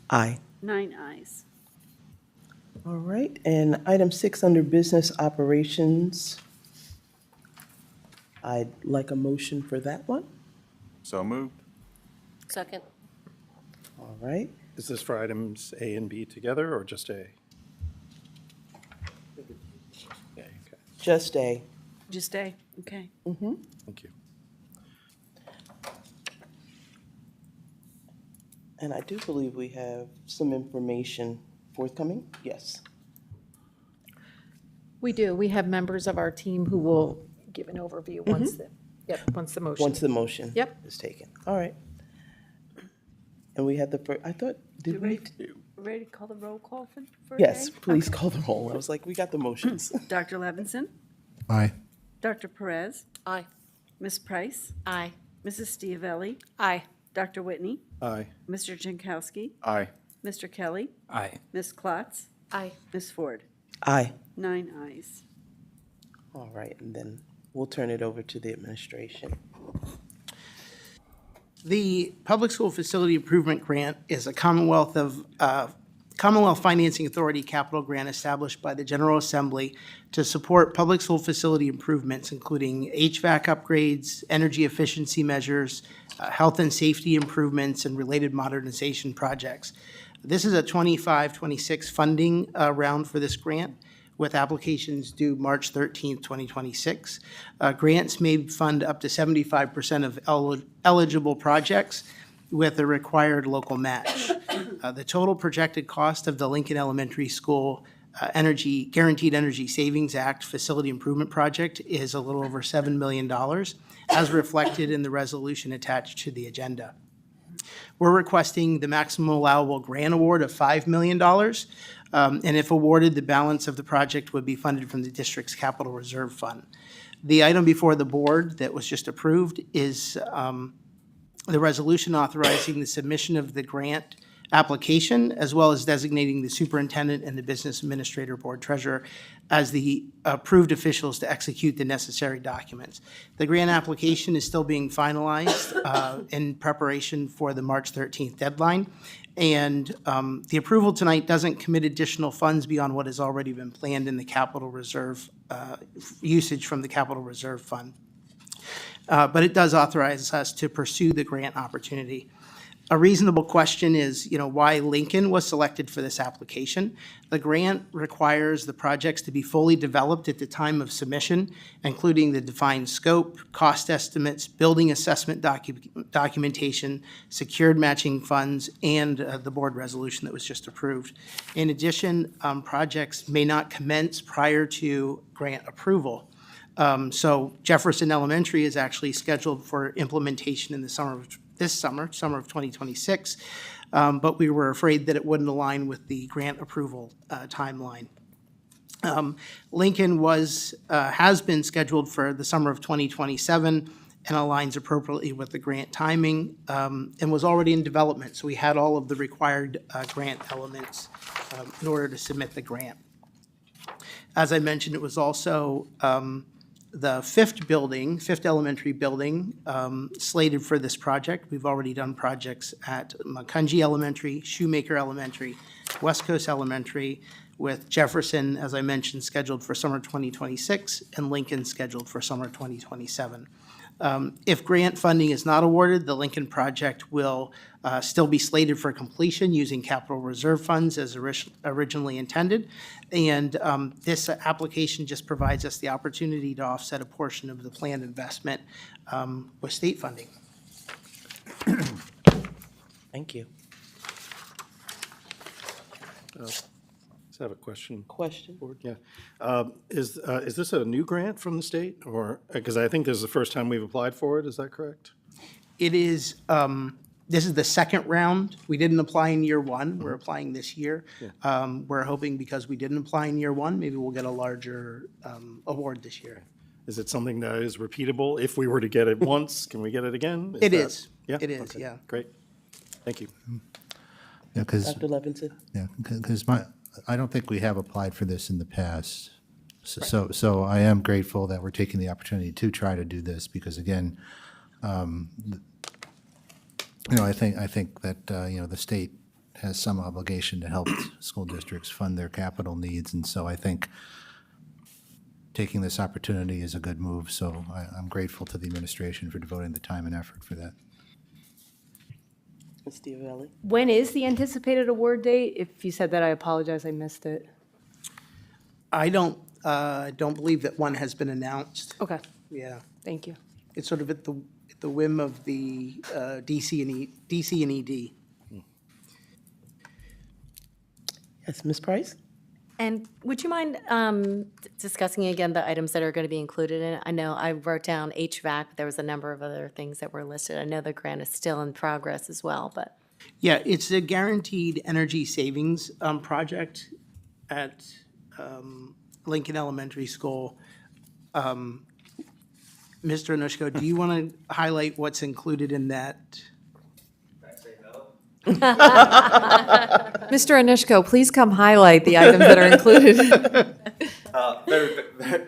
[SPEAKER 1] Aye.
[SPEAKER 2] 9 ayes.
[SPEAKER 1] All right, and item 6 under business operations. I'd like a motion for that one.
[SPEAKER 3] So moved.
[SPEAKER 6] Second.
[SPEAKER 1] All right.
[SPEAKER 10] Is this for items A and B together or just A? A, okay.
[SPEAKER 1] Just A.
[SPEAKER 2] Just A, okay.
[SPEAKER 10] Thank you.
[SPEAKER 1] And I do believe we have some information forthcoming. Yes.
[SPEAKER 4] We do. We have members of our team who will give an overview once once the motion.
[SPEAKER 1] Once the motion
[SPEAKER 4] Yep.
[SPEAKER 1] is taken. All right. And we had the first, I thought, did we?
[SPEAKER 2] Ready to call the roll call for
[SPEAKER 1] Yes,
[SPEAKER 2] today?
[SPEAKER 1] please call the roll. I was like, we got the motions.
[SPEAKER 2] Dr. Levinson?
[SPEAKER 9] Aye.
[SPEAKER 2] Dr. Perez?
[SPEAKER 6] Aye.
[SPEAKER 2] Ms. Price?
[SPEAKER 11] Aye.
[SPEAKER 2] Mrs. Stiavelli?
[SPEAKER 11] Aye.
[SPEAKER 2] Dr. Whitney?
[SPEAKER 10] Aye.
[SPEAKER 2] Mr. Jankowski?
[SPEAKER 3] Aye.
[SPEAKER 2] Mr. Kelly?
[SPEAKER 12] Aye.
[SPEAKER 2] Ms. Klotz?
[SPEAKER 6] Aye.
[SPEAKER 2] Ms. Ford?
[SPEAKER 1] Aye.
[SPEAKER 2] 9 ayes.
[SPEAKER 1] All right, and then we'll turn it over to the administration.
[SPEAKER 15] The Public School Facility Improvement Grant is a Commonwealth Financing Authority capital grant established by the General Assembly to support public school facility improvements, including HVAC upgrades, energy efficiency measures, health and safety improvements, and related modernization projects. This is a 25-26 funding round for this grant, with applications due March 13th, 2026. Grants may fund up to 75% of eligible projects with a required local match. The total projected cost of the Lincoln Elementary School Guaranteed Energy Savings Act Facility Improvement Project is a little over $7 million, as reflected in the resolution attached to the agenda. We're requesting the maximum allowable grant award of $5 million. And if awarded, the balance of the project would be funded from the district's capital reserve fund. The item before the board that was just approved is the resolution authorizing the submission of the grant application, as well as designating the superintendent and the business administrator board treasurer as the approved officials to execute the necessary documents. The grant application is still being finalized in preparation for the March 13th deadline. And the approval tonight doesn't commit additional funds beyond what has already been planned in the capital reserve, usage from the capital reserve fund. But it does authorize us to pursue the grant opportunity. A reasonable question is, why Lincoln was selected for this application. The grant requires the projects to be fully developed at the time of submission, including the defined scope, cost estimates, building assessment documentation, secured matching funds, and the board resolution that was just approved. In addition, projects may not commence prior to grant approval. So Jefferson Elementary is actually scheduled for implementation in the summer of 2026, but we were afraid that it wouldn't align with the grant approval timeline. Lincoln has been scheduled for the summer of 2027 and aligns appropriately with the grant timing, and was already in development, so we had all of the required grant elements in order to submit the grant. As I mentioned, it was also the fifth elementary building slated for this project. We've already done projects at Macungie Elementary, Shoemaker Elementary, West Coast Elementary, with Jefferson, as I mentioned, scheduled for summer 2026, and Lincoln scheduled for summer 2027. If grant funding is not awarded, the Lincoln project will still be slated for completion using capital reserve funds as originally intended. And this application just provides us the opportunity to offset a portion of the planned investment with state funding.
[SPEAKER 1] Thank you.
[SPEAKER 10] I have a question.
[SPEAKER 1] Question?
[SPEAKER 10] Yeah. Is this a new grant from the state, or, because I think this is the first time we've applied for it, is that correct?
[SPEAKER 15] It is, this is the second round. We didn't apply in year one. We're applying this year. We're hoping because we didn't apply in year one, maybe we'll get a larger award this year.
[SPEAKER 10] Is it something that is repeatable? If we were to get it once, can we get it again?
[SPEAKER 15] It is.
[SPEAKER 10] Yeah?
[SPEAKER 15] It is,
[SPEAKER 10] Okay,
[SPEAKER 15] yeah.
[SPEAKER 10] Great. Thank you.
[SPEAKER 9] Yeah, because
[SPEAKER 1] Dr. Levinson?
[SPEAKER 9] I don't think we have applied for this in the past. So I am grateful that we're taking the opportunity to try to do this, because again, I think that the state has some obligation to help school districts fund their capital needs, and so I think taking this opportunity is a good move. So I'm grateful to the administration for devoting the time and effort for that.
[SPEAKER 1] Ms. Stiavelli?
[SPEAKER 13] When is the anticipated award date? If you said that, I apologize, I missed it.
[SPEAKER 15] I don't believe that one has been announced.
[SPEAKER 13] Okay,
[SPEAKER 15] Yeah.
[SPEAKER 13] thank you.
[SPEAKER 15] It's sort of at the whim of the DC and ED.
[SPEAKER 1] Yes, Ms. Price?
[SPEAKER 13] And would you mind discussing again the items that are going to be included in it? I know I wrote down HVAC, but there was a number of other things that were listed. I know the grant is still in progress as well, but.
[SPEAKER 15] Yeah, it's a guaranteed energy savings project at Lincoln Elementary School. Mr. Anushko, do you want to highlight what's included in that?
[SPEAKER 4] Mr. Anushko, please come highlight the items that are included.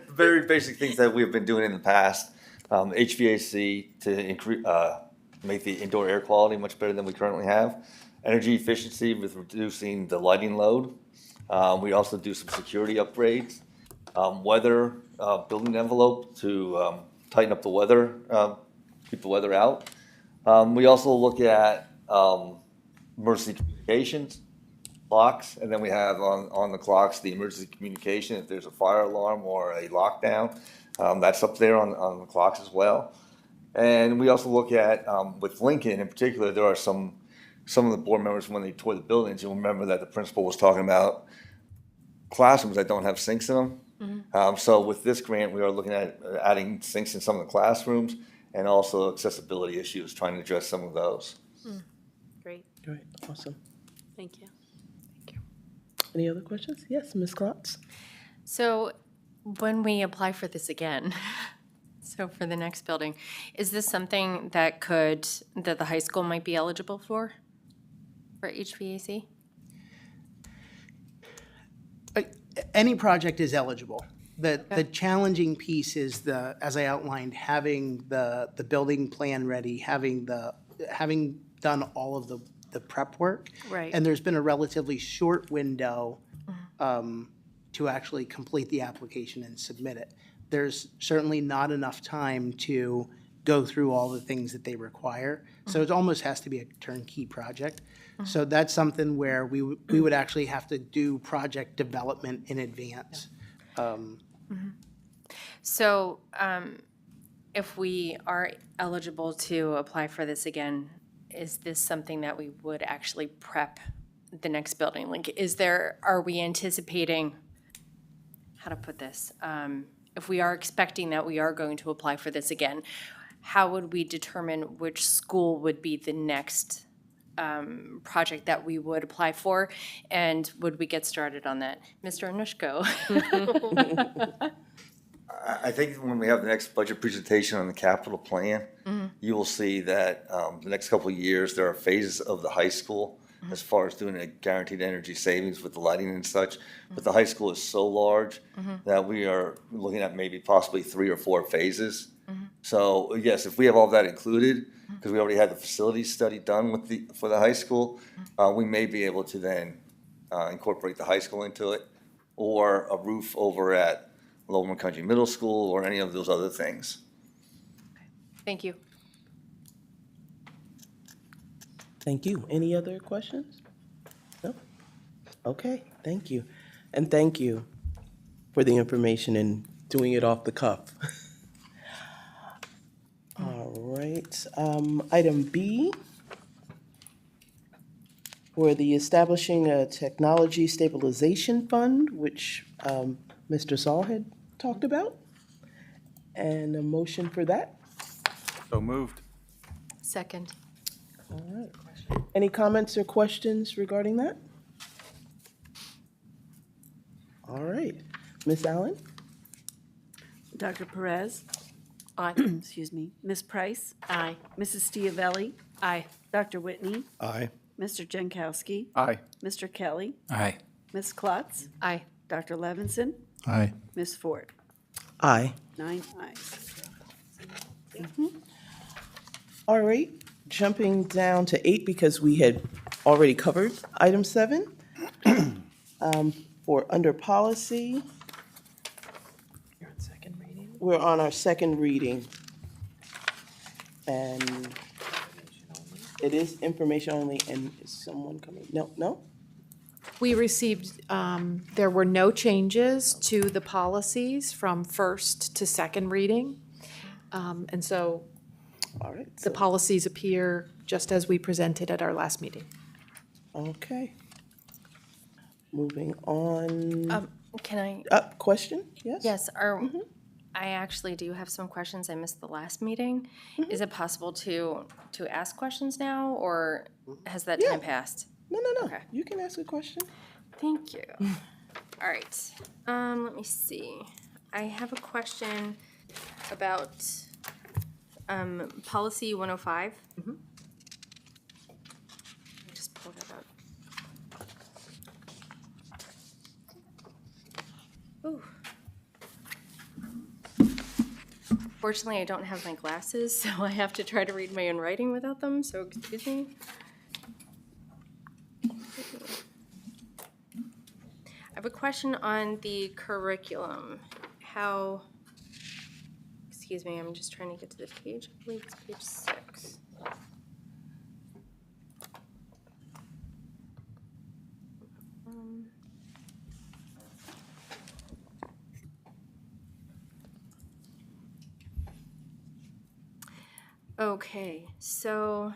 [SPEAKER 16] Very basic things that we've been doing in the past. HVAC to increase, make the indoor air quality much better than we currently have. Energy efficiency with reducing the lighting load. We also do some security upgrades. Weather, building envelope to tighten up the weather, keep the weather out. We also look at emergency communications, clocks, and then we have on the clocks the emergency communication if there's a fire alarm or a lockdown. That's up there on the clocks as well. And we also look at, with Lincoln in particular, there are some of the board members, when they tour the buildings, you'll remember that the principal was talking about classrooms that don't have sinks in them. So with this grant, we are looking at adding sinks in some of the classrooms and also accessibility issues, trying to address some of those.
[SPEAKER 13] Great.
[SPEAKER 1] Great, awesome.
[SPEAKER 13] Thank you.
[SPEAKER 1] Any other questions? Yes, Ms. Klotz?
[SPEAKER 11] So when we apply for this again, so for the next building, is this something that the high school might be eligible for HVAC?
[SPEAKER 15] Any project is eligible. The challenging piece is as I outlined, having the building plan ready, having done all of the prep work.
[SPEAKER 13] Right.
[SPEAKER 15] And there's been a relatively short window to actually complete the application and submit it. There's certainly not enough time to go through all the things that they require. So it almost has to be a turnkey project. So that's something where we would actually have to do project development in advance.
[SPEAKER 11] So if we are eligible to apply for this again, is this something that we would actually prep the next building? Like, are we anticipating, how to put this? If we are expecting that we are going to apply for this again, how would we determine which school would be the next project that we would apply for? And would we get started on that? Mr. Anushko?
[SPEAKER 16] I think when we have the next budget presentation on the capital plan, you will see that the next couple of years, there are phases of the high school as far as doing a guaranteed energy savings with the lighting and such. But the high school is so large that we are looking at maybe possibly 3 or 4 phases. So yes, if we have all that included, because we already had the facility study done for the high school, we may be able to then incorporate the high school into it, or a roof over at Lowland Country Middle School, or any of those other things.
[SPEAKER 11] Thank you.
[SPEAKER 1] Thank you. Any other questions? No? Okay, thank you. And thank you for the information and doing it off the cuff. All right, item B, for the establishing a technology stabilization fund, which Mr. Saul had talked about, and a motion for that.
[SPEAKER 3] So moved.
[SPEAKER 11] Second.
[SPEAKER 1] All right. Any comments or questions regarding that? All right. Ms. Allen?
[SPEAKER 2] Dr. Perez?
[SPEAKER 11] Aye.
[SPEAKER 2] Excuse me. Ms. Price?
[SPEAKER 11] Aye.
[SPEAKER 2] Mrs. Stiavelli?
[SPEAKER 11] Aye.
[SPEAKER 2] Dr. Whitney?
[SPEAKER 10] Aye.
[SPEAKER 2] Mr. Jankowski?
[SPEAKER 3] Aye.
[SPEAKER 2] Mr. Kelly?
[SPEAKER 12] Aye.
[SPEAKER 2] Ms. Klotz?
[SPEAKER 11] Aye.
[SPEAKER 2] Dr. Levinson?
[SPEAKER 9] Aye.
[SPEAKER 2] Ms. Ford?
[SPEAKER 1] Aye.
[SPEAKER 2] 9 ayes.
[SPEAKER 1] All right, jumping down to 8 because we had already covered item 7. For under policy. You're on second reading? We're on our second reading. And it is information only, and is someone coming? No?
[SPEAKER 4] We received, there were no changes to the policies from first to second reading. And so
[SPEAKER 1] All right.
[SPEAKER 4] the policies appear just as we presented at our last meeting.
[SPEAKER 1] Okay. Moving on.
[SPEAKER 11] Can I?
[SPEAKER 1] Question? Yes?
[SPEAKER 11] Yes, I actually do have some questions. I missed the last meeting. Is it possible to ask questions now, or has that time passed?
[SPEAKER 1] No.
[SPEAKER 11] Okay.
[SPEAKER 1] You can ask a question.
[SPEAKER 11] Thank you. All right. Let me see. I have a question about policy 105. Just pull that up. Ooh. Fortunately, I don't have my glasses, so I have to try to read my own writing without them, so excuse me. I have a question on the curriculum. Excuse me, I'm just trying to get to the page. I believe it's page 6. Okay, so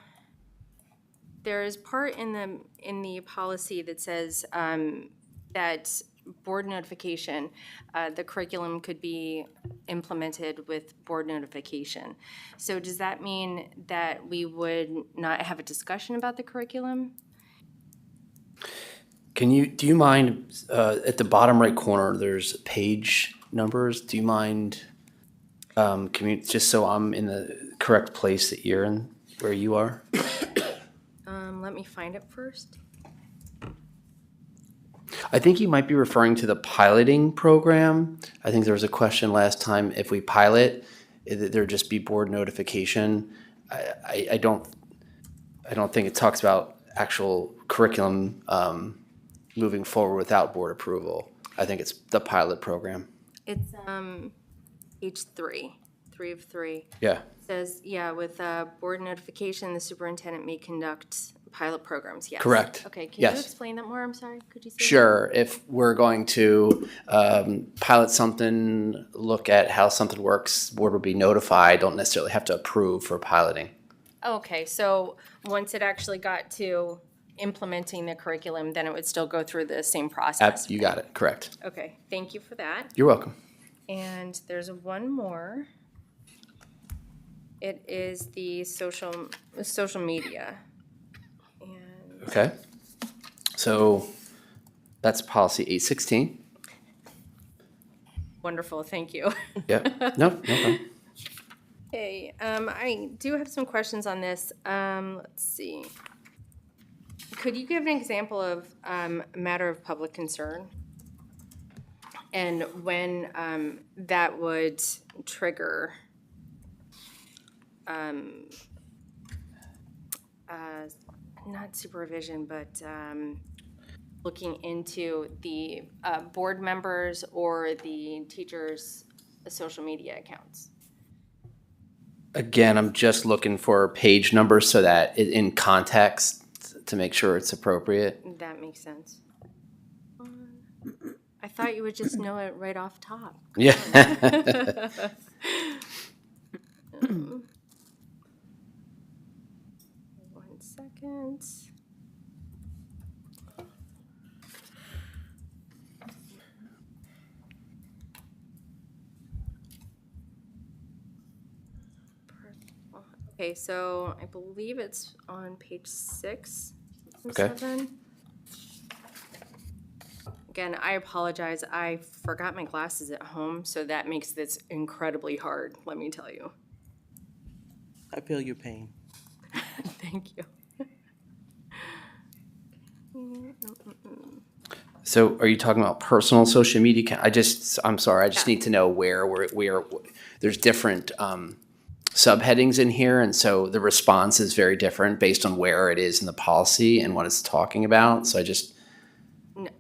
[SPEAKER 11] there is part in the policy that says that board notification, the curriculum could be implemented with board notification. So does that mean that we would not have a discussion about the curriculum?
[SPEAKER 14] Do you mind, at the bottom right corner, there's page numbers. Do you mind, just so I'm in the correct place that you're in, where you are?
[SPEAKER 11] Let me find it first.
[SPEAKER 14] I think you might be referring to the piloting program. I think there was a question last time, if we pilot, there'd just be board notification. I don't think it talks about actual curriculum moving forward without board approval. I think it's the pilot program.
[SPEAKER 11] It's page 3 of 3.
[SPEAKER 14] Yeah.
[SPEAKER 11] Says, with board notification, the superintendent may conduct pilot programs, yes.
[SPEAKER 14] Correct.
[SPEAKER 11] Okay, can
[SPEAKER 14] Yes.
[SPEAKER 11] you explain that more? I'm sorry, could you say that?
[SPEAKER 14] Sure. If we're going to pilot something, look at how something works, board will be notified, don't necessarily have to approve for piloting.
[SPEAKER 11] Okay, so once it actually got to implementing the curriculum, then it would still go through the same process?
[SPEAKER 14] You got it, correct.
[SPEAKER 11] Okay, thank you for that.
[SPEAKER 14] You're welcome.
[SPEAKER 11] And there's one more. It is the social media. And
[SPEAKER 14] Okay. So that's policy 816.
[SPEAKER 11] wonderful, thank you.
[SPEAKER 14] Yeah, no problem.
[SPEAKER 11] Okay, I do have some questions on this. Let's see. Could you give an example of a matter of public concern? And when that would trigger not supervision, but looking into the board members or the teachers' social media accounts?
[SPEAKER 14] Again, I'm just looking for page numbers so that in context to make sure it's appropriate.
[SPEAKER 11] That makes sense. I thought you would just know it right off top.
[SPEAKER 14] Yeah.
[SPEAKER 11] 1 second. Okay, so I believe it's on page 6 or
[SPEAKER 14] Okay.
[SPEAKER 11] 7. Again, I apologize. I forgot my glasses at home, so that makes this incredibly hard, let me tell you.
[SPEAKER 1] I feel your pain.
[SPEAKER 11] Thank you.
[SPEAKER 14] So are you talking about personal social media? I'm sorry, I just need to know where there's different subheadings in here, and so the response is very different based on where it is in the policy and what it's talking about. So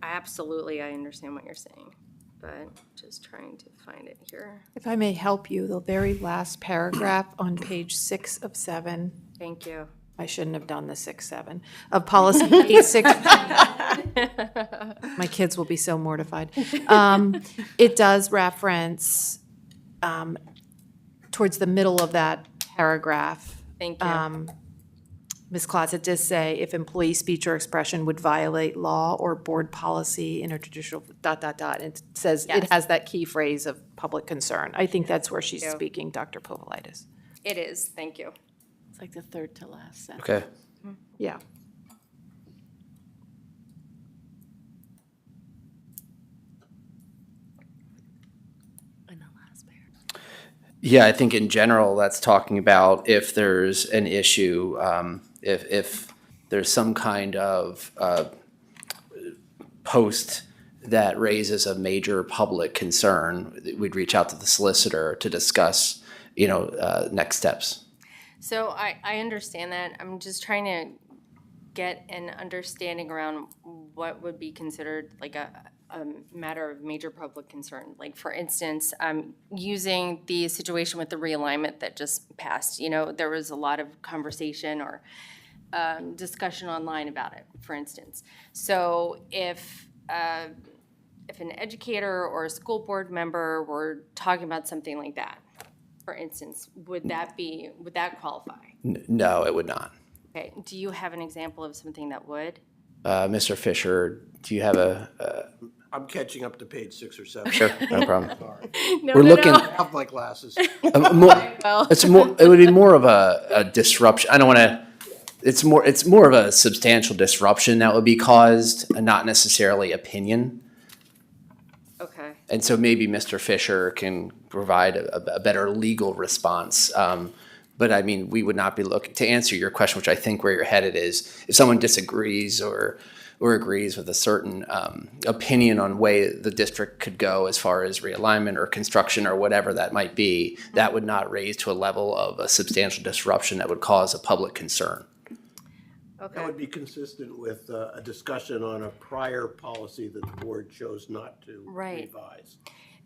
[SPEAKER 11] Absolutely, I understand what you're saying, but just trying to find it here.
[SPEAKER 4] If I may help you, the very last paragraph on page 6 of 7.
[SPEAKER 11] Thank you.
[SPEAKER 4] I shouldn't have done the 6-7 of policy 816. My kids will be so mortified. It does reference towards the middle of that paragraph.
[SPEAKER 11] Thank you.
[SPEAKER 4] Ms. Klotz, it does say if employee speech or expression would violate law or board policy, interjudicial, ... And it says, it
[SPEAKER 11] Yes.
[SPEAKER 4] has that key phrase of public concern. I think that's where she's
[SPEAKER 11] Thank you.
[SPEAKER 4] speaking, Dr. Povolitis.
[SPEAKER 11] It is, thank you.
[SPEAKER 2] It's like the third to last sentence.
[SPEAKER 14] Okay.
[SPEAKER 4] Yeah.
[SPEAKER 2] In the last paragraph.
[SPEAKER 14] Yeah, I think in general, that's talking about if there's an issue, if there's some kind of post that raises a major public concern, we'd reach out to the solicitor to discuss, next steps.
[SPEAKER 11] So I understand that. I'm just trying to get an understanding around what would be considered like a matter of major public concern. Like, for instance, using the situation with the realignment that just passed, there was a lot of conversation or discussion online about it, for instance. So if an educator or a school board member were talking about something like that, for instance, would that qualify?
[SPEAKER 14] No, it would not.
[SPEAKER 11] Okay, do you have an example of something that would?
[SPEAKER 14] Mr. Fisher, do you have a?
[SPEAKER 17] I'm catching up to page 6 or 7.
[SPEAKER 14] Sure, no problem.
[SPEAKER 17] Sorry.
[SPEAKER 14] We're looking.
[SPEAKER 17] I have my glasses.
[SPEAKER 14] It would be more of a disruption. I don't want to. It's more of a substantial disruption that would be caused, and not necessarily opinion.
[SPEAKER 11] Okay.
[SPEAKER 14] And so maybe Mr. Fisher can provide a better legal response. But I mean, we would not be looking to answer your question, which I think where you're headed is if someone disagrees or agrees with a certain opinion on way the district could go as far as realignment or construction or whatever that might be, that would not raise to a level of a substantial disruption that would cause a public concern.
[SPEAKER 11] Okay.
[SPEAKER 17] That would be consistent with a discussion on a prior policy that the board chose not to revise.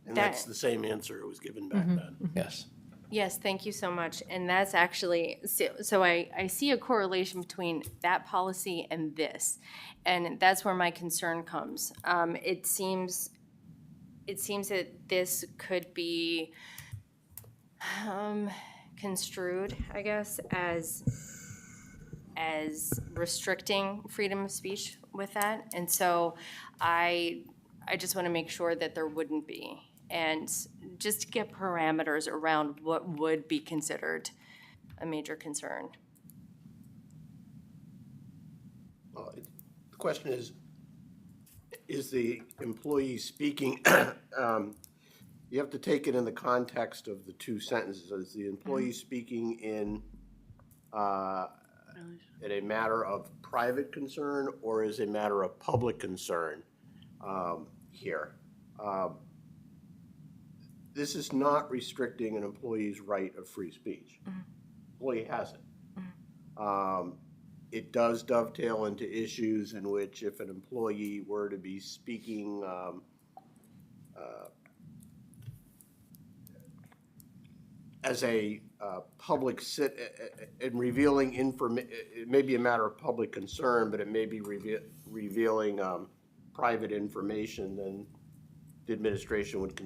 [SPEAKER 17] And that's the same answer it was given back then.
[SPEAKER 14] Yes.
[SPEAKER 11] Yes, thank you so much. And that's actually, so I see a correlation between that policy and this. And that's where my concern comes. It seems that this could be construed, I guess, as restricting freedom of speech with that. And so I just want to make sure that there wouldn't be. And just to get parameters around what would be considered a major concern.
[SPEAKER 17] The question is the employee speaking, you have to take it in the context of the two sentences. Is the employee speaking in a matter of private concern or is a matter of public concern here? This is not restricting an employee's right of free speech. Employee has it. It does dovetail into issues in which if an employee were to be speaking as a public in revealing information, it may be a matter of public concern, but it may be revealing private information, then the administration would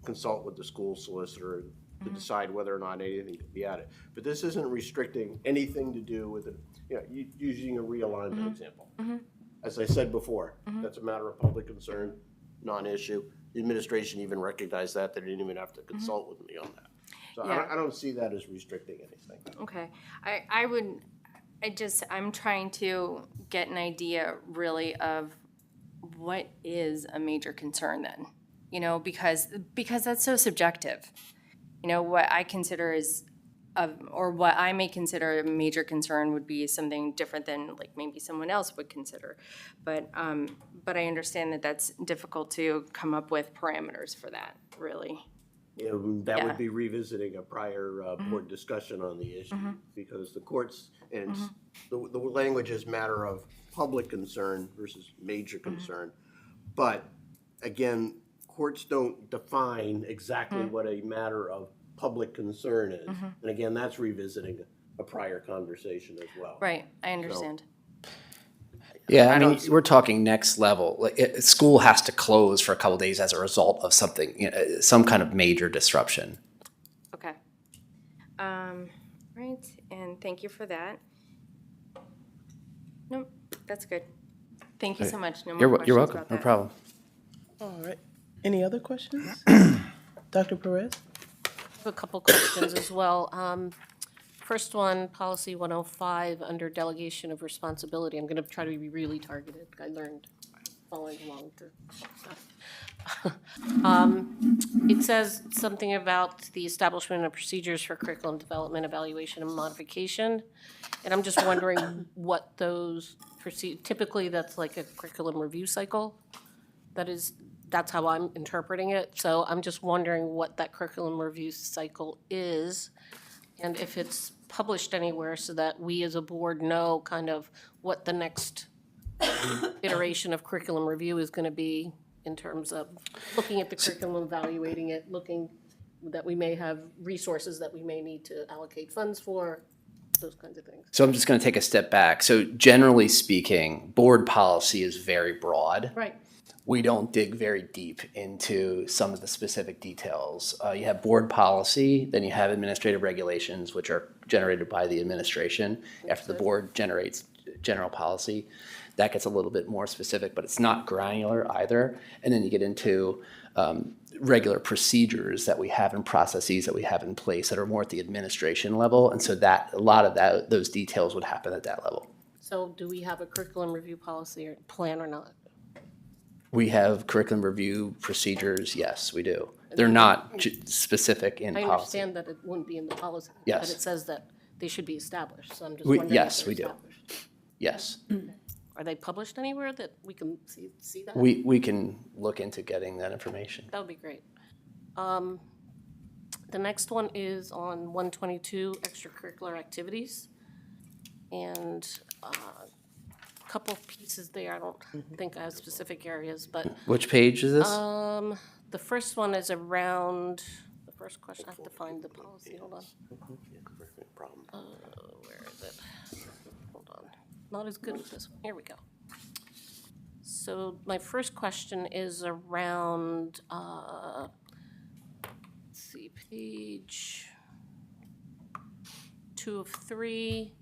[SPEAKER 17] consult with the school solicitor to decide whether or not anything could be added. But this isn't restricting anything to do with it, using a realignment example. As I said before, that's a matter of public concern, non-issue. The administration even recognized that. They didn't even have to consult with me on that. So
[SPEAKER 11] Yeah.
[SPEAKER 17] I don't see that as restricting anything.
[SPEAKER 11] Okay. I'm trying to get an idea really of what is a major concern then, because that's so subjective. What I consider or what I may consider a major concern would be something different than like maybe someone else would consider. But I understand that that's difficult to come up with parameters for that, really.
[SPEAKER 17] That would be revisiting a prior board discussion on the issue because the courts and the language is matter of public concern versus major concern. But again, courts don't define exactly what a matter of public concern is. And again, that's revisiting a prior conversation as well.
[SPEAKER 11] Right, I understand.
[SPEAKER 14] Yeah, I mean, we're talking next level. Like, school has to close for a couple of days as a result of something, some kind of major disruption.
[SPEAKER 11] Okay. Right, and thank you for that. Nope, that's good. Thank you so much. No more
[SPEAKER 14] You're
[SPEAKER 11] questions
[SPEAKER 14] welcome,
[SPEAKER 11] about
[SPEAKER 14] no
[SPEAKER 11] that.
[SPEAKER 14] problem.
[SPEAKER 1] All right. Any other questions? Dr. Perez?
[SPEAKER 6] I have a couple questions as well. First one, policy 105, under delegation of responsibility. I'm going to try to be really targeted. I learned following along the stuff. It says something about the establishment of procedures for curriculum development, evaluation, and modification. And I'm just wondering what those typically that's like a curriculum review cycle. That's how I'm interpreting it. So I'm just wondering what that curriculum review cycle is and if it's published anywhere so that we as a board know kind of what the next iteration of curriculum review is going to be in terms of looking at the curriculum, evaluating it, looking that we may have resources that we may need to allocate funds for, those kinds of things.
[SPEAKER 14] So I'm just going to take a step back. So generally speaking, board policy is very broad.
[SPEAKER 6] Right.
[SPEAKER 14] We don't dig very deep into some of the specific details. You have board policy, then you have administrative regulations, which are generated by the administration after the board generates general policy. That gets a little bit more specific, but it's not granular either. And then you get into regular procedures that we have and processes that we have in place that are more at the administration level. And so that a lot of those details would happen at that level.
[SPEAKER 6] So do we have a curriculum review policy or plan or not?
[SPEAKER 14] We have curriculum review procedures, yes, we do. They're not specific in
[SPEAKER 6] I
[SPEAKER 14] policy.
[SPEAKER 6] understand that it wouldn't be in the policy.
[SPEAKER 14] Yes.
[SPEAKER 6] But it says that they should be established, so I'm just wondering.
[SPEAKER 14] Yes,
[SPEAKER 6] if
[SPEAKER 14] we
[SPEAKER 6] they're
[SPEAKER 14] do.
[SPEAKER 6] established.
[SPEAKER 14] Yes.
[SPEAKER 6] Are they published anywhere that we can see that?
[SPEAKER 14] We can look into getting that information.
[SPEAKER 6] That would be great. The next one is on 122, extracurricular activities. And a couple of pieces there. I don't think I have specific areas, but
[SPEAKER 14] Which page is this?
[SPEAKER 6] the first one is around, the first question, I have to find the policy, hold on. Where is it? Hold on. Not as good as this one. Here we go. So my first question is around, let's see, page 2 of 3,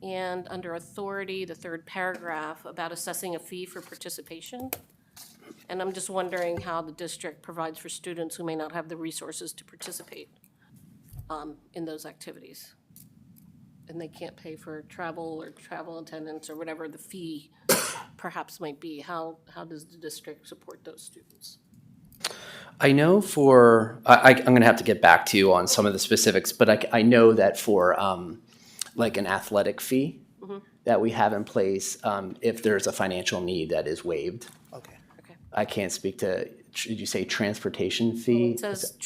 [SPEAKER 6] and under authority, the third paragraph about assessing a fee for participation. And I'm just wondering how the district provides for students who may not have the resources to participate in those activities. And they can't pay for travel or travel attendance or whatever the fee perhaps might be. How does the district support those students?
[SPEAKER 14] I know for, I'm going to have to get back to you on some of the specifics, but I know that for like an athletic fee that we have in place, if there's a financial need, that is waived.
[SPEAKER 1] Okay.
[SPEAKER 14] I can't speak to, did you say transportation fee?
[SPEAKER 6] It says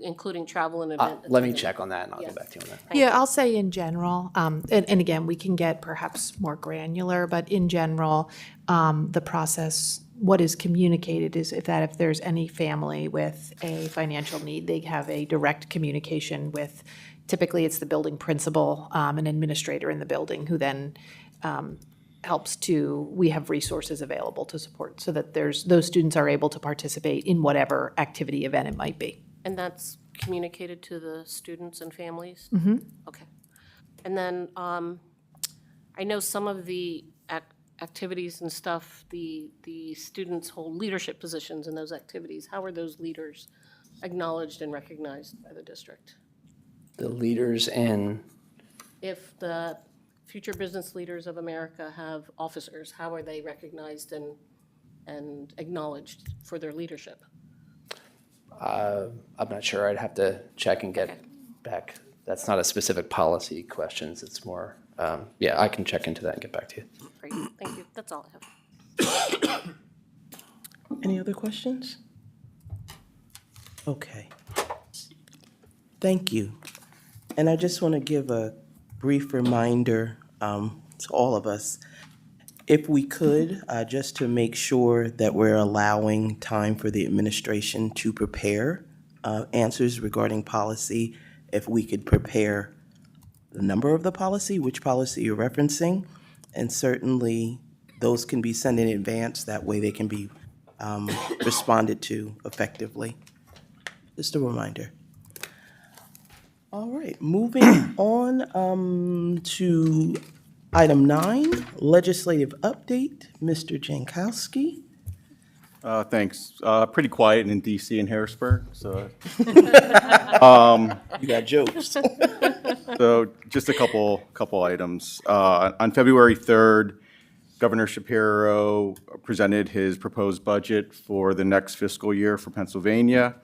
[SPEAKER 6] including travel and event.
[SPEAKER 14] Let me check on that and I'll get back to you on that.
[SPEAKER 4] Yeah, I'll say in general, and again, we can get perhaps more granular, but in general, the process, what is communicated is if there's any family with a financial need, they have a direct communication with, typically it's the building principal, an administrator in the building who then we have resources available to support so that those students are able to participate in whatever activity event it might be.
[SPEAKER 6] And that's communicated to the students and families?
[SPEAKER 4] Mm-hmm.
[SPEAKER 6] Okay. And then I know some of the activities and stuff, the students hold leadership positions in those activities. How are those leaders acknowledged and recognized by the district?
[SPEAKER 14] The leaders in,
[SPEAKER 6] If the future business leaders of America have officers, how are they recognized and acknowledged for their leadership?
[SPEAKER 14] I'm not sure. I'd have to check and get back. That's not a specific policy questions. It's more, I can check into that and get back to you.
[SPEAKER 6] Great, thank you. That's all I have.
[SPEAKER 1] Any other questions? Okay. Thank you. And I just want to give a brief reminder to all of us, if we could, just to make sure that we're allowing time for the administration to prepare answers regarding policy, if we could prepare the number of the policy, which policy you're referencing, and certainly those can be sent in advance. That way they can be responded to effectively. Just a reminder. All right, moving on to Item 9, legislative update, Mr. Jankowski.
[SPEAKER 3] Thanks. Pretty quiet in DC and Harrisburg, so.
[SPEAKER 1] You got jokes.
[SPEAKER 3] So just a couple items. On February 3rd, Governor Shapiro presented his proposed budget for the next fiscal year for Pennsylvania.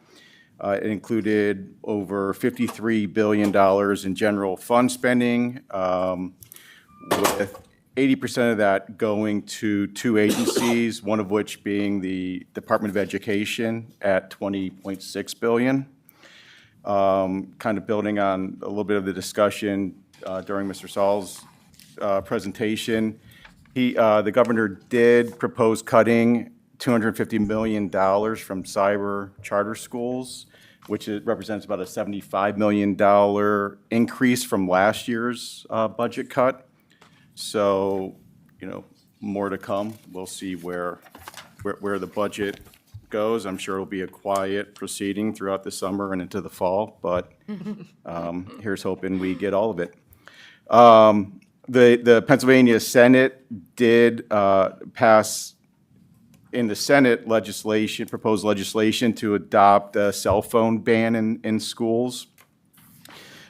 [SPEAKER 3] It included over $53 billion in general fund spending, with 80% of that going to two agencies, one of which being the Department of Education at $20.6 billion. Kind of building on a little bit of the discussion during Mr. Saul's presentation, the governor did propose cutting $250 million from cyber charter schools, which represents about a $75 million increase from last year's budget cut. So, more to come. We'll see where the budget goes. I'm sure it'll be a quiet proceeding throughout the summer and into the fall, but here's hoping we get all of it. The Pennsylvania Senate did pass in the Senate proposed legislation to adopt a cell phone ban in schools.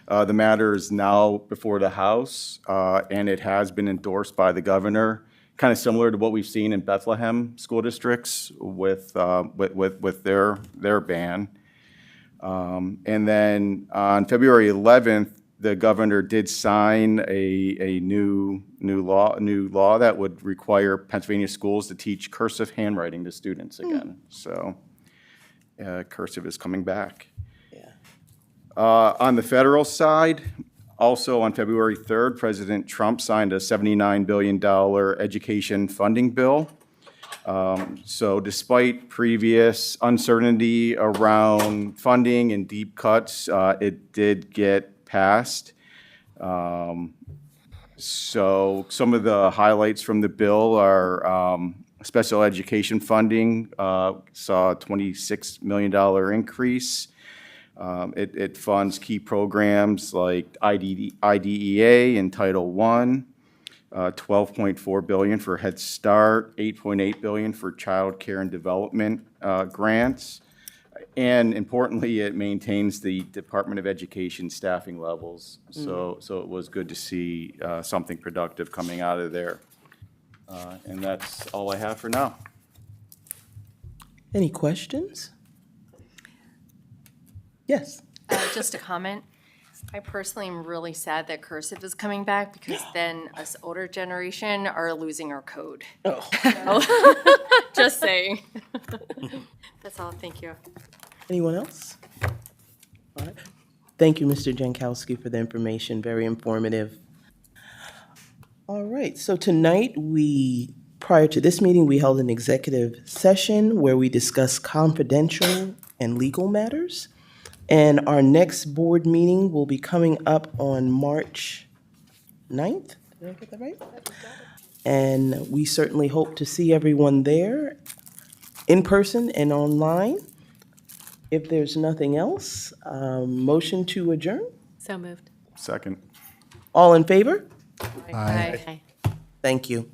[SPEAKER 3] The matter is now before the House, and it has been endorsed by the governor, kind of similar to what we've seen in Bethlehem school districts with their ban. And then on February 11th, the governor did sign a new law that would require Pennsylvania schools to teach cursive handwriting to students again. So cursive is coming back. On the federal side, also on February 3rd, President Trump signed a $79 billion education funding bill. So despite previous uncertainty around funding and deep cuts, it did get passed. So some of the highlights from the bill are special education funding saw a $26 million increase. It funds key programs like IDEA and Title I, $12.4 billion for Head Start, $8.8 billion for child care and development grants. And importantly, it maintains the Department of Education staffing levels. So it was good to see something productive coming out of there. And that's all I have for now.
[SPEAKER 1] Any questions? Yes.
[SPEAKER 11] Just a comment. I personally am really sad that cursive is coming back because then us older generation are losing our code.
[SPEAKER 1] Oh.
[SPEAKER 11] Just saying. That's all. Thank you.
[SPEAKER 1] Anyone else? All right. Thank you, Mr. Jankowski, for the information. Very informative. All right. So tonight, prior to this meeting, we held an executive session where we discussed confidential and legal matters. And our next board meeting will be coming up on March 9th. Did I get that right? And we certainly hope to see everyone there in person and online. If there's nothing else, motion to adjourn?
[SPEAKER 13] So moved.
[SPEAKER 3] Second.
[SPEAKER 1] All in favor?
[SPEAKER 13] Aye.
[SPEAKER 1] Thank you.